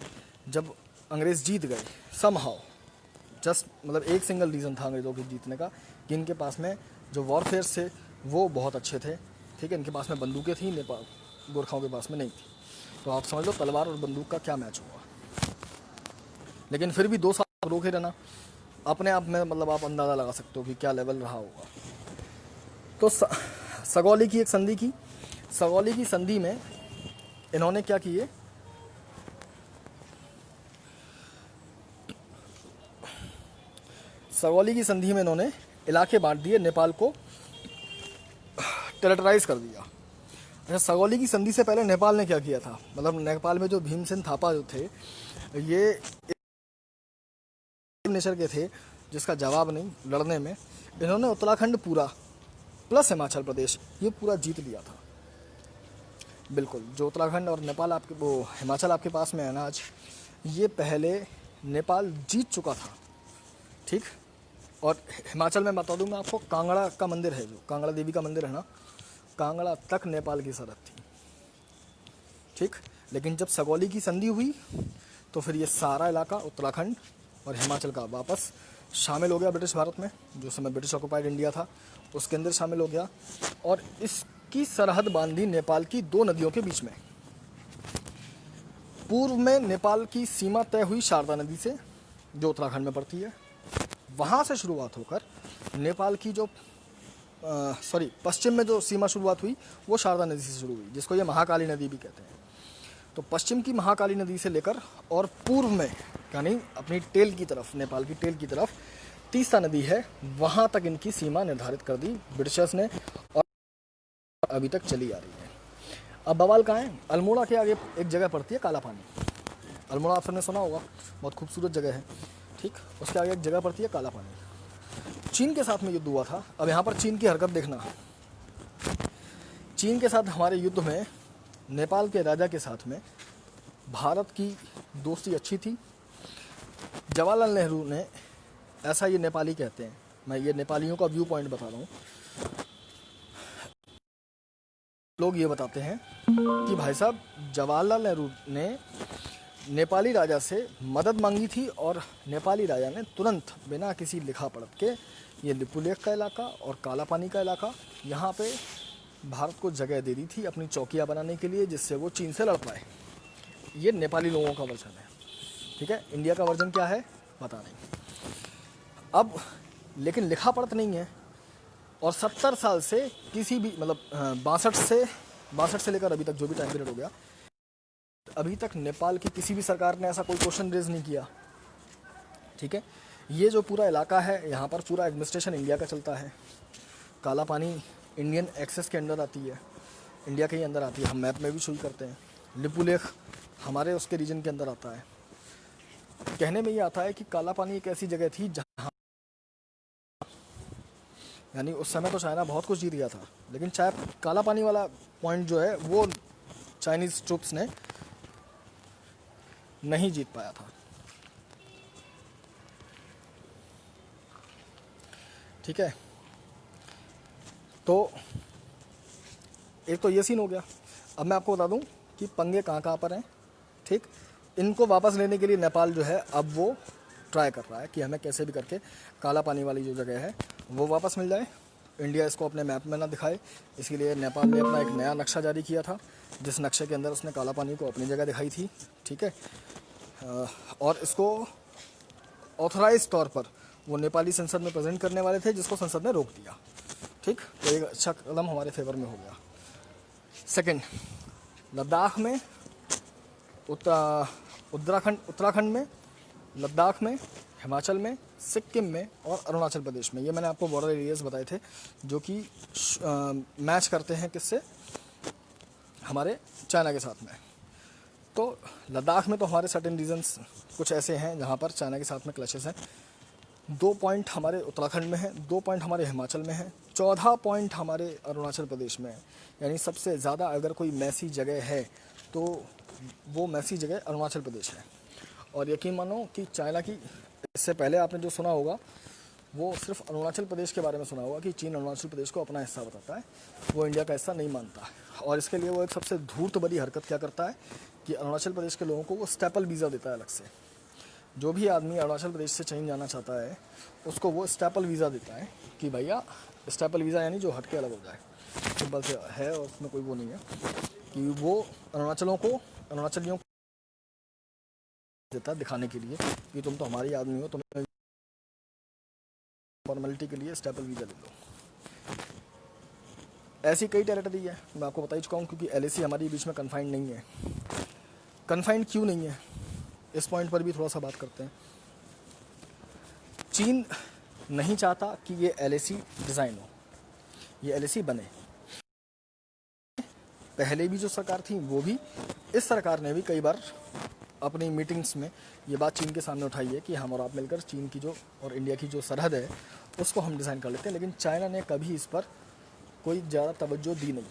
जब अंग्रेज़ जीत गए समहाउ, जस्ट मतलब एक सिंगल रीज़न था अंग्रेज़ों के जीतने का, कि इनके पास में जो वॉरफेयर्स थे वो बहुत अच्छे थे। ठीक है, इनके पास में बंदूकें थी, नेपाल गोरखाओं के पास में नहीं थी। तो आप समझ लो तलवार और बंदूक का क्या मैच हुआ। लेकिन फिर भी 2 साल रोके रहना, अपने आप में मतलब आप अंदाज़ा लगा सकते हो कि क्या लेवल रहा होगा। तो सगौली की एक संधि की, सगौली की संधि में इन्होंने क्या किए, सगौली की संधि में इन्होंने इलाके बांट दिए, नेपाल को टेरिटराइज कर दिया। अच्छा, सगौली की संधि से पहले नेपाल ने क्या किया था, मतलब नेपाल में जो भीमसेन थापा जो थे, ये नेचर के थे जिसका जवाब नहीं लड़ने में। इन्होंने उत्तराखंड पूरा प्लस हिमाचल प्रदेश ये पूरा जीत लिया था। बिल्कुल, जो उत्तराखंड और नेपाल आपके वो हिमाचल आपके पास में है ना आज, ये पहले नेपाल जीत चुका था। ठीक, और हिमाचल में बता दूं मैं आपको, कांगड़ा का मंदिर है, जो कांगड़ा देवी का मंदिर है ना, कांगड़ा तक नेपाल की सरहद थी। ठीक, लेकिन जब सगौली की संधि हुई तो फिर ये सारा इलाका उत्तराखंड और हिमाचल का वापस शामिल हो गया ब्रिटिश भारत में, जो समय ब्रिटिश ऑक्युपाइड इंडिया था उसके अंदर शामिल हो गया। और इसकी सरहद बांधी नेपाल की 2 नदियों के बीच में। पूर्व में नेपाल की सीमा तय हुई शारदा नदी से, जो उत्तराखंड में पड़ती है। वहाँ से शुरुआत होकर नेपाल की जो पश्चिम में जो सीमा शुरुआत हुई वो शारदा नदी से शुरू हुई, जिसको ये महाकाली नदी भी कहते हैं। तो पश्चिम की महाकाली नदी से लेकर और पूर्व में यानी अपनी टेल की तरफ, नेपाल की टेल की तरफ तीस्ता नदी है, वहाँ तक इनकी सीमा निर्धारित कर दी ब्रिटिशर्स ने, और अभी तक चली आ रही है। अब बवाल कहाँ है, अल्मोड़ा के आगे एक जगह पड़ती है काला पानी। अल्मोड़ा आप सबने सुना होगा, बहुत खूबसूरत जगह है। ठीक, उसके आगे एक जगह पड़ती है काला पानी। चीन के साथ में युद्ध हुआ था। अब यहाँ पर चीन की हरकत देखना। चीन के साथ हमारे युद्ध में नेपाल के राजा के साथ में भारत की दोस्ती अच्छी थी। जवाहरलाल नेहरू ने, ऐसा ये नेपाली कहते हैं, मैं ये नेपालियों का व्यू पॉइंट बता रहा हूँ, लोग ये बताते हैं कि भाई साहब जवाहरलाल नेहरू ने नेपाली राजा से मदद मांगी थी और नेपाली राजा ने तुरंत बिना किसी लिखा पढ़त के ये लिपुलेख का इलाका और काला पानी का इलाका यहाँ पे भारत को जगह दे दी थी अपनी चौकियाँ बनाने के लिए, जिससे वो चीन से लड़ पाए। ये नेपाली लोगों का वर्जन है, ठीक है। इंडिया का वर्जन क्या है पता नहीं। अब लेकिन लिखा पढ़त नहीं है और 70 साल से किसी भी मतलब 62 से लेकर अभी तक जो भी टाइम पीरियड हो गया, अभी तक नेपाल की किसी भी सरकार ने ऐसा कोई क्वेश्चन रेज नहीं किया, ठीक है। ये जो पूरा इलाका है यहाँ पर पूरा एडमिनिस्ट्रेशन इंडिया का चलता है। काला पानी इंडियन एक्सेस के अंदर आती है, इंडिया के ही अंदर आती है, हम मैप में भी शो करते हैं। लिपुलेख हमारे उसके रीजन के अंदर आता है। कहने में ये आता है कि काला पानी एक ऐसी जगह थी जहाँ, यानी उस समय तो चाइना बहुत कुछ जीत गया था, लेकिन काला पानी वाला पॉइंट जो है वो चाइनीज़ ट्रूप्स ने नहीं जीत पाया था, ठीक है। तो एक तो ये सीन हो गया। अब मैं आपको बता दूं कि पंगे कहाँ पर हैं, ठीक। इनको वापस लेने के लिए नेपाल जो है अब वो ट्राई कर रहा है कि हमें कैसे भी करके काला पानी वाली जो जगह है वो वापस मिल जाए। इंडिया इसको अपने मैप में ना दिखाए, इसके लिए नेपाल ने अपना एक नया नक्शा जारी किया था, जिस नक्शे के अंदर उसने काला पानी को अपनी जगह दिखाई थी, ठीक है। और इसको ऑथराइज तौर पर वो नेपाली संसद में प्रेजेंट करने वाले थे, जिसको संसद ने रोक दिया, ठीक। तो एक अच्छा कदम हमारे फेवर में हो गया। सेकंड, लद्दाख में उत्तराखंड में, लद्दाख में, हिमाचल में, सिक्किम में और अरुणाचल प्रदेश में, ये मैंने आपको बॉर्डर एरियाज बताए थे जो कि मैच करते हैं किससे, हमारे चाइना के साथ में। तो लद्दाख में तो हमारे सर्टेन रीजन्स कुछ ऐसे हैं जहाँ पर चाइना के साथ में क्लैशेस हैं। 2 पॉइंट हमारे उत्तराखंड में है, 2 पॉइंट हमारे हिमाचल में है, 14 पॉइंट हमारे अरुणाचल प्रदेश में है। यानी सबसे ज़्यादा अगर कोई मैसी जगह है तो वो मैसी जगह अरुणाचल प्रदेश है। और यकीन मानो कि चाइना की, इससे पहले आपने जो सुना होगा वो सिर्फ अरुणाचल प्रदेश के बारे में सुना होगा कि चीन अरुणाचल प्रदेश को अपना हिस्सा बताता है, वो इंडिया का हिस्सा नहीं मानता। और इसके लिए वो एक सबसे धूर्त बड़ी हरकत क्या करता है कि अरुणाचल प्रदेश के लोगों को वो स्टेपल वीज़ा देता है अलग से। जो भी आदमी अरुणाचल प्रदेश से चीन जाना चाहता है उसको वो स्टेपल वीज़ा देता है कि भैया, स्टेपल वीज़ा यानी जो हट के अलग हो जाए, सिंपल से है और उसमें कोई वो नहीं है कि वो अरुणाचलियों को देता है दिखाने के लिए कि तुम तो हमारी आदमी हो, तुम्हें फॉर्मेलिटी के लिए स्टेपल वीज़ा ले लो। ऐसी कई टेरिटरी है, मैं आपको बता ही चुका हूँ, क्योंकि LAC हमारे बीच में कन्फाइंड नहीं है। कन्फाइंड क्यों नहीं है, इस पॉइंट पर भी थोड़ा सा बात करते हैं। चीन नहीं चाहता कि ये LAC डिज़ाइन हो, ये LAC बने। पहले भी जो सरकार थी वो भी, इस सरकार ने भी कई बार अपनी मीटिंग्स में ये बात चीन के सामने उठाई है कि हम और आप मिलकर चीन की जो और इंडिया की जो सरहद है उसको हम डिज़ाइन कर लेते हैं। लेकिन चाइना ने कभी इस पर कोई ज़्यादा तवज्जो दी नहीं।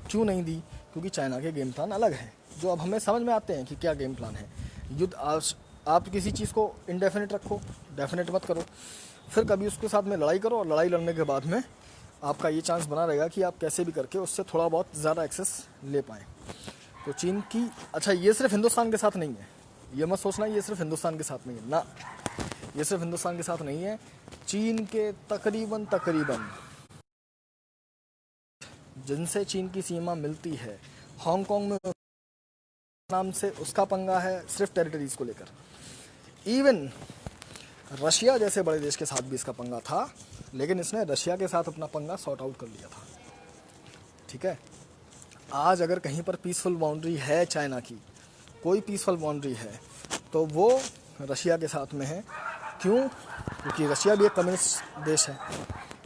क्यों नहीं दी? क्योंकि चाइना के गेम प्लान अलग हैं, जो अब हमें समझ में आते हैं कि क्या गेम प्लान है। युद्ध, आप किसी चीज़ को इनडेफिनेट रखो, डेफिनेट मत करो, फिर कभी उसके साथ में लड़ाई करो और लड़ाई लड़ने के बाद में आपका ये चांस बना रहेगा कि आप कैसे भी करके उससे थोड़ा बहुत ज़्यादा एक्सेस ले पाएँ। तो चीन की, अच्छा ये सिर्फ हिंदुस्तान के साथ नहीं है, ये मत सोचना ये सिर्फ हिंदुस्तान के साथ नहीं है ना, ये सिर्फ हिंदुस्तान के साथ नहीं है। चीन के तकरीबन जिनसे चीन की सीमा मिलती है, हांगकांग में नाम से उसका पंगा है सिर्फ टेरिटरीज को लेकर। इवन रशिया जैसे बड़े देश के साथ भी इसका पंगा था, लेकिन इसने रशिया के साथ अपना पंगा सॉर्ट आउट कर लिया था, ठीक है। आज अगर कहीं पर पीसफुल बाउंड्री है चाइना की, कोई पीसफुल बाउंड्री है, तो वो रशिया के साथ में है। क्यों? क्योंकि रशिया भी एक कम्युनिस्ट देश है,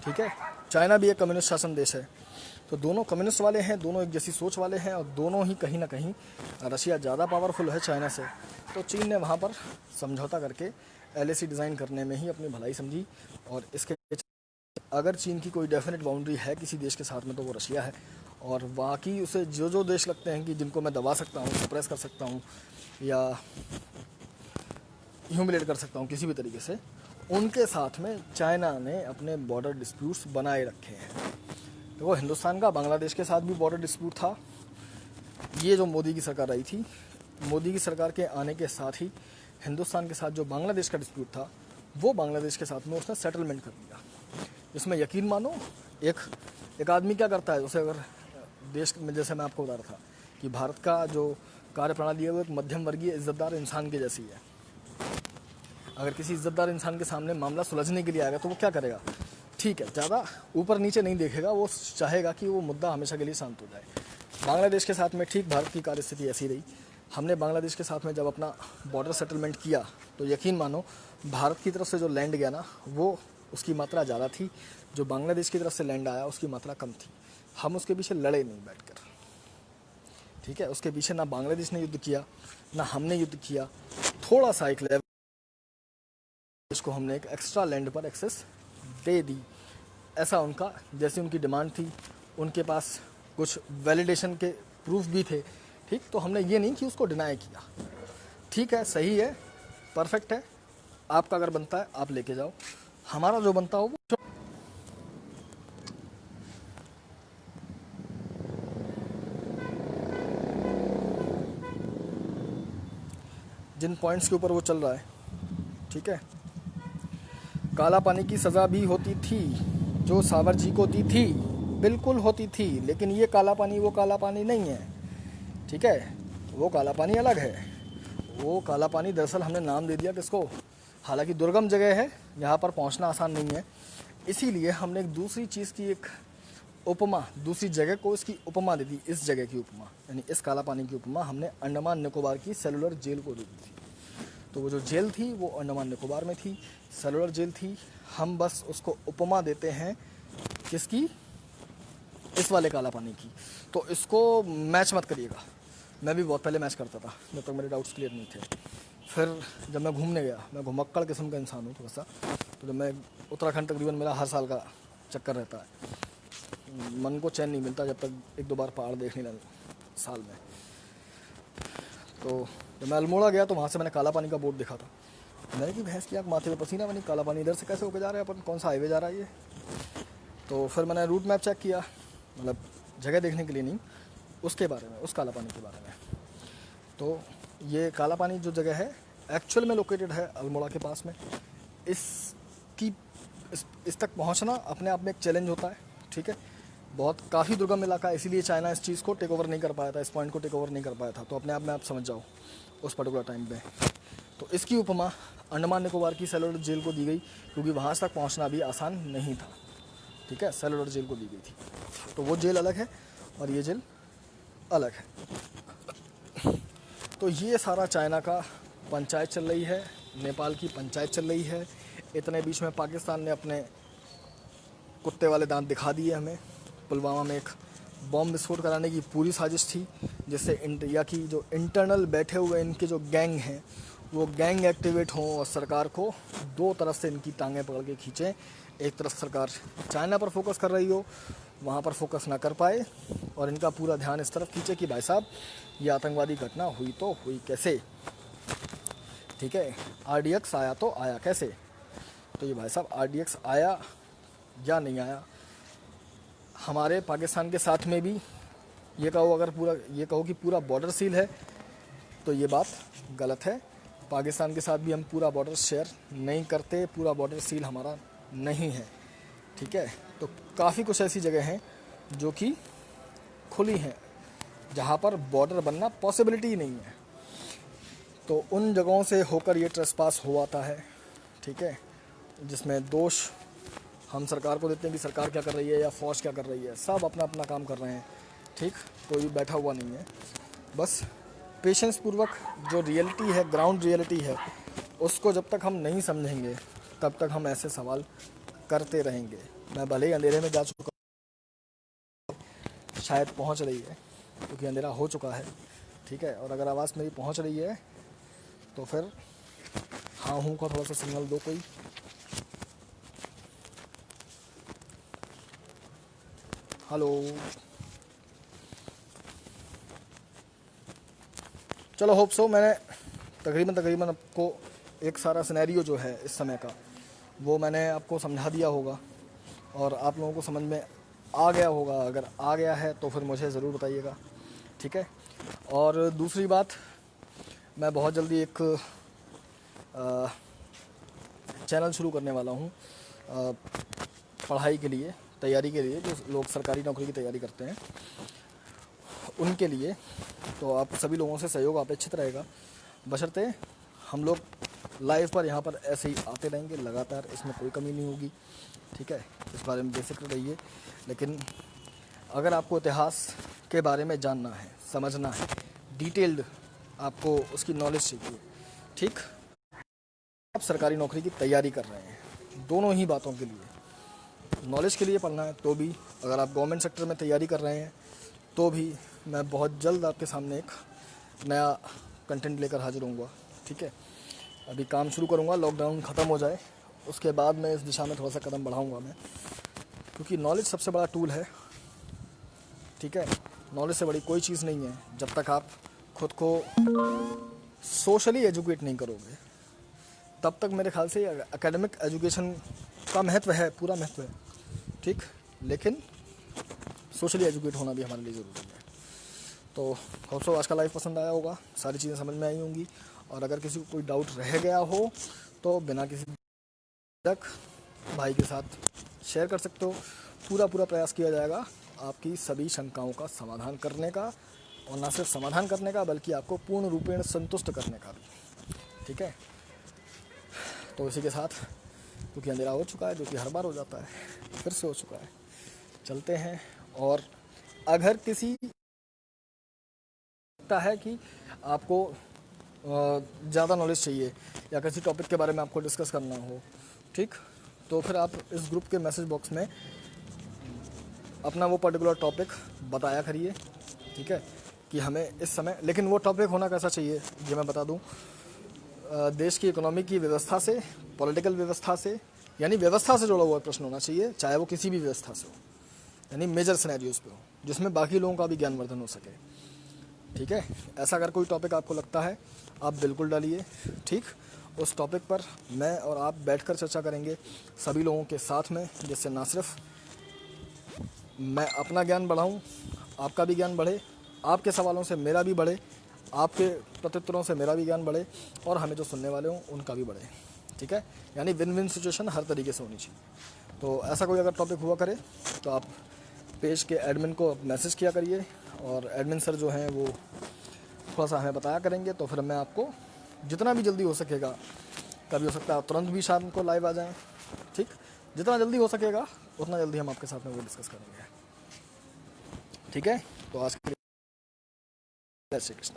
ठीक है, चाइना भी एक कम्युनिस्ट शासन देश है। तो दोनों कम्युनिस्ट वाले हैं, दोनों एक जैसी सोच वाले हैं, और दोनों ही कहीं ना कहीं रशिया ज़्यादा पावरफुल है चाइना से। तो चीन ने वहाँ पर समझौता करके LAC डिज़ाइन करने में ही अपनी भलाई समझी। और इसके अगर चीन की कोई डेफिनेट बाउंड्री है किसी देश के साथ में तो वो रशिया है। और बाकी उसे जो देश लगते हैं कि जिनको मैं दबा सकता हूँ, सप्रेस कर सकता हूँ या ह्यूमिलेट कर सकता हूँ किसी भी तरीके से, उनके साथ में चाइना ने अपने बॉर्डर डिस्प्यूट्स बनाए रखे हैं। देखो, हिंदुस्तान का बांग्लादेश के साथ भी बॉर्डर डिस्प्यूट था। ये जो मोदी की सरकार आई थी, मोदी की सरकार के आने के साथ ही हिंदुस्तान के साथ जो बांग्लादेश का डिस्प्यूट था वो बांग्लादेश के साथ में उसने सेटलमेंट कर दिया। इसमें यकीन मानो एक आदमी क्या करता है, उसे अगर देश में, जैसे मैं आपको बता रहा था कि भारत का जो कार्यप्रणाली है वो एक मध्यम वर्गीय इज्जतदार इंसान की जैसी है। अगर किसी इज्जतदार इंसान के सामने मामला सुलझने के लिए आएगा तो वो क्या करेगा, ठीक है, ज़्यादा ऊपर नीचे नहीं देखेगा, वो चाहेगा कि वो मुद्दा हमेशा के लिए शांत हो जाए। बांग्लादेश के साथ में ठीक भारत की कार्यस्थिति ऐसी रही। हमने बांग्लादेश के साथ में जब अपना बॉर्डर सेटलमेंट किया तो यकीन मानो भारत की तरफ से जो लैंड गया ना वो उसकी मात्रा ज़्यादा थी, जो बांग्लादेश की तरफ से लैंड आया उसकी मात्रा कम थी। हम उसके पीछे लड़े नहीं बैठकर, ठीक है, उसके पीछे ना बांग्लादेश ने युद्ध किया ना हमने युद्ध किया। थोड़ा सा एक लेवल इसको हमने एक एक्स्ट्रा लैंड पर एक्सेस दे दी, ऐसा उनका, जैसी उनकी डिमांड थी, उनके पास कुछ वैलिडेशन के प्रूफ भी थे, ठीक, तो हमने ये नहीं कि उसको डिनाई किया। ठीक है, सही है, परफेक्ट है, आपका अगर बनता है आप लेके जाओ, हमारा जो बनता हो वो। जिन पॉइंट्स के ऊपर वो चल रहा है, ठीक है, काला पानी की सज़ा भी होती थी जो सावर जी को दी थी, बिल्कुल होती थी, लेकिन ये काला पानी वो काला पानी नहीं है, ठीक है, वो काला पानी अलग है। वो काला पानी दरअसल हमने नाम दे दिया किसको, हालांकि दुर्गम जगह है, यहाँ पर पहुँचना आसान नहीं है, इसीलिए हमने एक दूसरी चीज़ की एक उपमा, दूसरी जगह को इसकी उपमा दे दी, इस जगह की उपमा, यानी इस काला पानी की उपमा हमने अंडमान निकोबार की सेलुलर जेल को दे दी थी। तो वो जो जेल थी वो अंडमान निकोबार में थी, सेलुलर जेल थी, हम बस उसको उपमा देते हैं किसकी, इस वाले काला पानी की। तो इसको मैच मत करिएगा, मैं भी बहुत पहले मैच करता था जब तक मेरे डाउट्स क्लियर नहीं थे। फिर जब मैं घूमने गया, मैं घुमक्कड़ किस्म का इंसान हूँ थोड़ा सा, तो जब मैं उत्तराखंड, तकरीबन मेरा हर साल का चक्कर रहता है, मन को चैन नहीं मिलता जब तक एक दो बार पहाड़ देख नहीं लगा साल में। तो जब मैं अल्मोड़ा गया तो वहाँ से मैंने काला पानी का बोर्ड देखा था, मैंने कि भैंस की आँख माथे में पसीना बनी, काला पानी इधर से कैसे होकर जा रहा है, अपन कौन सा हाईवे जा रहा है ये। तो फिर मैंने रूट मैप चेक किया, मतलब जगह देखने के लिए नहीं, उसके बारे में, उस काला पानी के बारे में। तो ये काला पानी जो जगह है एक्चुअल में लोकेटेड है अल्मोड़ा के पास में। इस तक पहुंचना अपने आप में एक चैलेंज होता है, ठीक है, बहुत काफ़ी दुर्गम इलाका है, इसीलिए चाइना इस चीज़ को टेक ओवर नहीं कर पाया था, इस पॉइंट को टेक ओवर नहीं कर पाया था। तो अपने आप में आप समझ जाओ उस पर्टिकुलर टाइम पे। तो इसकी उपमा अंडमान निकोबार की सेलुलर जेल को दी गई, क्योंकि वहाँ तक पहुँचना भी आसान नहीं था, ठीक है, सेलुलर जेल को दी गई थी। तो वो जेल अलग है और ये जेल अलग है। तो ये सारा चाइना का पंचायत चल रही है, नेपाल की पंचायत चल रही है। इतने बीच में पाकिस्तान ने अपने कुत्ते वाले दांत दिखा दिए हमें। पुलवामा में एक बॉम्ब विस्फोट कराने की पूरी साजिश थी, जिससे इंडिया की जो इंटरनल बैठे हुए इनके जो गैंग हैं वो गैंग एक्टिवेट हों और सरकार को दो तरफ से इनकी टांगें पकड़ के खींचें। एक तरफ सरकार चाइना पर फोकस कर रही हो, वहाँ पर फोकस ना कर पाए, और इनका पूरा ध्यान इस तरफ खींचे कि भाई साहब ये आतंकवादी घटना हुई तो हुई कैसे, ठीक है, RDX आया तो आया कैसे। तो ये भाई साहब RDX आया या नहीं आया, हमारे पाकिस्तान के साथ में भी ये कहो, अगर पूरा ये कहो कि पूरा बॉर्डर सील है तो ये बात गलत है। पाकिस्तान के साथ भी हम पूरा बॉर्डर शेयर नहीं करते, पूरा बॉर्डर सील हमारा नहीं है, ठीक है। तो काफ़ी कुछ ऐसी जगह हैं जो कि खुली हैं, जहाँ पर बॉर्डर बनना पॉसिबिलिटी ही नहीं है। तो उन जगहों से होकर ये ट्रेसपास हो आता है, ठीक है, जिसमें दोष हम सरकार को देते हैं कि सरकार क्या कर रही है या फौज क्या कर रही है, सब अपना अपना काम कर रहे हैं, ठीक, कोई बैठा हुआ नहीं है। बस पेशेंस पूर्वक जो रियलिटी है, ग्राउंड रियलिटी है, उसको जब तक हम नहीं समझेंगे तब तक हम ऐसे सवाल करते रहेंगे। मैं भले ही अंधेरे में जा चुका, शायद पहुंच रही है क्योंकि अंधेरा हो चुका है, ठीक है, और अगर आवाज़ मेरी पहुंच रही है तो फिर हाँ हूँ का थोड़ा सा सिग्नल दो कोई। हेलो, चलो होप सो मैंने तकरीबन आपको एक सारा सिनेरियो जो है इस समय का वो मैंने आपको समझा दिया होगा और आप लोगों को समझ में आ गया होगा। अगर आ गया है तो फिर मुझे ज़रूर बताइएगा, ठीक है। और दूसरी बात, मैं बहुत जल्दी एक चैनल शुरू करने वाला हूँ पढ़ाई के लिए, तैयारी के लिए, जो लोग सरकारी नौकरी की तैयारी करते हैं उनके लिए। तो आप सभी लोगों से सहयोग अपेक्षित रहेगा, बशर्ते हम लोग लाइव पर यहाँ पर ऐसे ही आते रहेंगे लगातार, इसमें कोई कमी नहीं होगी। ठीक है, इस बारे में बेफिक्र रहिए। लेकिन अगर आपको इतिहास के बारे में जानना है, समझना है, डिटेल्ड आपको उसकी नॉलेज चाहिए, ठीक, आप सरकारी नौकरी की तैयारी कर रहे हैं, दोनों ही बातों के लिए, नॉलेज के लिए पढ़ना है तो भी, अगर आप गवर्नमेंट सेक्टर में तैयारी कर रहे हैं तो भी, मैं बहुत जल्द आपके सामने एक नया कंटेंट लेकर हाजिर होऊंगा। ठीक है, अभी काम शुरू करूंगा, लॉकडाउन ख़त्म हो जाए उसके बाद मैं इस दिशा में थोड़ा सा कदम बढ़ाऊंगा मैं, क्योंकि नॉलेज सबसे बड़ा टूल है। ठीक है, नॉलेज से बड़ी कोई चीज़ नहीं है। जब तक आप खुद को सोशली एजुकेट नहीं करोगे तब तक मेरे ख्याल से एकेडमिक एजुकेशन का महत्व है, पूरा महत्व है, ठीक, लेकिन सोशली एजुकेट होना भी हमारे लिए ज़रूरी है। तो होप सो आज का लाइव पसंद आया होगा, सारी चीज़ें समझ में आई होंगी, और अगर किसी को कोई डाउट रह गया हो तो बिना किसी तक भाई के साथ शेयर कर सकते हो। पूरा प्रयास किया जाएगा आपकी सभी शंकाओं का समाधान करने का, और ना सिर्फ समाधान करने का बल्कि आपको पूर्ण रूपेण संतुष्ट करने का भी। ठीक है, तो इसी के साथ, क्योंकि अंधेरा हो चुका है, जो कि हर बार हो जाता है, फिर से हो चुका है, चलते हैं। और अगर किसी लगता है कि आपको ज़्यादा नॉलेज चाहिए या किसी टॉपिक के बारे में आपको डिस्कस करना हो, ठीक, तो फिर आप इस ग्रुप के मैसेज बॉक्स में अपना वो पर्टिकुलर टॉपिक बताया करिए। ठीक है, कि हमें इस समय, लेकिन वो टॉपिक होना कैसा चाहिए ये मैं बता दूं, देश की इकोनॉमी की व्यवस्था से, पॉलिटिकल व्यवस्था से, यानी व्यवस्था से जुड़ा हुआ प्रश्न होना चाहिए, चाहे वो किसी भी व्यवस्था से हो, यानी मेजर सिनेरियोज पे हो, जिसमें बाकी लोगों का भी ज्ञानवर्धन हो सके। ठीक है, ऐसा अगर कोई टॉपिक आपको लगता है आप बिल्कुल डालिए। ठीक, उस टॉपिक पर मैं और आप बैठकर चर्चा करेंगे सभी लोगों के साथ में, जिससे ना सिर्फ मैं अपना ज्ञान बढ़ाऊं, आपका भी ज्ञान बढ़े, आपके सवालों से मेरा भी बढ़े, आपके प्रत्युत्तरों से मेरा भी ज्ञान बढ़े, और हमें जो सुनने वाले हों उनका भी बढ़े। ठीक है, यानी विन विन सिचुएशन हर तरीके से होनी चाहिए। तो ऐसा कोई अगर टॉपिक हुआ करे तो आप पेज के एडमिन को मैसेज किया करिए, और एडमिन सर जो हैं वो थोड़ा सा हमें बताया करेंगे, तो फिर मैं आपको जितना भी जल्दी हो सकेगा, कभी हो सकता है तुरंत भी शाम को लाइव आ जाएं, ठीक, जितना जल्दी हो सकेगा उतना जल्दी हम आपके साथ में वो डिस्कस करेंगे। ठीक है, तो आज के लिए जय श्री कृष्ण।